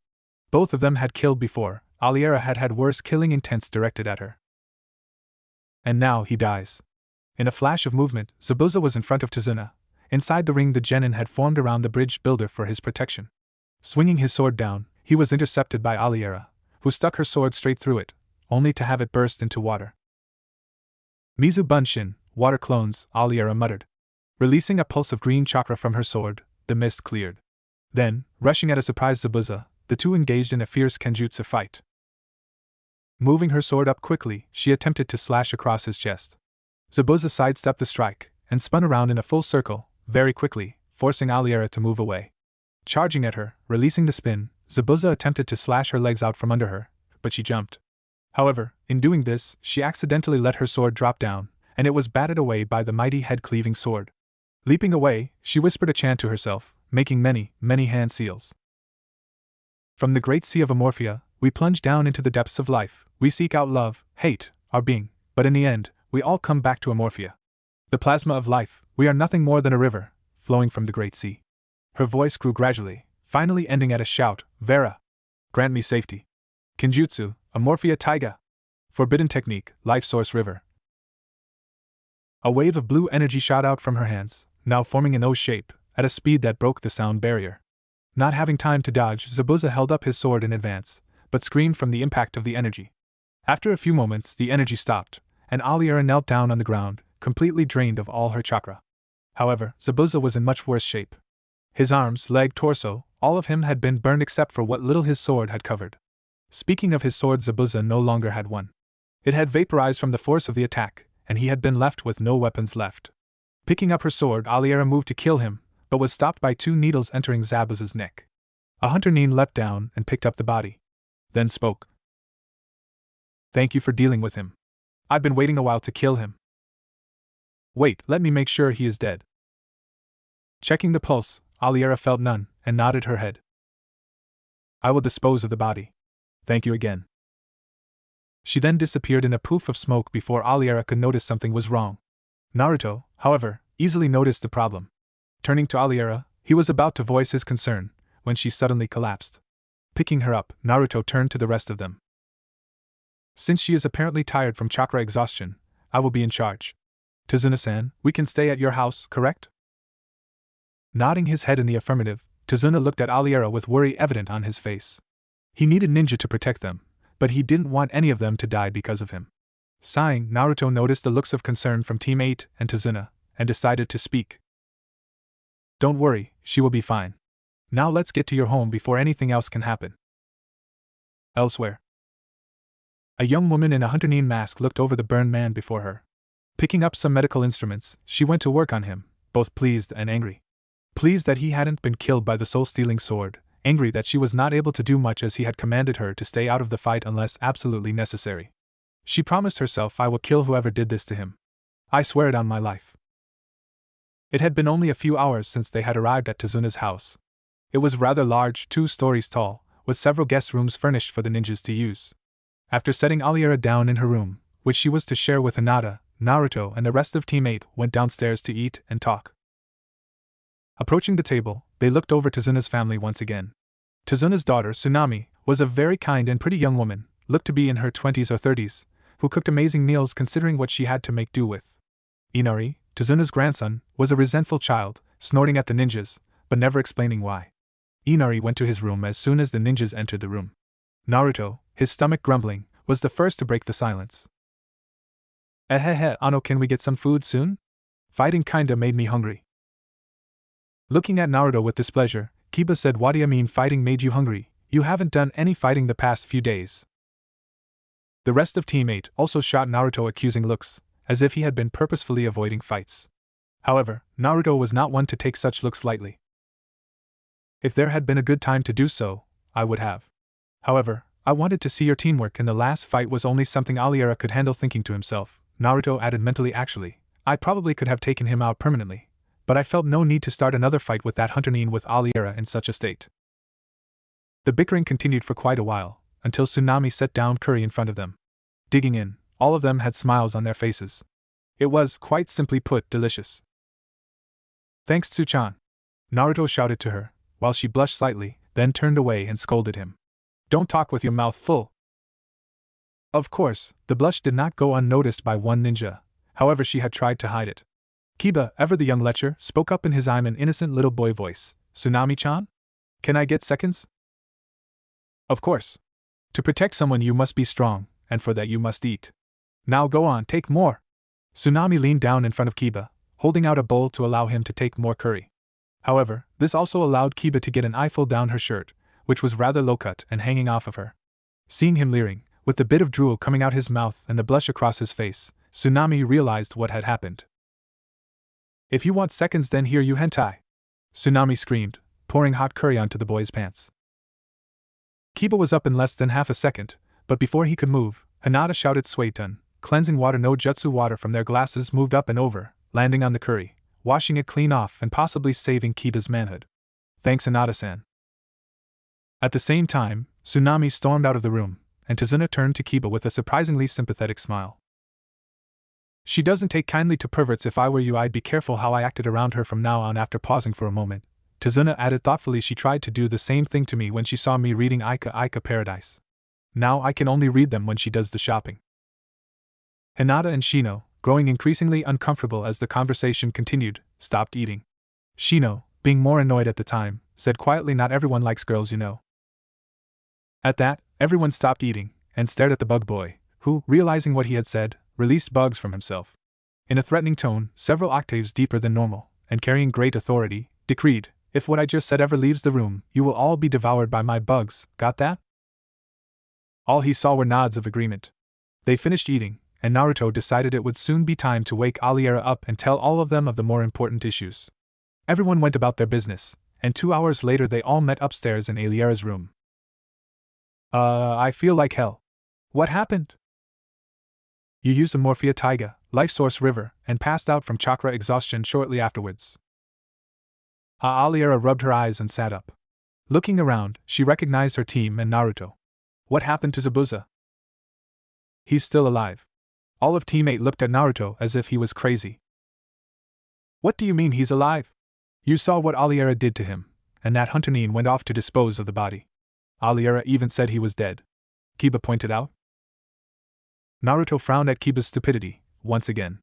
Speaker 1: Both of them had killed before. Aliera had had worse killing intents directed at her. And now he dies. In a flash of movement, Zabuza was in front of Tazuna. Inside the ring the genin had formed around the bridge builder for his protection. Swinging his sword down, he was intercepted by Aliera, who stuck her sword straight through it, only to have it burst into water. "Mizu Bunshin, water clones," Aliera muttered. Releasing a pulse of green chakra from her sword, the mist cleared. Then, rushing at a surprised Zabuza, the two engaged in a fierce kenjutsu fight. Moving her sword up quickly, she attempted to slash across his chest. Zabuza sidestepped the strike, and spun around in a full circle, very quickly, forcing Aliera to move away. Charging at her, releasing the spin, Zabuza attempted to slash her legs out from under her, but she jumped. However, in doing this, she accidentally let her sword drop down, and it was batted away by the mighty head-cleaving sword. Leaping away, she whispered a chant to herself, making many, many hand seals. From the great sea of Amorphia, we plunge down into the depths of life. We seek out love, hate, our being, but in the end, we all come back to Amorphia. The plasma of life, we are nothing more than a river, flowing from the great sea. Her voice grew gradually, finally ending at a shout, "Vera! Grant me safety. Kenjutsu, Amorphia Taiga. Forbidden technique, life source river." A wave of blue energy shot out from her hands, now forming an O shape, at a speed that broke the sound barrier. Not having time to dodge, Zabuza held up his sword in advance, but screamed from the impact of the energy. After a few moments, the energy stopped, and Aliera knelt down on the ground, completely drained of all her chakra. However, Zabuza was in much worse shape. His arms, leg, torso, all of him had been burned except for what little his sword had covered. Speaking of his sword, Zabuza no longer had one. It had vaporized from the force of the attack, and he had been left with no weapons left. Picking up her sword, Aliera moved to kill him, but was stopped by 2 needles entering Zabuza's neck. A hunter Nin leapt down and picked up the body. Then spoke. "Thank you for dealing with him. I've been waiting a while to kill him. Wait, let me make sure he is dead." Checking the pulse, Aliera felt none, and nodded her head. "I will dispose of the body. Thank you again." She then disappeared in a poof of smoke before Aliera could notice something was wrong. Naruto, however, easily noticed the problem. Turning to Aliera, he was about to voice his concern, when she suddenly collapsed. Picking her up, Naruto turned to the rest of them. Since she is apparently tired from chakra exhaustion, I will be in charge. Tazuna-san, we can stay at your house, correct? Nodding his head in the affirmative, Tazuna looked at Aliera with worry evident on his face. He needed ninja to protect them, but he didn't want any of them to die because of him. Sighing, Naruto noticed the looks of concern from Team 8 and Tazuna, and decided to speak. Don't worry, she will be fine. Now let's get to your home before anything else can happen. Elsewhere. A young woman in a hunter-nin mask looked over the burned man before her. Picking up some medical instruments, she went to work on him, both pleased and angry. Pleased that he hadn't been killed by the soul-stealing sword, angry that she was not able to do much as he had commanded her to stay out of the fight unless absolutely necessary. She promised herself, I will kill whoever did this to him. I swear it on my life. It had been only a few hours since they had arrived at Tazuna's house. It was rather large, 2 stories tall, with several guest rooms furnished for the ninjas to use. After setting Aliera down in her room, which she was to share with Hinata, Naruto and the rest of Team 8 went downstairs to eat and talk. Approaching the table, they looked over Tazuna's family once again. Tazuna's daughter, Tsunami, was a very kind and pretty young woman, looked to be in her 20s or 30s, who cooked amazing meals considering what she had to make do with. Inari, Tazuna's grandson, was a resentful child, snorting at the ninjas, but never explaining why. Inari went to his room as soon as the ninjas entered the room. Naruto, his stomach grumbling, was the first to break the silence. Ano, can we get some food soon? Fighting kinda made me hungry. Looking at Naruto with displeasure, Kiba said, what do you mean fighting made you hungry? You haven't done any fighting the past few days. The rest of Team 8 also shot Naruto accusing looks, as if he had been purposefully avoiding fights. However, Naruto was not one to take such looks lightly. If there had been a good time to do so, I would have. However, I wanted to see your teamwork, and the last fight was only something Aliera could handle. Thinking to himself, Naruto added mentally, actually, I probably could have taken him out permanently, but I felt no need to start another fight with that hunter-nin with Aliera in such a state. The bickering continued for quite a while, until Tsunami set down curry in front of them. Digging in, all of them had smiles on their faces. It was, quite simply put, delicious. Thanks, Tsu-chan. Naruto shouted to her, while she blushed slightly, then turned away and scolded him. Don't talk with your mouth full. Of course, the blush did not go unnoticed by one ninja, however she had tried to hide it. Kiba, ever the young lecher, spoke up in his I'm an innocent little boy voice. Tsunami-chan? Can I get seconds? Of course. To protect someone you must be strong, and for that you must eat. Now go on, take more. Tsunami leaned down in front of Kiba, holding out a bowl to allow him to take more curry. However, this also allowed Kiba to get an eyeful down her shirt, which was rather low-cut and hanging off of her. Seeing him leering, with the bit of drool coming out his mouth and the blush across his face, Tsunami realized what had happened. If you want seconds, then here you hentai! Tsunami screamed, pouring hot curry onto the boy's pants. Kiba was up in less than half a second, but before he could move, Hinata shouted Suiton, cleansing water no jutsu water from their glasses moved up and over, landing on the curry, washing it clean off and possibly saving Kiba's manhood. Thanks, Hinata-san. At the same time, Tsunami stormed out of the room, and Tazuna turned to Kiba with a surprisingly sympathetic smile. She doesn't take kindly to perverts. If I were you, I'd be careful how I acted around her from now on. After pausing for a moment, Tazuna added thoughtfully, she tried to do the same thing to me when she saw me reading Ika Paradise. Now I can only read them when she does the shopping. Hinata and Shino, growing increasingly uncomfortable as the conversation continued, stopped eating. Shino, being more annoyed at the time, said quietly, not everyone likes girls, you know. At that, everyone stopped eating, and stared at the bug boy, who, realizing what he had said, released bugs from himself. In a threatening tone, several octaves deeper than normal, and carrying great authority, decreed, if what I just said ever leaves the room, you will all be devoured by my bugs, got that? All he saw were nods of agreement. They finished eating, and Naruto decided it would soon be time to wake Aliera up and tell all of them of the more important issues. Everyone went about their business, and 2 hours later they all met upstairs in Aliera's room. I feel like hell. What happened? You used a Morphia Taiga, life source river, and passed out from chakra exhaustion shortly afterwards. Aliera rubbed her eyes and sat up. Looking around, she recognized her team and Naruto. What happened to Zabuza? He's still alive. All of Team 8 looked at Naruto as if he was crazy. What do you mean he's alive? You saw what Aliera did to him, and that hunter-nin went off to dispose of the body. Aliera even said he was dead, Kiba pointed out. Naruto frowned at Kiba's stupidity, once again.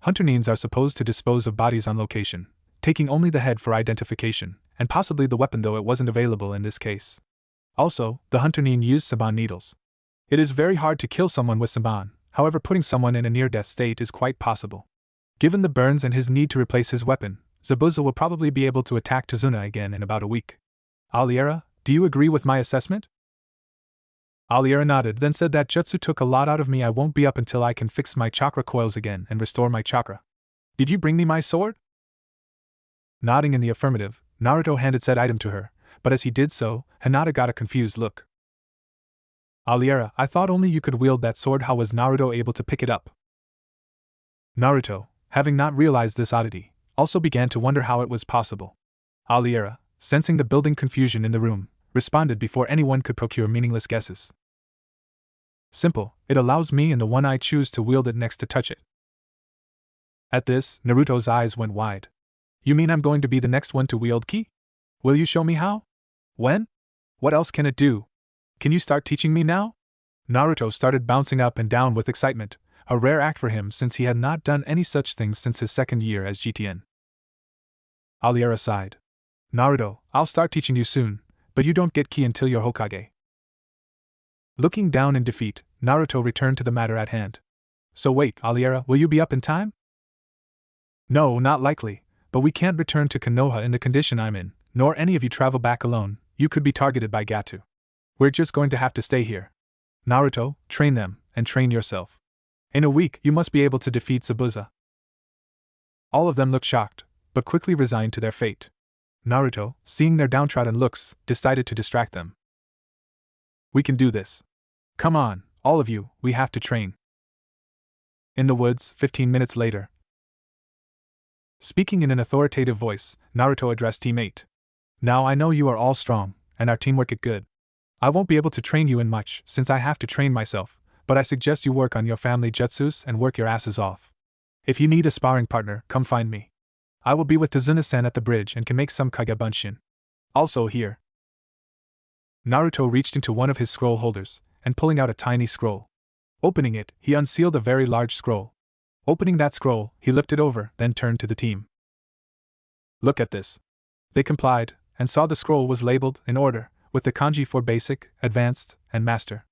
Speaker 1: Hunter Nins are supposed to dispose of bodies on location, taking only the head for identification, and possibly the weapon, though it wasn't available in this case. Also, the Hunter Nin used Saban needles. It is very hard to kill someone with Saban, however putting someone in a near-death state is quite possible. Given the burns and his need to replace his weapon, Zabuza will probably be able to attack Tazuna again in about a week. Aliera, do you agree with my assessment? Aliera nodded, then said that jutsu took a lot out of me. I won't be up until I can fix my chakra coils again and restore my chakra. Did you bring me my sword? Nodding in the affirmative, Naruto handed said item to her, but as he did so, Hinata got a confused look. Aliera, I thought only you could wield that sword. How was Naruto able to pick it up? Naruto, having not realized this oddity, also began to wonder how it was possible. Aliera, sensing the building confusion in the room, responded before anyone could procure meaningless guesses. Simple, it allows me and the one I choose to wield it next to touch it. At this, Naruto's eyes went wide. You mean I'm going to be the next one to wield ki? Will you show me how? When? What else can it do? Can you start teaching me now? Naruto started bouncing up and down with excitement, a rare act for him since he had not done any such things since his second year as GTN. Aliera sighed. Naruto, I'll start teaching you soon, but you don't get ki until you're Hokage. Looking down in defeat, Naruto returned to the matter at hand. So wait, Aliera, will you be up in time? No, not likely, but we can't return to Konoha in the condition I'm in, nor any of you travel back alone. You could be targeted by Gato. We're just going to have to stay here. Naruto, train them, and train yourself. In a week, you must be able to defeat Zabuza. All of them looked shocked, but quickly resigned to their fate. Naruto, seeing their downtrodden looks, decided to distract them. We can do this. Come on, all of you, we have to train. In the woods, 15 minutes later. Speaking in an authoritative voice, Naruto addressed Team 8. Now I know you are all strong, and our teamwork is good. I won't be able to train you in much, since I have to train myself, but I suggest you work on your family jutsus and work your asses off. If you need a sparring partner, come find me. I will be with Tazuna-san at the bridge and can make some Kage Bunshin. Also here. Naruto reached into one of his scroll holders, and pulling out a tiny scroll. Opening it, he unsealed a very large scroll. Opening that scroll, he looked it over, then turned to the team. Look at this. They complied, and saw the scroll was labeled, in order, with the kanji for basic, advanced, and master.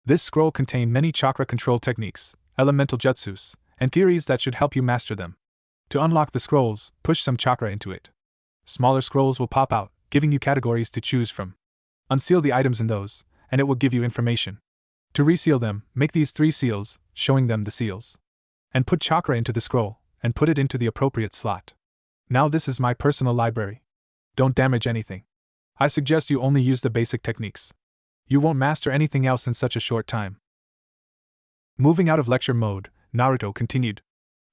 Speaker 1: This scroll contained many chakra control techniques, elemental jutsus, and theories that should help you master them. To unlock the scrolls, push some chakra into it. Smaller scrolls will pop out, giving you categories to choose from. Unseal the items in those, and it will give you information. To reseal them, make these 3 seals, showing them the seals. And put chakra into the scroll, and put it into the appropriate slot. Now this is my personal library. Don't damage anything. I suggest you only use the basic techniques. You won't master anything else in such a short time. Moving out of lecture mode, Naruto continued.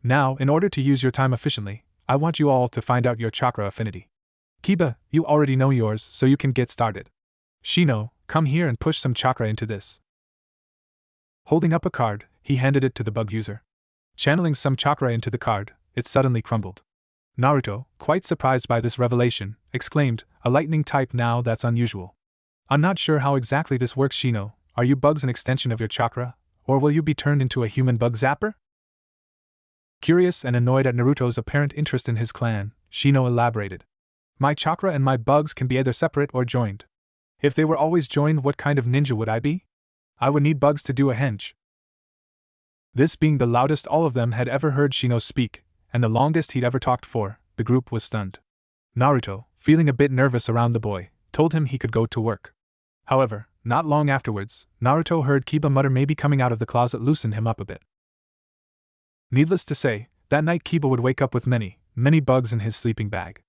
Speaker 1: Now, in order to use your time efficiently, I want you all to find out your chakra affinity. Kiba, you already know yours, so you can get started. Shino, come here and push some chakra into this. Holding up a card, he handed it to the bug user. Channeling some chakra into the card, it suddenly crumbled. Naruto, quite surprised by this revelation, exclaimed, a lightning type now, that's unusual. I'm not sure how exactly this works, Shino. Are you bugs an extension of your chakra, or will you be turned into a human bug zapper? Curious and annoyed at Naruto's apparent interest in his clan, Shino elaborated. My chakra and my bugs can be either separate or joined. If they were always joined, what kind of ninja would I be? I would need bugs to do a henge. This being the loudest all of them had ever heard Shino speak, and the longest he'd ever talked for, the group was stunned. Naruto, feeling a bit nervous around the boy, told him he could go to work. However, not long afterwards, Naruto heard Kiba mutter maybe coming out of the closet loosen him up a bit. Needless to say, that night Kiba would wake up with many, many bugs in his sleeping bag.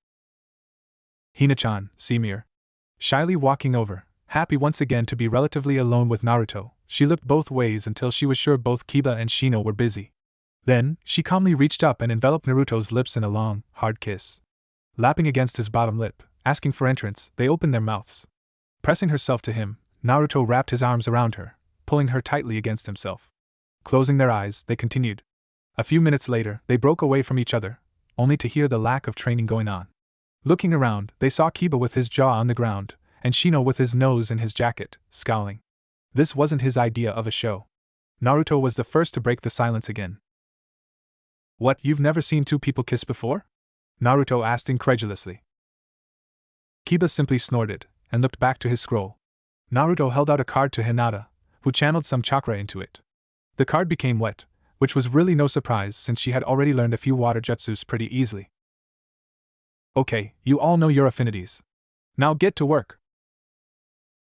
Speaker 1: Hina-chan, Simir. Shyly walking over, happy once again to be relatively alone with Naruto, she looked both ways until she was sure both Kiba and Shino were busy. Then, she calmly reached up and enveloped Naruto's lips in a long, hard kiss. Lapping against his bottom lip, asking for entrance, they opened their mouths. Pressing herself to him, Naruto wrapped his arms around her, pulling her tightly against himself. Closing their eyes, they continued. A few minutes later, they broke away from each other, only to hear the lack of training going on. Looking around, they saw Kiba with his jaw on the ground, and Shino with his nose in his jacket, scowling. This wasn't his idea of a show. Naruto was the first to break the silence again. What, you've never seen two people kiss before? Naruto asked incredulously. Kiba simply snorted, and looked back to his scroll. Naruto held out a card to Hinata, who channeled some chakra into it. The card became wet, which was really no surprise since she had already learned a few water jutsus pretty easily. Okay, you all know your affinities. Now get to work.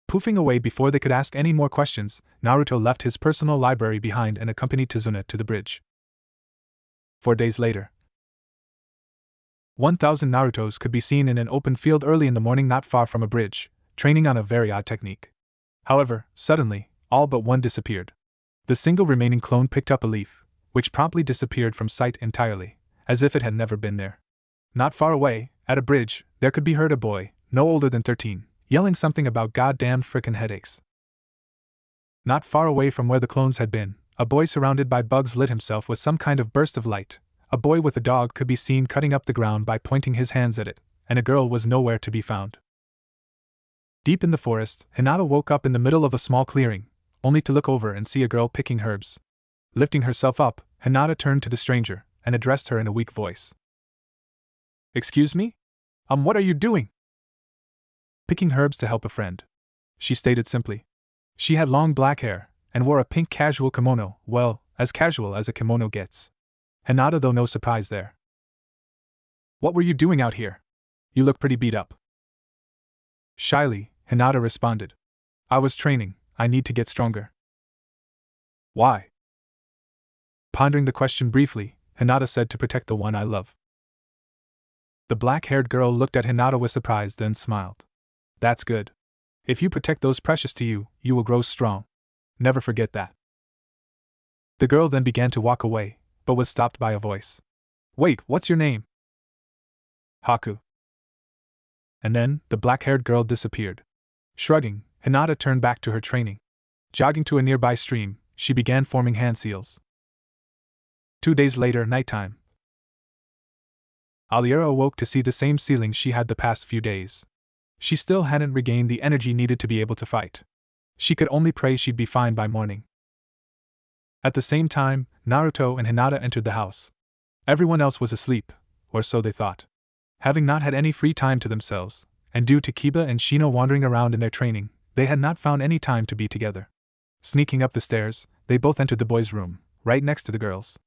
Speaker 1: Poofing away before they could ask any more questions, Naruto left his personal library behind and accompanied Tazuna to the bridge. 4 days later. 1,000 Narutos could be seen in an open field early in the morning not far from a bridge, training on a very odd technique. However, suddenly, all but one disappeared. The single remaining clone picked up a leaf, which promptly disappeared from sight entirely, as if it had never been there. Not far away, at a bridge, there could be heard a boy, no older than 13, yelling something about goddamn frickin' headaches. Not far away from where the clones had been, a boy surrounded by bugs lit himself with some kind of burst of light. A boy with a dog could be seen cutting up the ground by pointing his hands at it, and a girl was nowhere to be found. Deep in the forest, Hinata woke up in the middle of a small clearing, only to look over and see a girl picking herbs. Lifting herself up, Hinata turned to the stranger and addressed her in a weak voice. Excuse me? What are you doing? Picking herbs to help a friend, she stated simply. She had long black hair and wore a pink casual kimono, well, as casual as a kimono gets. Hinata, though, no surprise there. What were you doing out here? You look pretty beat up. Shyly, Hinata responded. I was training, I need to get stronger. Why? Pondering the question briefly, Hinata said, to protect the one I love. The black-haired girl looked at Hinata with surprise, then smiled. That's good. If you protect those precious to you, you will grow strong. Never forget that. The girl then began to walk away, but was stopped by a voice. Wait, what's your name? Haku. And then, the black-haired girl disappeared. Shrugging, Hinata turned back to her training. Jogging to a nearby stream, she began forming hand seals. 2 days later, nighttime. Aliera awoke to see the same ceiling she had the past few days. She still hadn't regained the energy needed to be able to fight. She could only pray she'd be fine by morning. At the same time, Naruto and Hinata entered the house. Everyone else was asleep, or so they thought. Having not had any free time to themselves, and due to Kiba and Shino wandering around in their training, they had not found any time to be together. Sneaking up the stairs, they both entered the boys' room, right next to the girls'.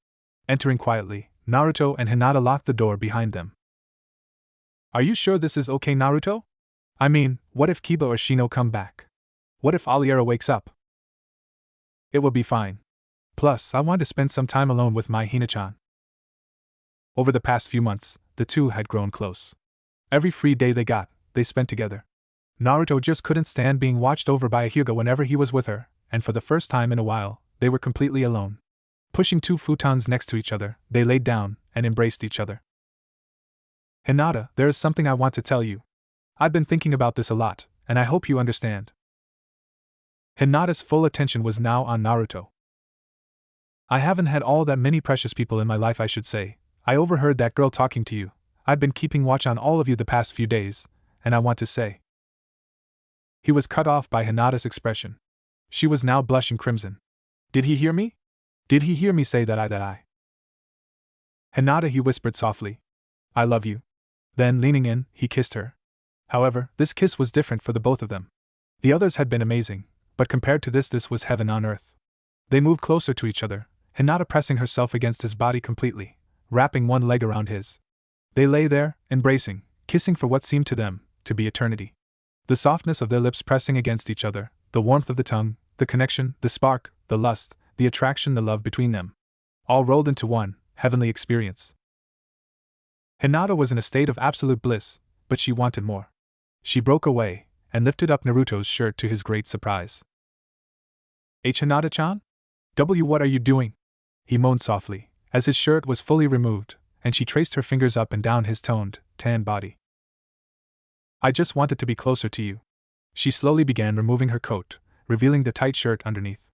Speaker 1: Entering quietly, Naruto and Hinata locked the door behind them. Are you sure this is okay, Naruto? I mean, what if Kiba or Shino come back? What if Aliera wakes up? It will be fine. Plus, I want to spend some time alone with my Hina-chan. Over the past few months, the two had grown close. Every free day they got, they spent together. Naruto just couldn't stand being watched over by a Hyuga whenever he was with her, and for the first time in a while, they were completely alone. Pushing 2 futons next to each other, they laid down and embraced each other. Hinata, there is something I want to tell you. I've been thinking about this a lot, and I hope you understand. Hinata's full attention was now on Naruto. I haven't had all that many precious people in my life, I should say. I overheard that girl talking to you. I've been keeping watch on all of you the past few days, and I want to say. He was cut off by Hinata's expression. She was now blushing crimson. Did he hear me? Did he hear me say that I? Hinata, he whispered softly. I love you. Then, leaning in, he kissed her. However, this kiss was different for the both of them. The others had been amazing, but compared to this was heaven on earth. They moved closer to each other, Hinata pressing herself against his body completely, wrapping one leg around his. They lay there, embracing, kissing for what seemed to them to be eternity. The softness of their lips pressing against each other, the warmth of the tongue, the connection, the spark, the lust, the attraction, the love between them. All rolled into one heavenly experience. Hinata was in a state of absolute bliss, but she wanted more. She broke away and lifted up Naruto's shirt to his great surprise. Hinata-chan? What are you doing? He moaned softly, as his shirt was fully removed, and she traced her fingers up and down his toned, tan body. I just wanted to be closer to you. She slowly began removing her coat, revealing the tight shirt underneath.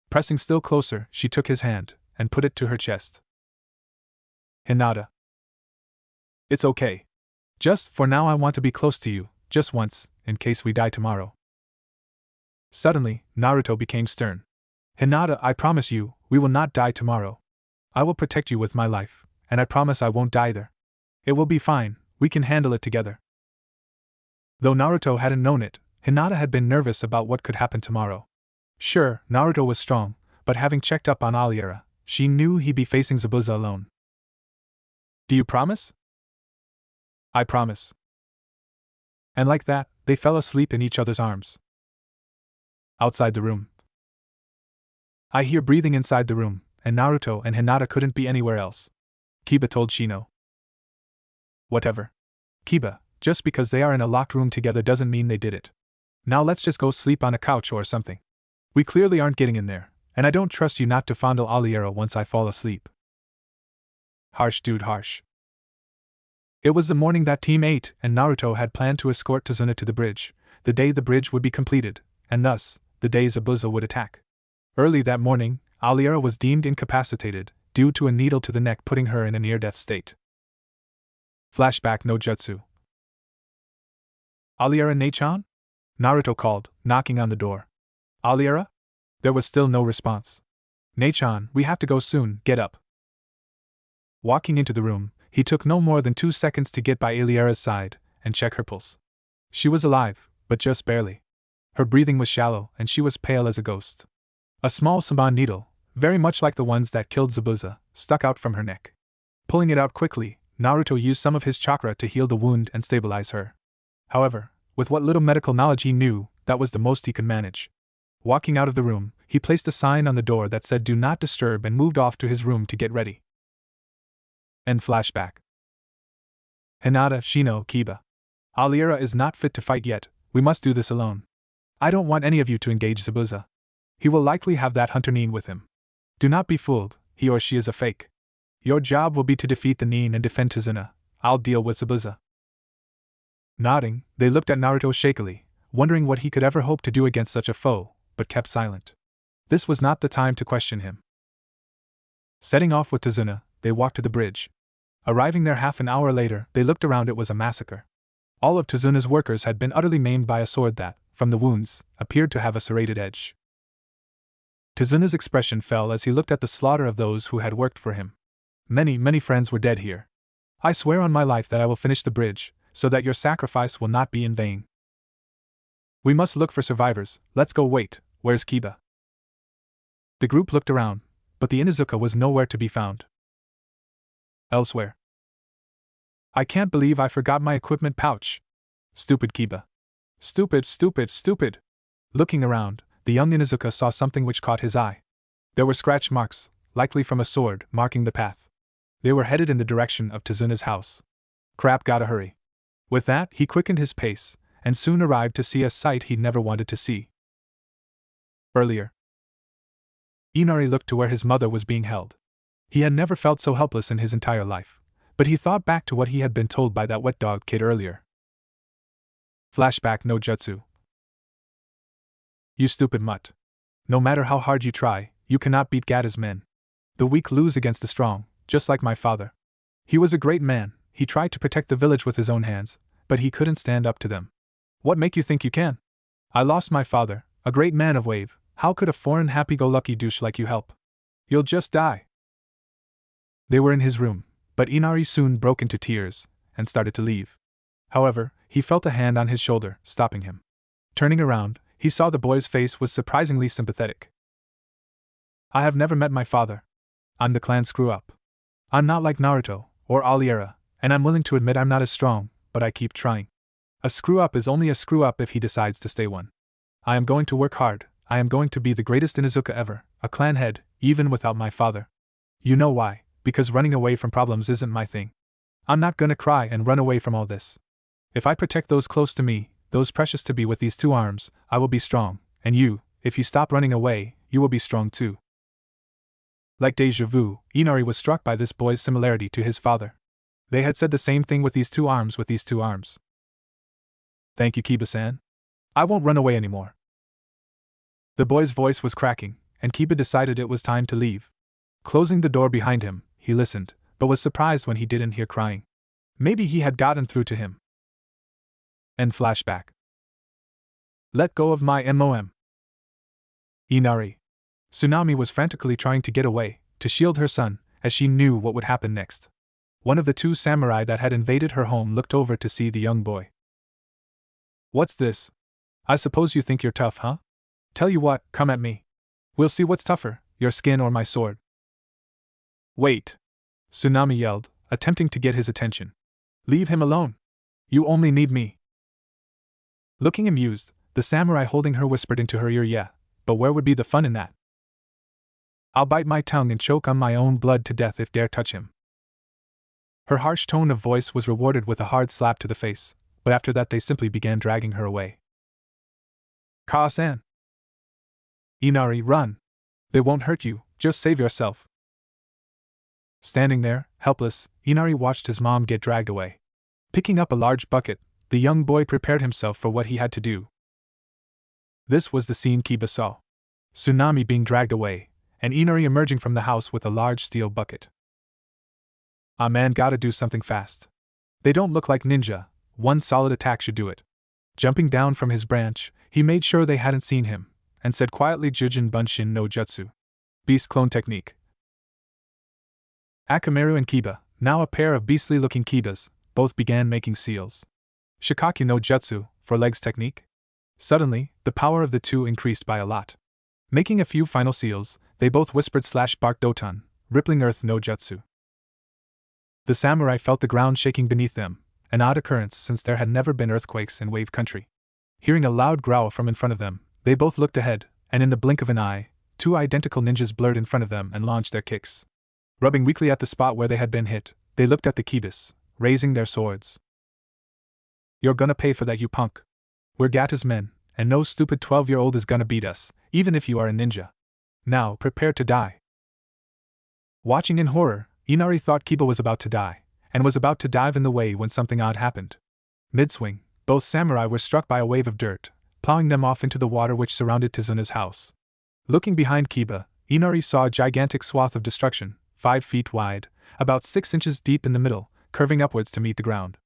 Speaker 1: Pressing still closer, she took his hand and put it to her chest. Hinata. It's okay. Just for now I want to be close to you, just once, in case we die tomorrow. Suddenly, Naruto became stern. Hinata, I promise you, we will not die tomorrow. I will protect you with my life, and I promise I won't die either. It will be fine, we can handle it together. Though Naruto hadn't known it, Hinata had been nervous about what could happen tomorrow. Sure, Naruto was strong, but having checked up on Aliera, she knew he'd be facing Zabuza alone. Do you promise? I promise. And like that, they fell asleep in each other's arms. Outside the room. I hear breathing inside the room, and Naruto and Hinata couldn't be anywhere else. Kiba told Shino. Whatever. Kiba, just because they are in a locked room together doesn't mean they did it. Now let's just go sleep on a couch or something. We clearly aren't getting in there, and I don't trust you not to fondle Aliera once I fall asleep. Harsh dude, harsh. It was the morning that Team 8 and Naruto had planned to escort Tazuna to the bridge, the day the bridge would be completed, and thus, the day Zabuza would attack. Early that morning, Aliera was deemed incapacitated, due to a needle to the neck putting her in a near-death state. Flashback no jutsu. Aliera Nei-chan? Naruto called, knocking on the door. Aliera? There was still no response. Nei-chan, we have to go soon, get up. Walking into the room, he took no more than 2 seconds to get by Aliera's side and check her pulse. She was alive, but just barely. Her breathing was shallow and she was pale as a ghost. A small Saban needle, very much like the ones that killed Zabuza, stuck out from her neck. Pulling it out quickly, Naruto used some of his chakra to heal the wound and stabilize her. However, with what little medical knowledge he knew, that was the most he could manage. Walking out of the room, he placed a sign on the door that said "Do not disturb" and moved off to his room to get ready. End flashback. Hinata, Shino, Kiba. Aliera is not fit to fight yet, we must do this alone. I don't want any of you to engage Zabuza. He will likely have that hunter Nin with him. Do not be fooled, he or she is a fake. Your job will be to defeat the Nin and defend Tazuna. I'll deal with Zabuza. Nodding, they looked at Naruto shakily, wondering what he could ever hope to do against such a foe, but kept silent. This was not the time to question him. Setting off with Tazuna, they walked to the bridge. Arriving there half an hour later, they looked around. It was a massacre. All of Tazuna's workers had been utterly maimed by a sword that, from the wounds, appeared to have a serrated edge. Tazuna's expression fell as he looked at the slaughter of those who had worked for him. Many, many friends were dead here. I swear on my life that I will finish the bridge, so that your sacrifice will not be in vain. We must look for survivors. Let's go. Wait, where's Kiba? The group looked around, but the Inuzuka was nowhere to be found. Elsewhere. I can't believe I forgot my equipment pouch. Stupid Kiba. Stupid, stupid, stupid. Looking around, the young Inuzuka saw something which caught his eye. There were scratch marks, likely from a sword, marking the path. They were headed in the direction of Tazuna's house. Crap, gotta hurry. With that, he quickened his pace, and soon arrived to see a sight he'd never wanted to see. Earlier, Inari looked to where his mother was being held. He had never felt so helpless in his entire life, but he thought back to what he had been told by that wet dog kid earlier. Flashback no jutsu. You stupid mutt. No matter how hard you try, you cannot beat Gata's men. The weak lose against the strong, just like my father. He was a great man, he tried to protect the village with his own hands, but he couldn't stand up to them. What make you think you can? I lost my father, a great man of wave. How could a foreign happy-go-lucky douche like you help? You'll just die. They were in his room, but Inari soon broke into tears, and started to leave. However, he felt a hand on his shoulder, stopping him. Turning around, he saw the boy's face was surprisingly sympathetic. I have never met my father. I'm the clan screw-up. I'm not like Naruto, or Aliera, and I'm willing to admit I'm not as strong, but I keep trying. A screw-up is only a screw-up if he decides to stay one. I am going to work hard. I am going to be the greatest Inuzuka ever, a clan head, even without my father. You know why? Because running away from problems isn't my thing. I'm not gonna cry and run away from all this. If I protect those close to me, those precious to be with these 2 arms, I will be strong, and you, if you stop running away, you will be strong too. Like déjà vu, Inari was struck by this boy's similarity to his father. They had said the same thing with these 2 arms with these 2 arms. Thank you, Kiba-san. I won't run away anymore. The boy's voice was cracking, and Kiba decided it was time to leave. Closing the door behind him, he listened, but was surprised when he didn't hear crying. Maybe he had gotten through to him. End flashback. Let go of my MOM. Inari. Tsunami was frantically trying to get away, to shield her son, as she knew what would happen next. One of the two samurai that had invaded her home looked over to see the young boy. What's this? I suppose you think you're tough, huh? Tell you what, come at me. We'll see what's tougher, your skin or my sword. Wait! Tsunami yelled, attempting to get his attention. Leave him alone. You only need me. Looking amused, the samurai holding her whispered into her ear, yeah, but where would be the fun in that? I'll bite my tongue and choke on my own blood to death if dare touch him. Her harsh tone of voice was rewarded with a hard slap to the face, but after that they simply began dragging her away. Ka-san! Inari, run! They won't hurt you, just save yourself. Standing there, helpless, Inari watched his mom get dragged away. Picking up a large bucket, the young boy prepared himself for what he had to do. This was the scene Kiba saw. Tsunami being dragged away, and Inari emerging from the house with a large steel bucket. Ah man, gotta do something fast. They don't look like ninja, one solid attack should do it. Jumping down from his branch, he made sure they hadn't seen him, and said quietly, Jujin Bunshin no Jutsu. Beast clone technique. Akamaru and Kiba, now a pair of beastly-looking Kibas, both began making seals. Shikaku no Jutsu, for legs technique. Suddenly, the power of the two increased by a lot. Making a few final seals, they both whispered / barked Doton, rippling earth no Jutsu. The samurai felt the ground shaking beneath them, an odd occurrence since there had never been earthquakes in Wave Country. Hearing a loud growl from in front of them, they both looked ahead, and in the blink of an eye, two identical ninjas blurred in front of them and launched their kicks. Rubbing weakly at the spot where they had been hit, they looked at the Kibas, raising their swords. You're gonna pay for that, you punk. We're Gata's men, and no stupid 12-year-old is gonna beat us, even if you are a ninja. Now, prepare to die. Watching in horror, Inari thought Kiba was about to die, and was about to dive in the way when something odd happened. Mid-swing, both samurai were struck by a wave of dirt, plowing them off into the water which surrounded Tazuna's house. Looking behind Kiba, Inari saw a gigantic swath of destruction, 5 feet wide, about 6 inches deep in the middle, curving upwards to meet the ground.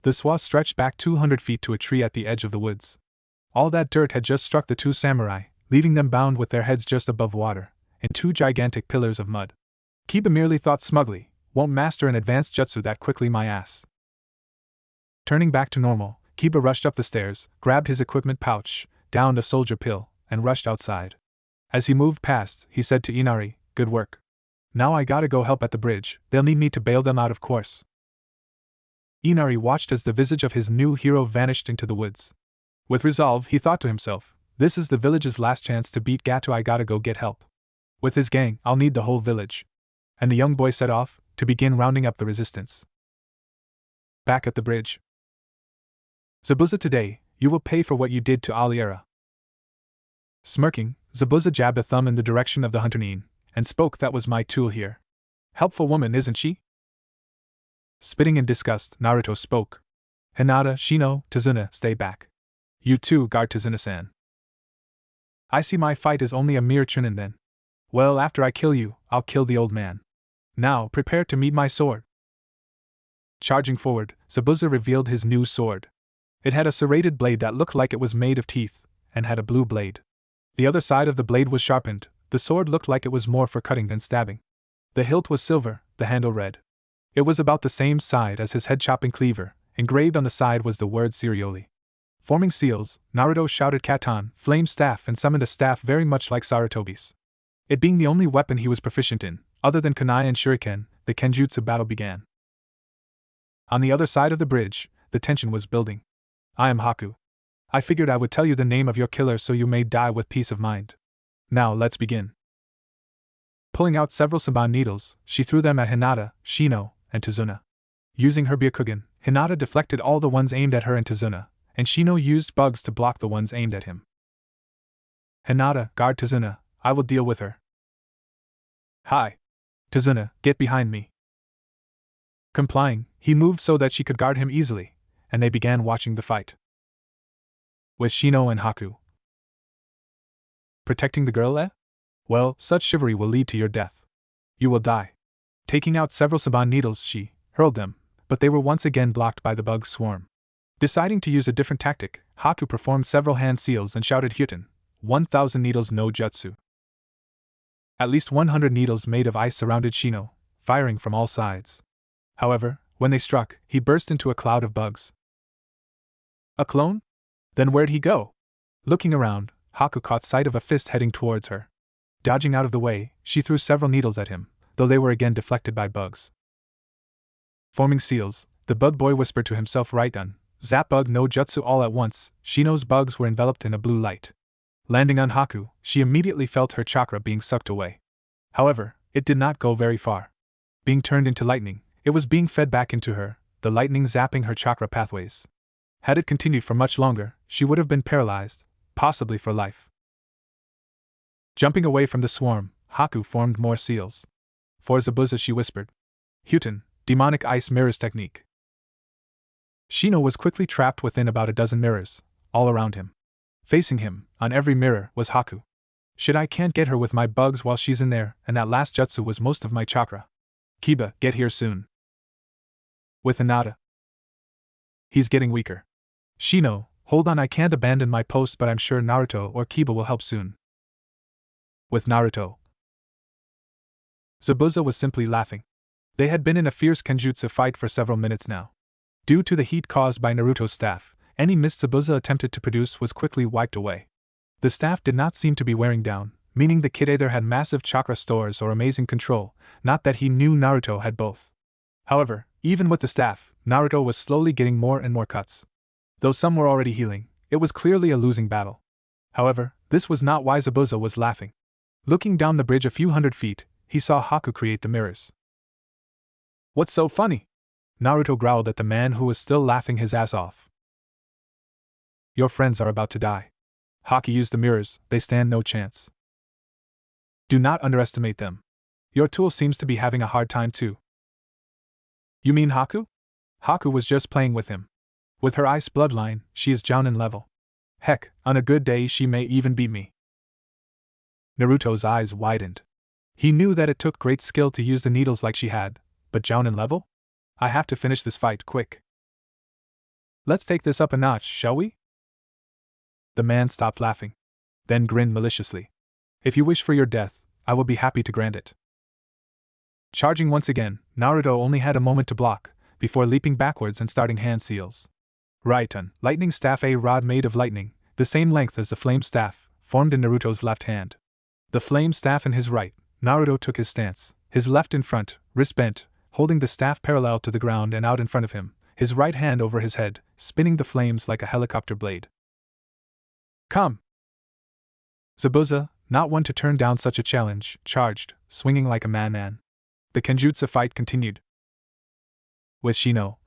Speaker 1: The swath stretched back 200 feet to a tree at the edge of the woods. All that dirt had just struck the two samurai, leaving them bound with their heads just above water, in 2 gigantic pillars of mud. Kiba merely thought smugly, won't master an advanced jutsu that quickly, my ass. Turning back to normal, Kiba rushed up the stairs, grabbed his equipment pouch, downed a soldier pill, and rushed outside. As he moved past, he said to Inari, good work. Now I gotta go help at the bridge, they'll need me to bail them out, of course. Inari watched as the visage of his new hero vanished into the woods. With resolve, he thought to himself, this is the village's last chance to beat Gato, I gotta go get help. With his gang, I'll need the whole village. And the young boy set off, to begin rounding up the resistance. Back at the bridge. Zabuza, today, you will pay for what you did to Aliera. Smirking, Zabuza jabbed a thumb in the direction of the Hunterine, and spoke, that was my tool here. Helpful woman, isn't she? Spitting in disgust, Naruto spoke. Hinata, Shino, Tazuna, stay back. You too, guard Tazuna-san. I see my fight is only a mere chunin then. Well, after I kill you, I'll kill the old man. Now, prepare to meet my sword. Charging forward, Zabuza revealed his new sword. It had a serrated blade that looked like it was made of teeth, and had a blue blade. The other side of the blade was sharpened, the sword looked like it was more for cutting than stabbing. The hilt was silver, the handle red. It was about the same side as his head-chopping cleaver, engraved on the side was the word Serioli. Forming seals, Naruto shouted Katan, flame staff, and summoned a staff very much like Sarutobi's. It being the only weapon he was proficient in, other than kunai and shuriken, the kenjutsu battle began. On the other side of the bridge, the tension was building. I am Haku. I figured I would tell you the name of your killer so you may die with peace of mind. Now let's begin. Pulling out several Saban needles, she threw them at Hinata, Shino, and Tazuna. Using her Byakugan, Hinata deflected all the ones aimed at her and Tazuna, and Shino used bugs to block the ones aimed at him. Hinata, guard Tazuna, I will deal with her. Hi. Tazuna, get behind me. Complying, he moved so that she could guard him easily, and they began watching the fight. With Shino and Haku. Protecting the girl, eh? Well, such chivalry will lead to your death. You will die. Taking out several Saban needles, she hurled them, but they were once again blocked by the bug swarm. Deciding to use a different tactic, Haku performed several hand seals and shouted Hyuten, 1,000 needles no jutsu. At least 100 needles made of ice surrounded Shino, firing from all sides. However, when they struck, he burst into a cloud of bugs. A clone? Then where'd he go? Looking around, Haku caught sight of a fist heading towards her. Dodging out of the way, she threw several needles at him, though they were again deflected by bugs. Forming seals, the bug boy whispered to himself right on, zap bug no jutsu all at once. Shino's bugs were enveloped in a blue light. Landing on Haku, she immediately felt her chakra being sucked away. However, it did not go very far. Being turned into lightning, it was being fed back into her, the lightning zapping her chakra pathways. Had it continued for much longer, she would have been paralyzed, possibly for life. Jumping away from the swarm, Haku formed more seals. For Zabuza she whispered, Hyuten, demonic ice mirrors technique. Shino was quickly trapped within about a dozen mirrors, all around him. Facing him, on every mirror, was Haku. Shit, I can't get her with my bugs while she's in there, and that last jutsu was most of my chakra. Kiba, get here soon. With Hinata. He's getting weaker. Shino, hold on, I can't abandon my post, but I'm sure Naruto or Kiba will help soon. With Naruto. Zabuza was simply laughing. They had been in a fierce kenjutsu fight for several minutes now. Due to the heat caused by Naruto's staff, any mist Zabuza attempted to produce was quickly wiped away. The staff did not seem to be wearing down, meaning the kid either had massive chakra stores or amazing control, not that he knew Naruto had both. However, even with the staff, Naruto was slowly getting more and more cuts. Though some were already healing, it was clearly a losing battle. However, this was not why Zabuza was laughing. Looking down the bridge a few hundred feet, he saw Haku create the mirrors. What's so funny? Naruto growled at the man who was still laughing his ass off. Your friends are about to die. Haku used the mirrors, they stand no chance. Do not underestimate them. Your tool seems to be having a hard time too. You mean Haku? Haku was just playing with him. With her ice bloodline, she is Jounin level. Heck, on a good day she may even beat me. Naruto's eyes widened. He knew that it took great skill to use the needles like she had, but Jounin level? I have to finish this fight quick. Let's take this up a notch, shall we? The man stopped laughing, then grinned maliciously. If you wish for your death, I will be happy to grant it. Charging once again, Naruto only had a moment to block, before leaping backwards and starting hand seals. Raiton, lightning staff, a rod made of lightning, the same length as the flame staff, formed in Naruto's left hand. The flame staff in his right, Naruto took his stance, his left in front, wrist bent, holding the staff parallel to the ground and out in front of him, his right hand over his head, spinning the flames like a helicopter blade. Come! Zabuza, not one to turn down such a challenge, charged, swinging like a madman. The kenjutsu fight continued. With Shino.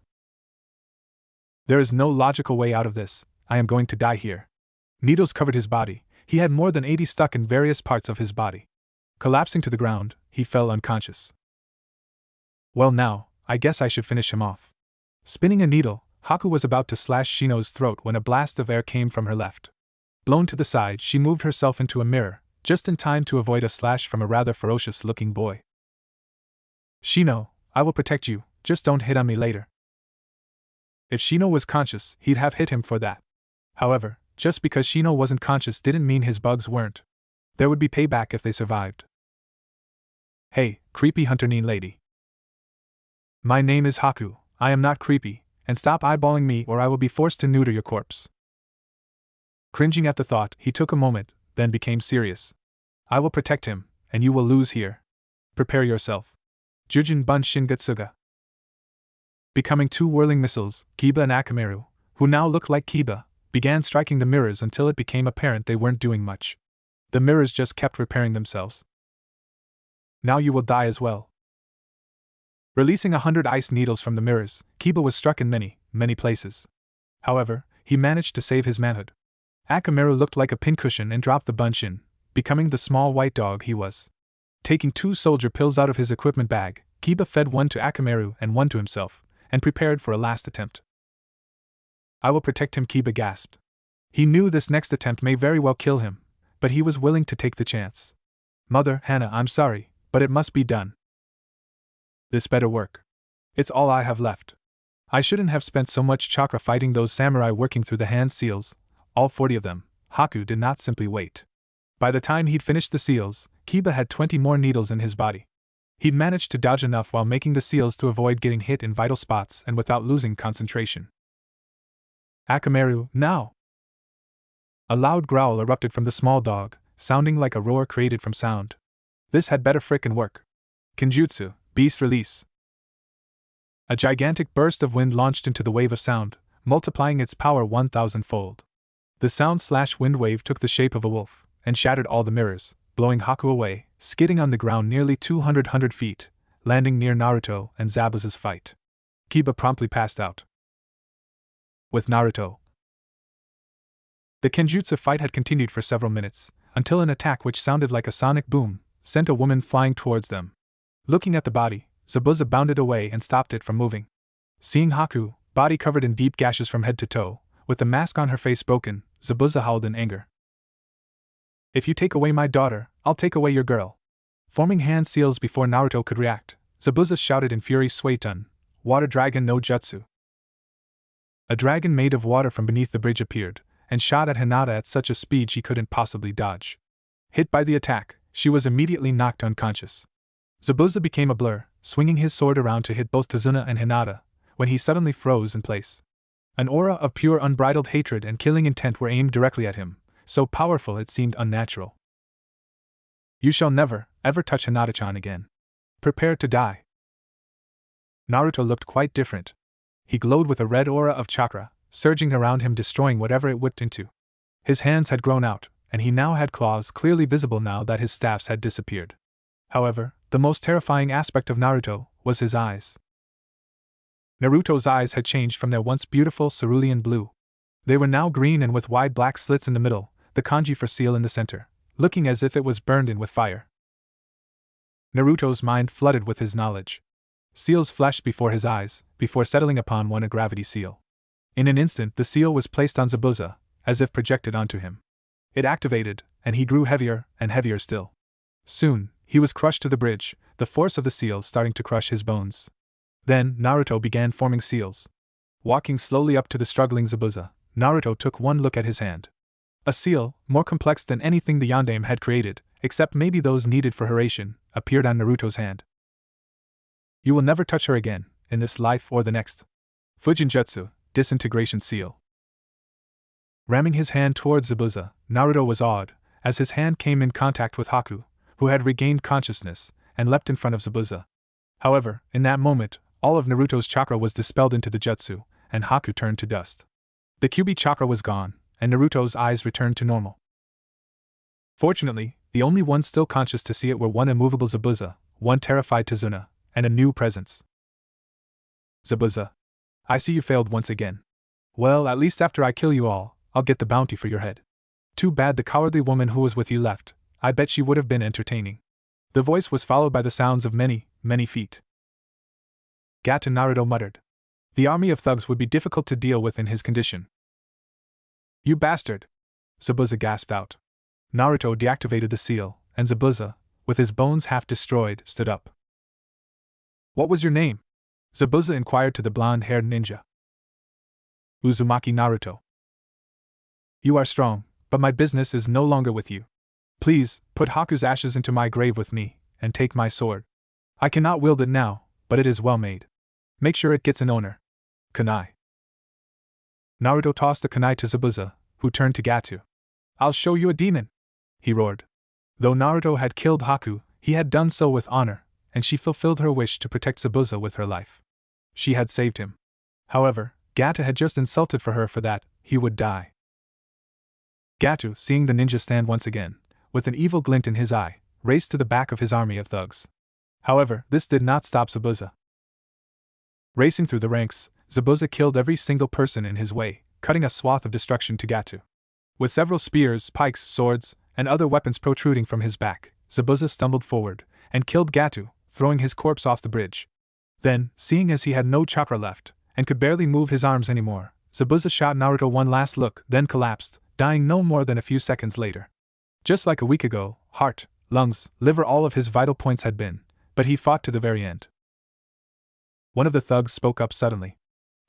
Speaker 1: There is no logical way out of this, I am going to die here. Needles covered his body, he had more than 80 stuck in various parts of his body. Collapsing to the ground, he fell unconscious. Well now, I guess I should finish him off. Spinning a needle, Haku was about to slash Shino's throat when a blast of air came from her left. Blown to the side, she moved herself into a mirror, just in time to avoid a slash from a rather ferocious-looking boy. Shino, I will protect you, just don't hit on me later. If Shino was conscious, he'd have hit him for that. However, just because Shino wasn't conscious didn't mean his bugs weren't. There would be payback if they survived. Hey, creepy hunter-neen lady. My name is Haku, I am not creepy, and stop eyeballing me or I will be forced to neuter your corpse. Cringing at the thought, he took a moment, then became serious. I will protect him, and you will lose here. Prepare yourself. Jujin Bun Shingatsuga. Becoming two whirling missiles, Kiba and Akamaru, who now looked like Kiba, began striking the mirrors until it became apparent they weren't doing much. The mirrors just kept repairing themselves. Now you will die as well. Releasing 100 ice needles from the mirrors, Kiba was struck in many places. However, he managed to save his manhood. Akamaru looked like a pincushion and dropped the bunshin, becoming the small white dog he was. Taking 2 soldier pills out of his equipment bag, Kiba fed one to Akamaru and one to himself, and prepared for a last attempt. I will protect him, Kiba gasped. He knew this next attempt may very well kill him, but he was willing to take the chance. Mother, Hannah, I'm sorry, but it must be done. This better work. It's all I have left. I shouldn't have spent so much chakra fighting those samurai working through the hand seals, all 40 of them. Haku did not simply wait. By the time he'd finished the seals, Kiba had 20 more needles in his body. He'd managed to dodge enough while making the seals to avoid getting hit in vital spots and without losing concentration. Akamaru, now! A loud growl erupted from the small dog, sounding like a roar created from sound. This had better frickin' work. Kenjutsu, beast release. A gigantic burst of wind launched into the wave of sound, multiplying its power 1,000-fold. The sound/wind wave took the shape of a wolf, and shattered all the mirrors, blowing Haku away, skidding on the ground nearly 200 feet, landing near Naruto and Zabuza's fight. Kiba promptly passed out. With Naruto. The Kenjutsu fight had continued for several minutes, until an attack which sounded like a sonic boom sent a woman flying towards them. Looking at the body, Zabuza bounded away and stopped it from moving. Seeing Haku, body covered in deep gashes from head to toe, with the mask on her face broken, Zabuza howled in anger. If you take away my daughter, I'll take away your girl. Forming hand seals before Naruto could react, Zabuza shouted in fury, Suetun, Water Dragon no Jutsu. A dragon made of water from beneath the bridge appeared, and shot at Hinata at such a speed she couldn't possibly dodge. Hit by the attack, she was immediately knocked unconscious. Zabuza became a blur, swinging his sword around to hit both Tazuna and Hinata, when he suddenly froze in place. An aura of pure unbridled hatred and killing intent were aimed directly at him, so powerful it seemed unnatural. You shall never, ever touch Hinata-chan again. Prepare to die. Naruto looked quite different. He glowed with a red aura of chakra, surging around him, destroying whatever it whipped into. His hands had grown out, and he now had claws clearly visible now that his staffs had disappeared. However, the most terrifying aspect of Naruto was his eyes. Naruto's eyes had changed from their once beautiful cerulean blue. They were now green and with wide black slits in the middle, the kanji for seal in the center, looking as if it was burned in with fire. Naruto's mind flooded with his knowledge. Seals flashed before his eyes, before settling upon one, a gravity seal. In an instant the seal was placed on Zabuza, as if projected onto him. It activated, and he grew heavier and heavier still. Soon, he was crushed to the bridge, the force of the seal starting to crush his bones. Then, Naruto began forming seals. Walking slowly up to the struggling Zabuza, Naruto took one look at his hand. A seal, more complex than anything the Yondaime had created, except maybe those needed for Hiraishin, appeared on Naruto's hand. You will never touch her again, in this life or the next. Fujinjutsu, disintegration seal. Ramming his hand towards Zabuza, Naruto was awed, as his hand came in contact with Haku, who had regained consciousness, and leapt in front of Zabuza. However, in that moment, all of Naruto's chakra was dispelled into the jutsu, and Haku turned to dust. The Kyuubi chakra was gone, and Naruto's eyes returned to normal. Fortunately, the only ones still conscious to see it were one immovable Zabuza, one terrified Tazuna, and a new presence. Zabuza. I see you failed once again. Well, at least after I kill you all, I'll get the bounty for your head. Too bad the cowardly woman who was with you left. I bet she would have been entertaining. The voice was followed by the sounds of many, many feet. Gato Naruto muttered. The army of thugs would be difficult to deal with in his condition. You bastard! Zabuza gasped out. Naruto deactivated the seal, and Zabuza, with his bones half destroyed, stood up. What was your name? Zabuza inquired to the blonde-haired ninja. Uzumaki Naruto. You are strong, but my business is no longer with you. Please, put Haku's ashes into my grave with me, and take my sword. I cannot wield it now, but it is well made. Make sure it gets an owner. Kunai. Naruto tossed the kunai to Zabuza, who turned to Gato. I'll show you a demon! He roared. Though Naruto had killed Haku, he had done so with honor, and she fulfilled her wish to protect Zabuza with her life. She had saved him. However, Gato had just insulted her for that, he would die. Gato, seeing the ninja stand once again, with an evil glint in his eye, raced to the back of his army of thugs. However, this did not stop Zabuza. Racing through the ranks, Zabuza killed every single person in his way, cutting a swath of destruction to Gato. With several spears, pikes, swords, and other weapons protruding from his back, Zabuza stumbled forward, and killed Gato, throwing his corpse off the bridge. Then, seeing as he had no chakra left, and could barely move his arms anymore, Zabuza shot Naruto one last look, then collapsed, dying no more than a few seconds later. Just like a week ago, heart, lungs, liver, all of his vital points had been, but he fought to the very end. One of the thugs spoke up suddenly.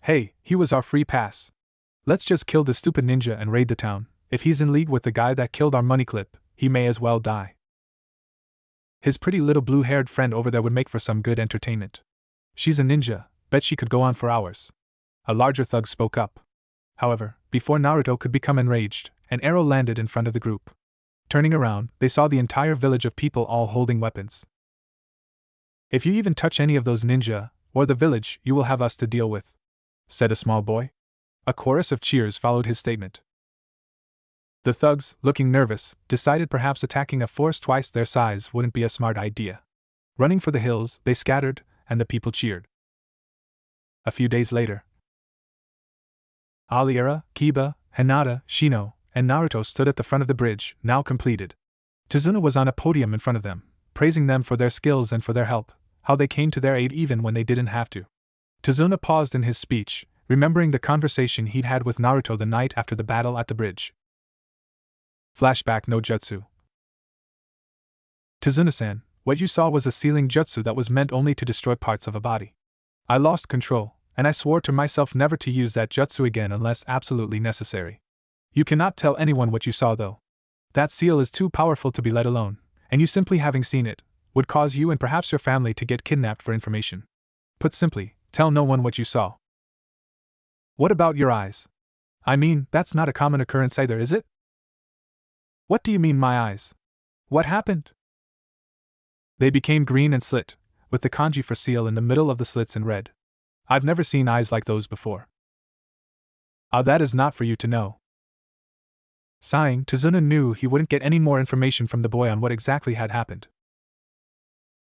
Speaker 1: Hey, he was our free pass. Let's just kill this stupid ninja and raid the town. If he's in league with the guy that killed our money clip, he may as well die. His pretty little blue-haired friend over there would make for some good entertainment. She's a ninja, bet she could go on for hours. A larger thug spoke up. However, before Naruto could become enraged, an arrow landed in front of the group. Turning around, they saw the entire village of people all holding weapons. If you even touch any of those ninja, or the village, you will have us to deal with, said a small boy. A chorus of cheers followed his statement. The thugs, looking nervous, decided perhaps attacking a force twice their size wouldn't be a smart idea. Running for the hills, they scattered, and the people cheered. A few days later, Aliera, Kiba, Hinata, Shino, and Naruto stood at the front of the bridge, now completed. Tazuna was on a podium in front of them, praising them for their skills and for their help, how they came to their aid even when they didn't have to. Tazuna paused in his speech, remembering the conversation he'd had with Naruto the night after the battle at the bridge. Flashback no jutsu. Tazuna-san, what you saw was a sealing jutsu that was meant only to destroy parts of a body. I lost control, and I swore to myself never to use that jutsu again unless absolutely necessary. You cannot tell anyone what you saw though. That seal is too powerful to be let alone, and you simply having seen it would cause you and perhaps your family to get kidnapped for information. Put simply, tell no one what you saw. What about your eyes? I mean, that's not a common occurrence either, is it? What do you mean my eyes? What happened? They became green and slit, with the kanji for seal in the middle of the slits in red. I've never seen eyes like those before. Ah, that is not for you to know. Sighing, Tazuna knew he wouldn't get any more information from the boy on what exactly had happened.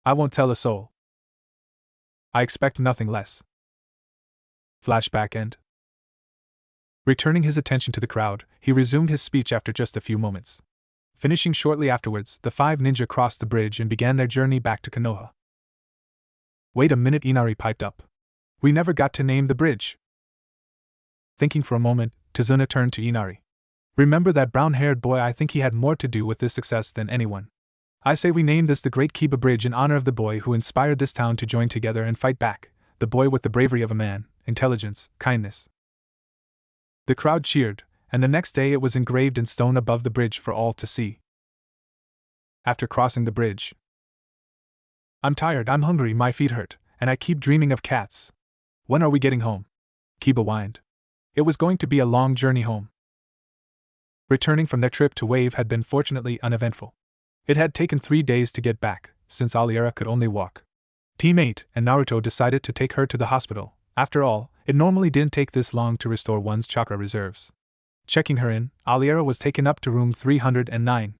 Speaker 1: I won't tell a soul. I expect nothing less. Flashback end. Returning his attention to the crowd, he resumed his speech after just a few moments. Finishing shortly afterwards, the 5 ninja crossed the bridge and began their journey back to Konoha. Wait a minute, Inari piped up. We never got to name the bridge. Thinking for a moment, Tazuna turned to Inari. Remember that brown-haired boy? I think he had more to do with this success than anyone. I say we name this the Great Kiba Bridge in honor of the boy who inspired this town to join together and fight back, the boy with the bravery of a man, intelligence, kindness. The crowd cheered, and the next day it was engraved in stone above the bridge for all to see. After crossing the bridge, I'm tired, I'm hungry, my feet hurt, and I keep dreaming of cats. When are we getting home? Kiba whined. It was going to be a long journey home. Returning from their trip to Wave had been fortunately uneventful. It had taken 3 days to get back, since Aliera could only walk. Team 8 and Naruto decided to take her to the hospital. After all, it normally didn't take this long to restore one's chakra reserves. Checking her in, Aliera was taken up to room 309.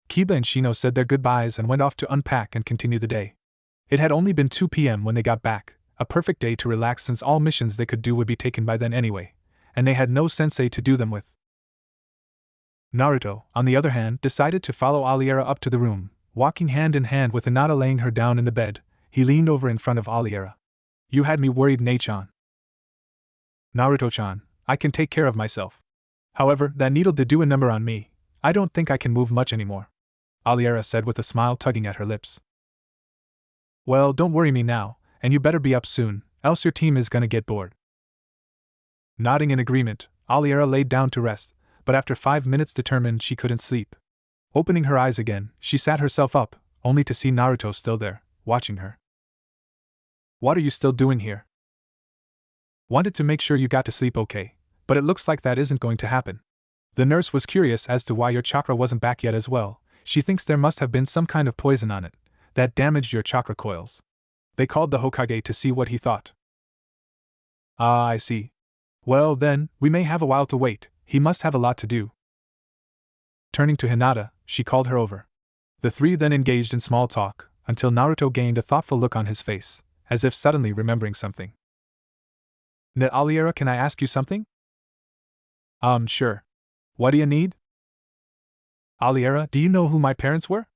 Speaker 1: Kiba and Shino said their goodbyes and went off to unpack and continue the day. It had only been 2 p.m. when they got back, a perfect day to relax since all missions they could do would be taken by then anyway, and they had no sensei to do them with. Naruto, on the other hand, decided to follow Aliera up to the room. Walking hand in hand with Hinata laying her down in the bed, he leaned over in front of Aliera. You had me worried, Nei-chan. Naruto-chan, I can take care of myself. However, that needle did do a number on me. I don't think I can move much anymore, Aliera said with a smile tugging at her lips. Well, don't worry me now, and you better be up soon, else your team is gonna get bored. Nodding in agreement, Aliera laid down to rest, but after 5 minutes determined she couldn't sleep. Opening her eyes again, she sat herself up, only to see Naruto still there, watching her. What are you still doing here? Wanted to make sure you got to sleep okay, but it looks like that isn't going to happen. The nurse was curious as to why your chakra wasn't back yet as well. She thinks there must have been some kind of poison on it that damaged your chakra coils. They called the Hokage to see what he thought. Ah, I see. Well then, we may have a while to wait. He must have a lot to do. Turning to Hinata, she called her over. The 3 then engaged in small talk, until Naruto gained a thoughtful look on his face, as if suddenly remembering something. Aliera, can I ask you something? Sure. What do you need? Aliera, do you know who my parents were?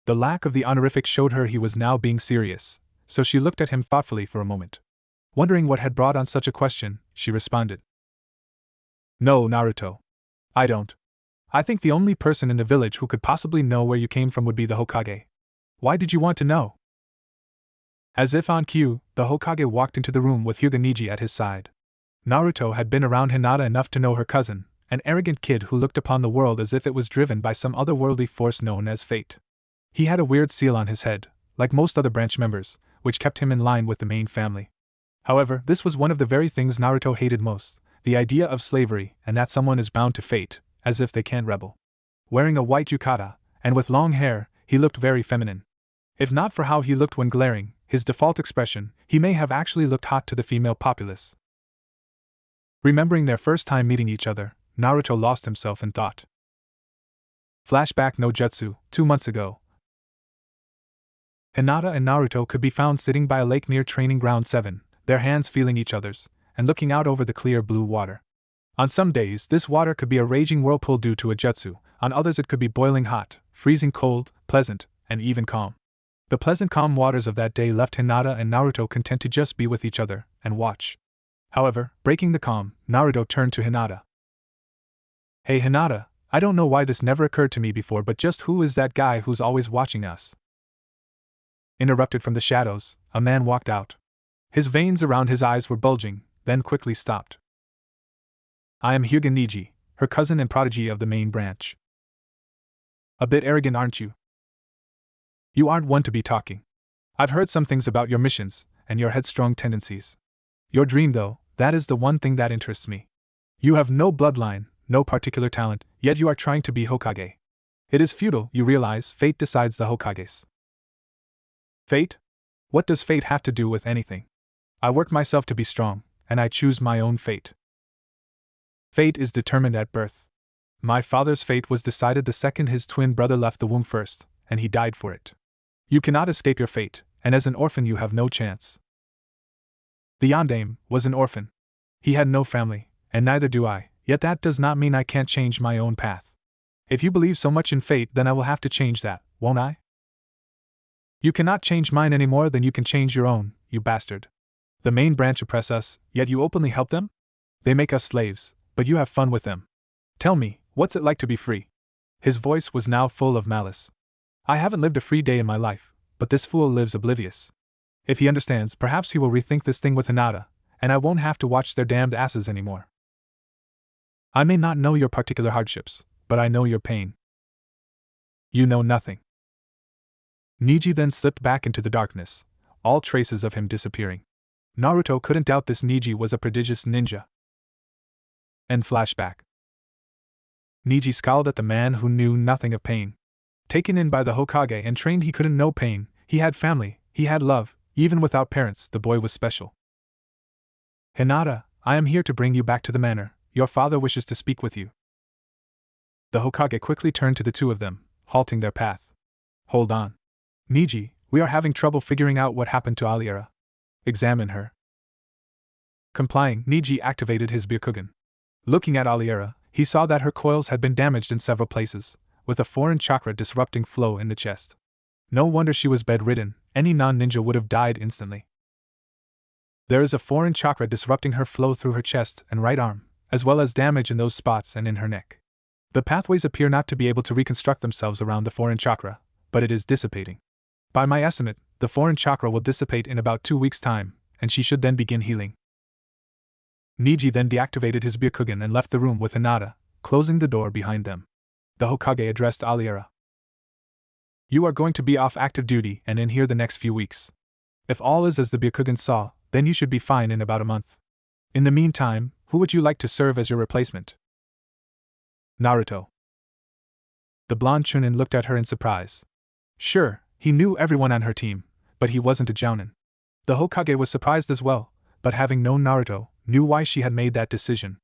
Speaker 1: The lack of the honorific showed her he was now being serious, so she looked at him thoughtfully for a moment. Wondering what had brought on such a question, she responded. No, Naruto. I don't. I think the only person in the village who could possibly know where you came from would be the Hokage. Why did you want to know? As if on cue, the Hokage walked into the room with Hyuga Neji at his side. Naruto had been around Hinata enough to know her cousin, an arrogant kid who looked upon the world as if it was driven by some otherworldly force known as fate. He had a weird seal on his head, like most other branch members, which kept him in line with the main family. However, this was one of the very things Naruto hated most, the idea of slavery and that someone is bound to fate, as if they can't rebel. Wearing a white yukata, and with long hair, he looked very feminine. If not for how he looked when glaring, his default expression, he may have actually looked hot to the female populace. Remembering their first time meeting each other, Naruto lost himself in thought. Flashback no jutsu, 2 months ago. Hinata and Naruto could be found sitting by a lake near Training Ground 7, their hands feeling each other's, and looking out over the clear blue water. On some days, this water could be a raging whirlpool due to a jutsu, on others it could be boiling hot, freezing cold, pleasant, and even calm. The pleasant calm waters of that day left Hinata and Naruto content to just be with each other and watch. However, breaking the calm, Naruto turned to Hinata. "Hey Hinata, I don't know why this never occurred to me before, but just who is that guy who's always watching us?" Interrupted from the shadows, a man walked out. His veins around his eyes were bulging, then quickly stopped. "I am Hyuga Neji, her cousin and prodigy of the main branch." "A bit arrogant, aren't you? You aren't one to be talking. I've heard some things about your missions, and your headstrong tendencies. Your dream, though, that is the one thing that interests me. You have no bloodline, no particular talent, yet you are trying to be Hokage. It is futile, you realize. Fate decides the Hokages." "Fate? What does fate have to do with anything? I work myself to be strong, and I choose my own fate. Fate is determined at birth. My father's fate was decided the second his twin brother left the womb first, and he died for it. You cannot escape your fate, and as an orphan you have no chance. The Yondaime was an orphan. He had no family, and neither do I, yet that does not mean I can't change my own path. If you believe so much in fate, then I will have to change that, won't I? You cannot change mine any more than you can change your own, you bastard. The main branch oppress us, yet you openly help them? They make us slaves, but you have fun with them. Tell me, what's it like to be free?" His voice was now full of malice. "I haven't lived a free day in my life, but this fool lives oblivious. If he understands, perhaps he will rethink this thing with Hinata, and I won't have to watch their damned asses anymore. I may not know your particular hardships, but I know your pain. You know nothing." Neji then slipped back into the darkness, all traces of him disappearing. Naruto couldn't doubt this Neji was a prodigious ninja. End flashback. Neji scowled at the man who knew nothing of pain. Taken in by the Hokage and trained, he couldn't know pain. He had family, he had love, even without parents, the boy was special. "Hinata, I am here to bring you back to the manor. Your father wishes to speak with you." The Hokage quickly turned to the two of them, halting their path. "Hold on. Neji, we are having trouble figuring out what happened to Aliera. Examine her." Complying, Neji activated his Byakugan. Looking at Aliera, he saw that her coils had been damaged in several places, with a foreign chakra disrupting flow in the chest. No wonder she was bedridden, any non-ninja would have died instantly. There is a foreign chakra disrupting her flow through her chest and right arm, as well as damage in those spots and in her neck. The pathways appear not to be able to reconstruct themselves around the foreign chakra, but it is dissipating. By my estimate, the foreign chakra will dissipate in about 2 weeks' time, and she should then begin healing. Neji then deactivated his Byakugan and left the room with Hinata, closing the door behind them. The Hokage addressed Aliera. "You are going to be off active duty and in here the next few weeks. If all is as the Byakugan saw, then you should be fine in about a month. In the meantime, who would you like to serve as your replacement?" "Naruto." The blonde Chunin looked at her in surprise. Sure, he knew everyone on her team, but he wasn't a Jounin. The Hokage was surprised as well, but having known Naruto, knew why she had made that decision.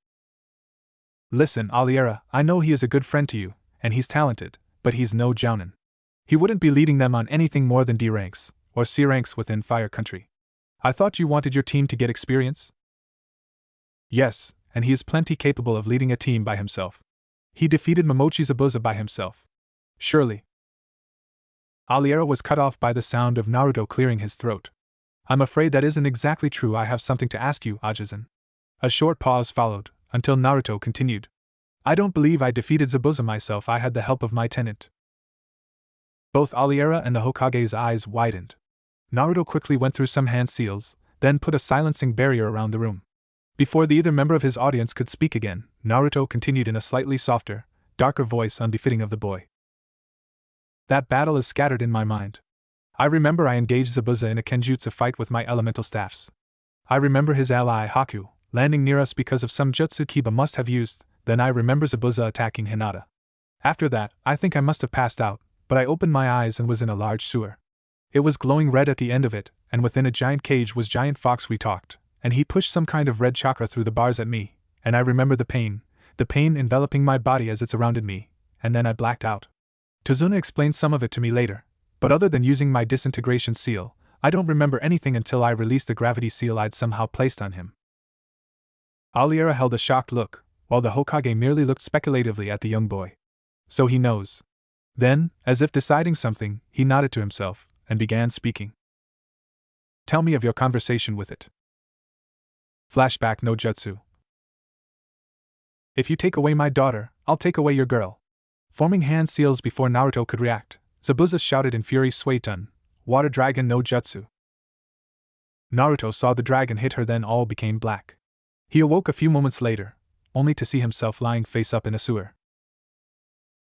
Speaker 1: "Listen, Aliera, I know he is a good friend to you, and he's talented, but he's no Jounin. He wouldn't be leading them on anything more than D ranks, or C ranks within Fire Country. I thought you wanted your team to get experience?" "Yes, and he is plenty capable of leading a team by himself. He defeated Momochi Zabuza by himself. Surely." Aliera was cut off by the sound of Naruto clearing his throat. "I'm afraid that isn't exactly true. I have something to ask you, Ajisen." A short pause followed, until Naruto continued. "I don't believe I defeated Zabuza myself. I had the help of my tenant." Both Aliera and the Hokage's eyes widened. Naruto quickly went through some hand seals, then put a silencing barrier around the room. Before the either member of his audience could speak again, Naruto continued in a slightly softer, darker voice unbefitting of the boy. That battle is scattered in my mind. I remember I engaged Zabuza in a kenjutsu fight with my elemental staffs. I remember his ally Haku landing near us because of some jutsu Kiba must have used, then I remember Zabuza attacking Hinata. After that, I think I must have passed out, but I opened my eyes and was in a large sewer. It was glowing red at the end of it, and within a giant cage was Giant Fox. We talked, and he pushed some kind of red chakra through the bars at me, and I remember the pain enveloping my body as it surrounded me, and then I blacked out. Tazuna explained some of it to me later, but other than using my disintegration seal, I don't remember anything until I released the gravity seal I'd somehow placed on him. Aliera held a shocked look, while the Hokage merely looked speculatively at the young boy. So he knows. Then, as if deciding something, he nodded to himself, and began speaking. Tell me of your conversation with it. Flashback no jutsu. If you take away my daughter, I'll take away your girl. Forming hand seals before Naruto could react, Zabuza shouted in fury, Suetun, water dragon no jutsu. Naruto saw the dragon hit her, then all became black. He awoke a few moments later, only to see himself lying face up in a sewer.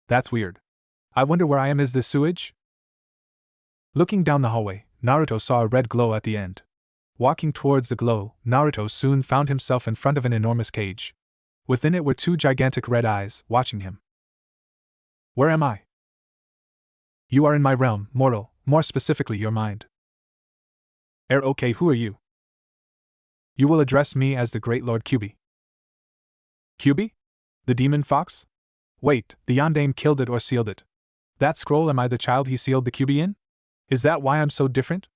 Speaker 1: That's weird. I wonder where I am. Is this sewage? Looking down the hallway, Naruto saw a red glow at the end. Walking towards the glow, Naruto soon found himself in front of an enormous cage. Within it were two gigantic red eyes, watching him. Where am I? You are in my realm, mortal, more specifically your mind. Okay, who are you? You will address me as the Great Lord Kyuubi. Kyuubi? The demon fox? Wait, the Yondaime killed it or sealed it. That scroll, am I the child he sealed the Kyuubi in? Is that why I'm so different?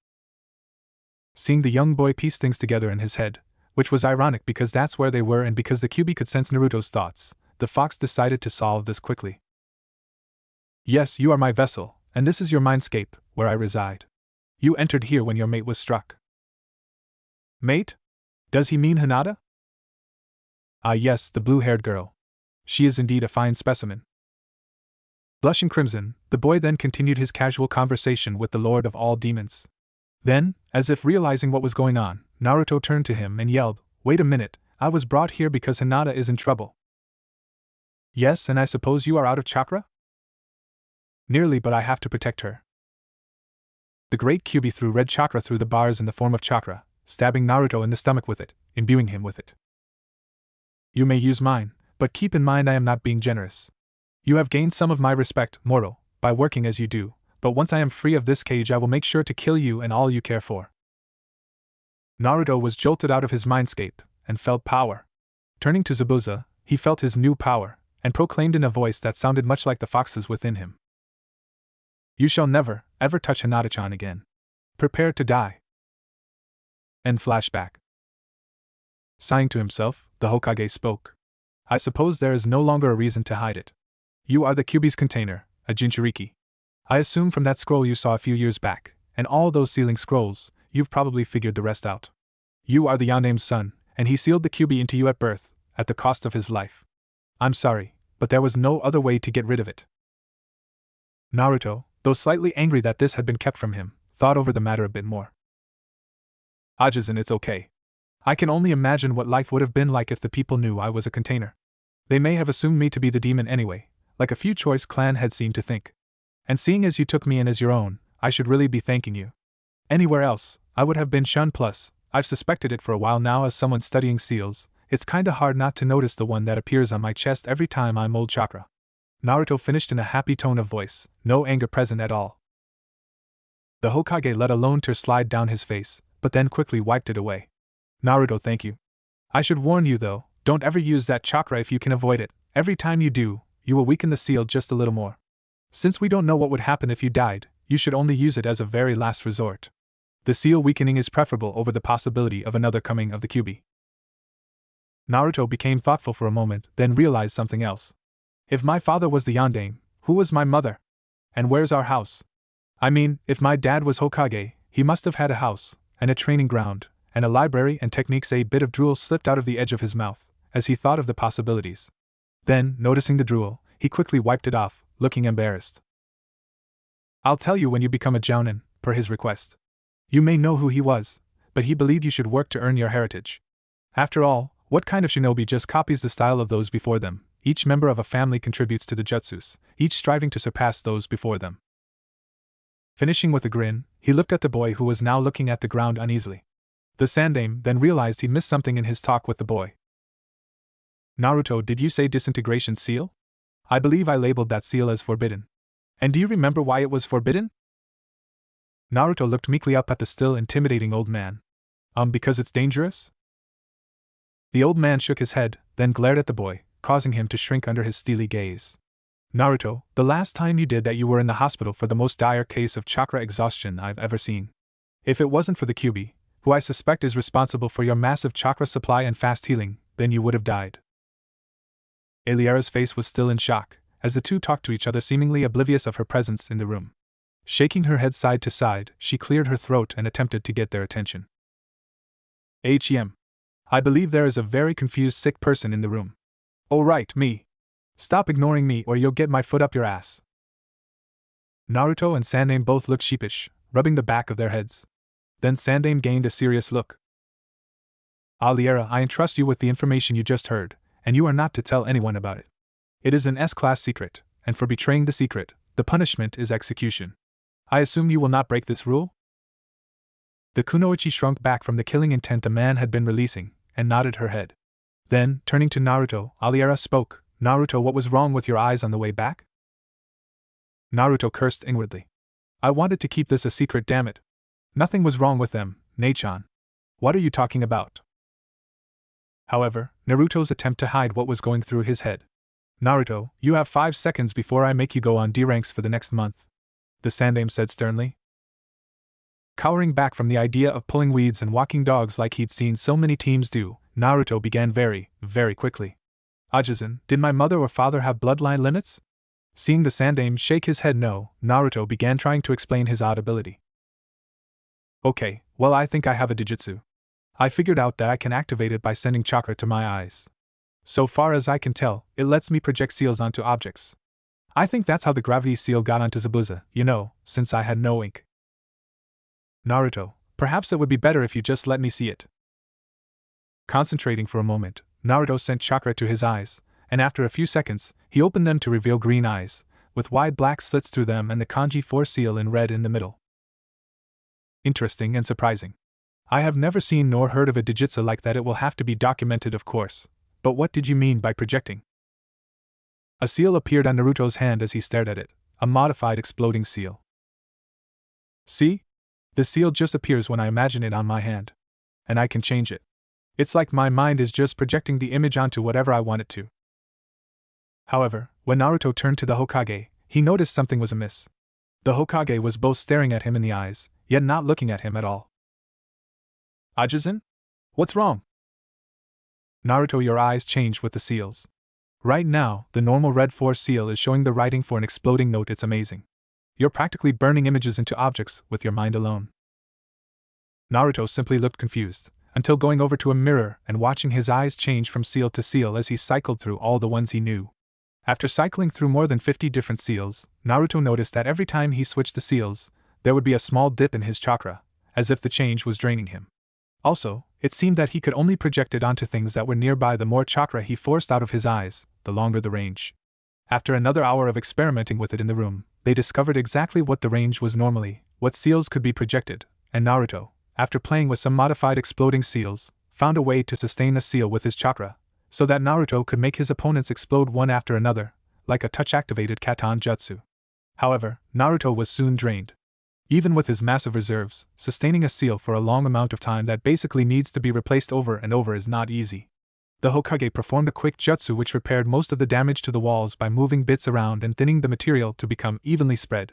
Speaker 1: Seeing the young boy piece things together in his head, which was ironic because that's where they were and because the Kyuubi could sense Naruto's thoughts, the fox decided to solve this quickly. Yes, you are my vessel, and this is your mindscape, where I reside. You entered here when your mate was struck. Mate? Does he mean Hinata? Ah yes, the blue-haired girl. She is indeed a fine specimen. Blushing crimson, the boy then continued his casual conversation with the Lord of all Demons. Then, as if realizing what was going on, Naruto turned to him and yelled, Wait a minute, I was brought here because Hinata is in trouble. Yes, and I suppose you are out of chakra? Nearly, but I have to protect her. The great Kyuubi threw red chakra through the bars in the form of chakra, stabbing Naruto in the stomach with it, imbuing him with it. You may use mine, but keep in mind I am not being generous. You have gained some of my respect, mortal, by working as you do, but once I am free of this cage I will make sure to kill you and all you care for. Naruto was jolted out of his mindscape, and felt power. Turning to Zabuza, he felt his new power, and proclaimed in a voice that sounded much like the fox's within him. You shall never, ever touch Hinata-chan again. Prepare to die. End flashback. Sighing to himself, the Hokage spoke. I suppose there is no longer a reason to hide it. You are the Kyuubi's container, a Jinchuriki. I assume from that scroll you saw a few years back, and all those sealing scrolls, you've probably figured the rest out. You are the Yondaime's son, and he sealed the Kyuubi into you at birth, at the cost of his life. I'm sorry, but there was no other way to get rid of it. Naruto, though slightly angry that this had been kept from him, thought over the matter a bit more. Ajisen, it's okay. I can only imagine what life would have been like if the people knew I was a container. They may have assumed me to be the demon anyway, like a few choice clan had seemed to think. And seeing as you took me in as your own, I should really be thanking you. Anywhere else, I would have been shunned. Plus, I've suspected it for a while now as someone studying seals. It's kinda hard not to notice the one that appears on my chest every time I mold chakra. Naruto finished in a happy tone of voice, no anger present at all. The Hokage let a lone tear slide down his face, but then quickly wiped it away. Naruto, thank you. I should warn you though, don't ever use that chakra if you can avoid it. Every time you do, you will weaken the seal just a little more. Since we don't know what would happen if you died, you should only use it as a very last resort. The seal weakening is preferable over the possibility of another coming of the Kyuubi. Naruto became thoughtful for a moment, then realized something else. If my father was the Yondaime, who was my mother? And where's our house? I mean, if my dad was Hokage, he must have had a house, and a training ground, and a library and techniques. A bit of drool slipped out of the edge of his mouth, as he thought of the possibilities. Then, noticing the drool, he quickly wiped it off, looking embarrassed. I'll tell you when you become a jounin, per his request. You may know who he was, but he believed you should work to earn your heritage. After all, what kind of shinobi just copies the style of those before them? Each member of a family contributes to the jutsus, each striving to surpass those before them. Finishing with a grin, he looked at the boy who was now looking at the ground uneasily. The sandaime then realized he'd missed something in his talk with the boy. Naruto, did you say disintegration seal? I believe I labeled that seal as forbidden. And do you remember why it was forbidden? Naruto looked meekly up at the still intimidating old man. Because it's dangerous? The old man shook his head, then glared at the boy, causing him to shrink under his steely gaze. Naruto, the last time you did that you were in the hospital for the most dire case of chakra exhaustion I've ever seen. If it wasn't for the Kyuubi, who I suspect is responsible for your massive chakra supply and fast healing, then you would have died. Eliera's face was still in shock, as the two talked to each other, seemingly oblivious of her presence in the room. Shaking her head side to side, she cleared her throat and attempted to get their attention. I believe there is a very confused sick person in the room. Oh right, me. Stop ignoring me or you'll get my foot up your ass. Naruto and Sandaime both looked sheepish, rubbing the back of their heads. Then Sandaime gained a serious look. Eliera, I entrust you with the information you just heard, and you are not to tell anyone about it. It is an S-class secret, and for betraying the secret, the punishment is execution. I assume you will not break this rule? The kunoichi shrunk back from the killing intent the man had been releasing, and nodded her head. Then, turning to Naruto, Eliera spoke. Naruto, what was wrong with your eyes on the way back? Naruto cursed inwardly. I wanted to keep this a secret, damn it. Nothing was wrong with them, Nei-chan. What are you talking about? However, Naruto's attempt to hide what was going through his head. Naruto, you have 5 seconds before I make you go on D ranks for the next month, the sandaime said sternly. Cowering back from the idea of pulling weeds and walking dogs like he'd seen so many teams do, Naruto began very, very quickly. Ajisen, did my mother or father have bloodline limits? Seeing the sandaime shake his head no, Naruto began trying to explain his odd ability. Okay, well I think I have a digitsu. I figured out that I can activate it by sending chakra to my eyes. So far as I can tell, it lets me project seals onto objects. I think that's how the gravity seal got onto Zabuza, since I had no ink. Naruto, perhaps it would be better if you just let me see it. Concentrating for a moment, Naruto sent chakra to his eyes, and after a few seconds, he opened them to reveal green eyes, with wide black slits through them and the kanji 4 seal in red in the middle. Interesting and surprising. I have never seen nor heard of a digitsu like that. It will have to be documented, of course. But what did you mean by projecting? A seal appeared on Naruto's hand as he stared at it, a modified exploding seal. See? The seal just appears when I imagine it on my hand. And I can change it. It's like my mind is just projecting the image onto whatever I want it to. However, when Naruto turned to the Hokage, he noticed something was amiss. The Hokage was both staring at him in the eyes, yet not looking at him at all. Ajisen? What's wrong? Naruto, your eyes changed with the seals. Right now, the normal red 4 seal is showing the writing for an exploding note. It's amazing. You're practically burning images into objects with your mind alone. Naruto simply looked confused, until going over to a mirror and watching his eyes change from seal to seal as he cycled through all the ones he knew. After cycling through more than 50 different seals, Naruto noticed that every time he switched the seals, there would be a small dip in his chakra, as if the change was draining him. Also, it seemed that he could only project it onto things that were nearby. The more chakra he forced out of his eyes, the longer the range. After another hour of experimenting with it in the room, they discovered exactly what the range was normally, what seals could be projected, and Naruto, after playing with some modified exploding seals, found a way to sustain a seal with his chakra, so that Naruto could make his opponents explode one after another, like a touch-activated Katon Jutsu. However, Naruto was soon drained. Even with his massive reserves, sustaining a seal for a long amount of time that basically needs to be replaced over and over is not easy. The Hokage performed a quick jutsu which repaired most of the damage to the walls by moving bits around and thinning the material to become evenly spread.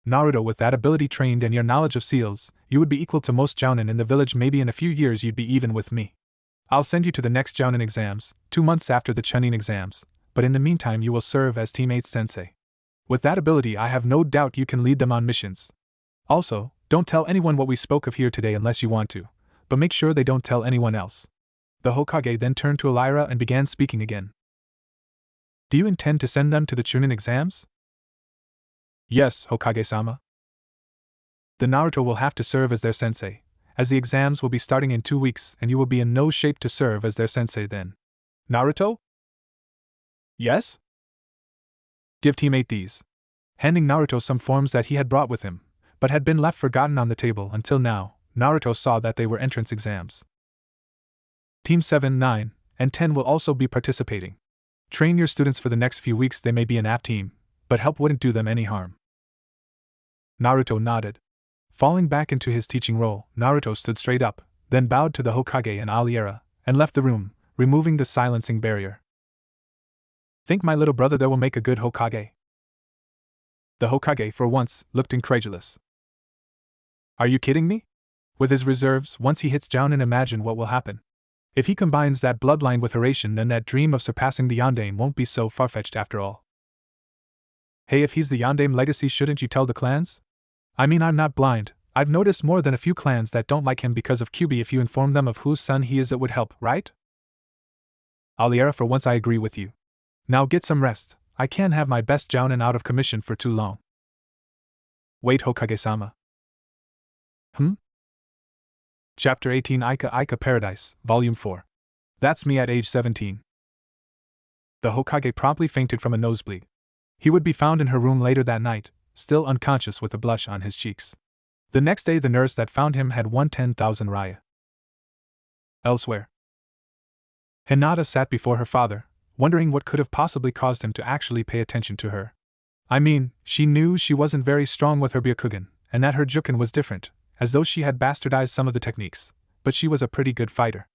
Speaker 1: Naruto, with that ability trained and your knowledge of seals, you would be equal to most jounin in the village. Maybe in a few years you'd be even with me. I'll send you to the next jounin exams, 2 months after the chunin exams, but in the meantime you will serve as teammate sensei. With that ability I have no doubt you can lead them on missions. Also, don't tell anyone what we spoke of here today unless you want to, but make sure they don't tell anyone else. The Hokage then turned to Eliera and began speaking again. Do you intend to send them to the chunin exams? Yes, Hokage-sama. The Naruto will have to serve as their sensei, as the exams will be starting in 2 weeks and you will be in no shape to serve as their sensei then. Naruto? Yes? Give teammate these. Handing Naruto some forms that he had brought with him, but had been left forgotten on the table until now, Naruto saw that they were entrance exams. Team 7, 9, and 10 will also be participating. Train your students for the next few weeks. They may be an apt team, but help wouldn't do them any harm. Naruto nodded. Falling back into his teaching role, Naruto stood straight up, then bowed to the Hokage and Aliera, and left the room, removing the silencing barrier. Think my little brother there will make a good Hokage? The Hokage, for once, looked incredulous. Are you kidding me? With his reserves, once he hits Jounin, imagine what will happen. If he combines that bloodline with Hiraishin, then that dream of surpassing the Yondaime won't be so far-fetched after all. Hey, if he's the Yondaime legacy, shouldn't you tell the clans? I mean, I'm not blind. I've noticed more than a few clans that don't like him because of Kyuubi. If you inform them of whose son he is, it would help, right? Aliera, for once I agree with you. Now get some rest. I can't have my best Jounin out of commission for too long. Wait, Hokage-sama. Chapter 18, Aika Paradise, Volume 4. That's me at age 17. The Hokage promptly fainted from a nosebleed. He would be found in her room later that night, still unconscious with a blush on his cheeks. The next day the nurse that found him had won 10,000 raya. Elsewhere, Hinata sat before her father, wondering what could have possibly caused him to actually pay attention to her. I mean, she knew she wasn't very strong with her Byakugan, and that her Juken was different, as though she had bastardized some of the techniques, but she was a pretty good fighter.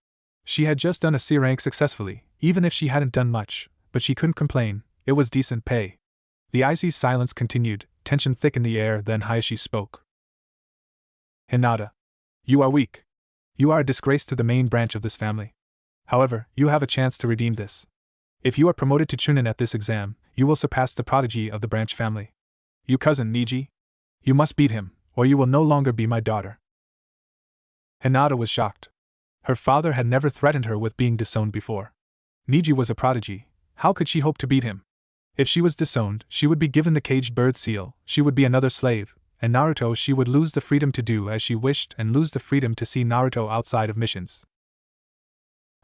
Speaker 1: She had just done a C rank successfully, even if she hadn't done much, but she couldn't complain, it was decent pay. The icy silence continued, tension thick in the air, then Hayashi spoke. Hinata. You are weak. You are a disgrace to the main branch of this family. However, you have a chance to redeem this. If you are promoted to Chunin at this exam, you will surpass the prodigy of the branch family. You cousin Niji? You must beat him, or you will no longer be my daughter. Hinata was shocked. Her father had never threatened her with being disowned before. Niji was a prodigy, how could she hope to beat him? If she was disowned, she would be given the caged bird seal, she would be another slave, and Naruto she would lose the freedom to do as she wished and lose the freedom to see Naruto outside of missions.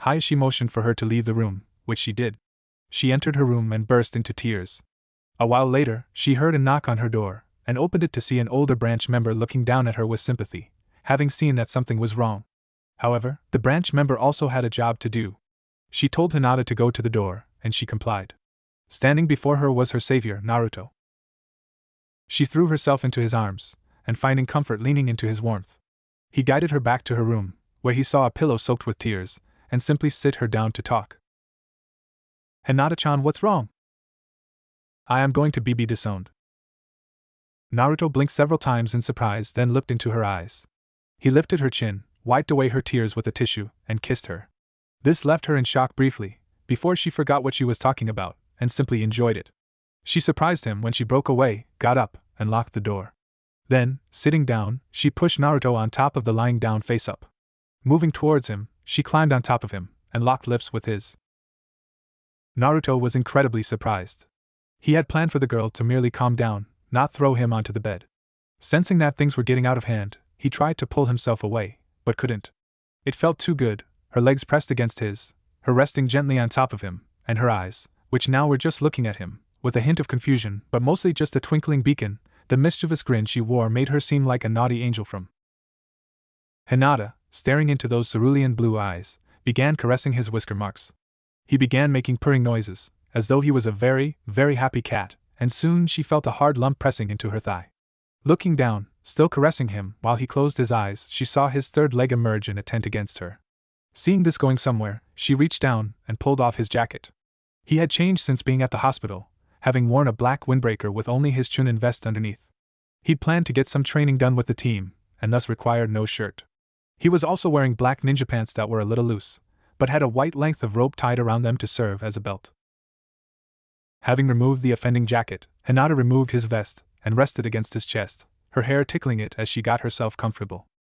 Speaker 1: Hayashi motioned for her to leave the room, which she did. She entered her room and burst into tears. A while later, she heard a knock on her door, and opened it to see an older branch member looking down at her with sympathy, having seen that something was wrong. However, the branch member also had a job to do. She told Hinata to go to the door, and she complied. Standing before her was her savior, Naruto. She threw herself into his arms, and finding comfort leaning into his warmth, he guided her back to her room, where he saw a pillow soaked with tears, and simply sit her down to talk. Hinata-chan, what's wrong? I am going to be disowned. Naruto blinked several times in surprise, then looked into her eyes. He lifted her chin, wiped away her tears with a tissue, and kissed her. This left her in shock briefly, before she forgot what she was talking about, and simply enjoyed it. She surprised him when she broke away, got up, and locked the door. Then, sitting down, she pushed Naruto on top of the lying down face up. Moving towards him, she climbed on top of him, and locked lips with his. Naruto was incredibly surprised. He had planned for the girl to merely calm down, not throw him onto the bed. Sensing that things were getting out of hand, he tried to pull himself away, but couldn't. It felt too good, her legs pressed against his, her resting gently on top of him, and her eyes, which now were just looking at him, with a hint of confusion but mostly just a twinkling beacon. The mischievous grin she wore made her seem like a naughty angel from. Hinata, staring into those cerulean blue eyes, began caressing his whisker marks. He began making purring noises, as though he was a very, very happy cat, and soon she felt a hard lump pressing into her thigh. Looking down, still caressing him while he closed his eyes, she saw his third leg emerge in a tent against her. Seeing this going somewhere, she reached down and pulled off his jacket. He had changed since being at the hospital, having worn a black windbreaker with only his Chunin vest underneath. He'd planned to get some training done with the team, and thus required no shirt. He was also wearing black ninja pants that were a little loose, but had a white length of rope tied around them to serve as a belt. Having removed the offending jacket, Hinata removed his vest and rested against his chest, her hair tickling it as she got herself comfortable.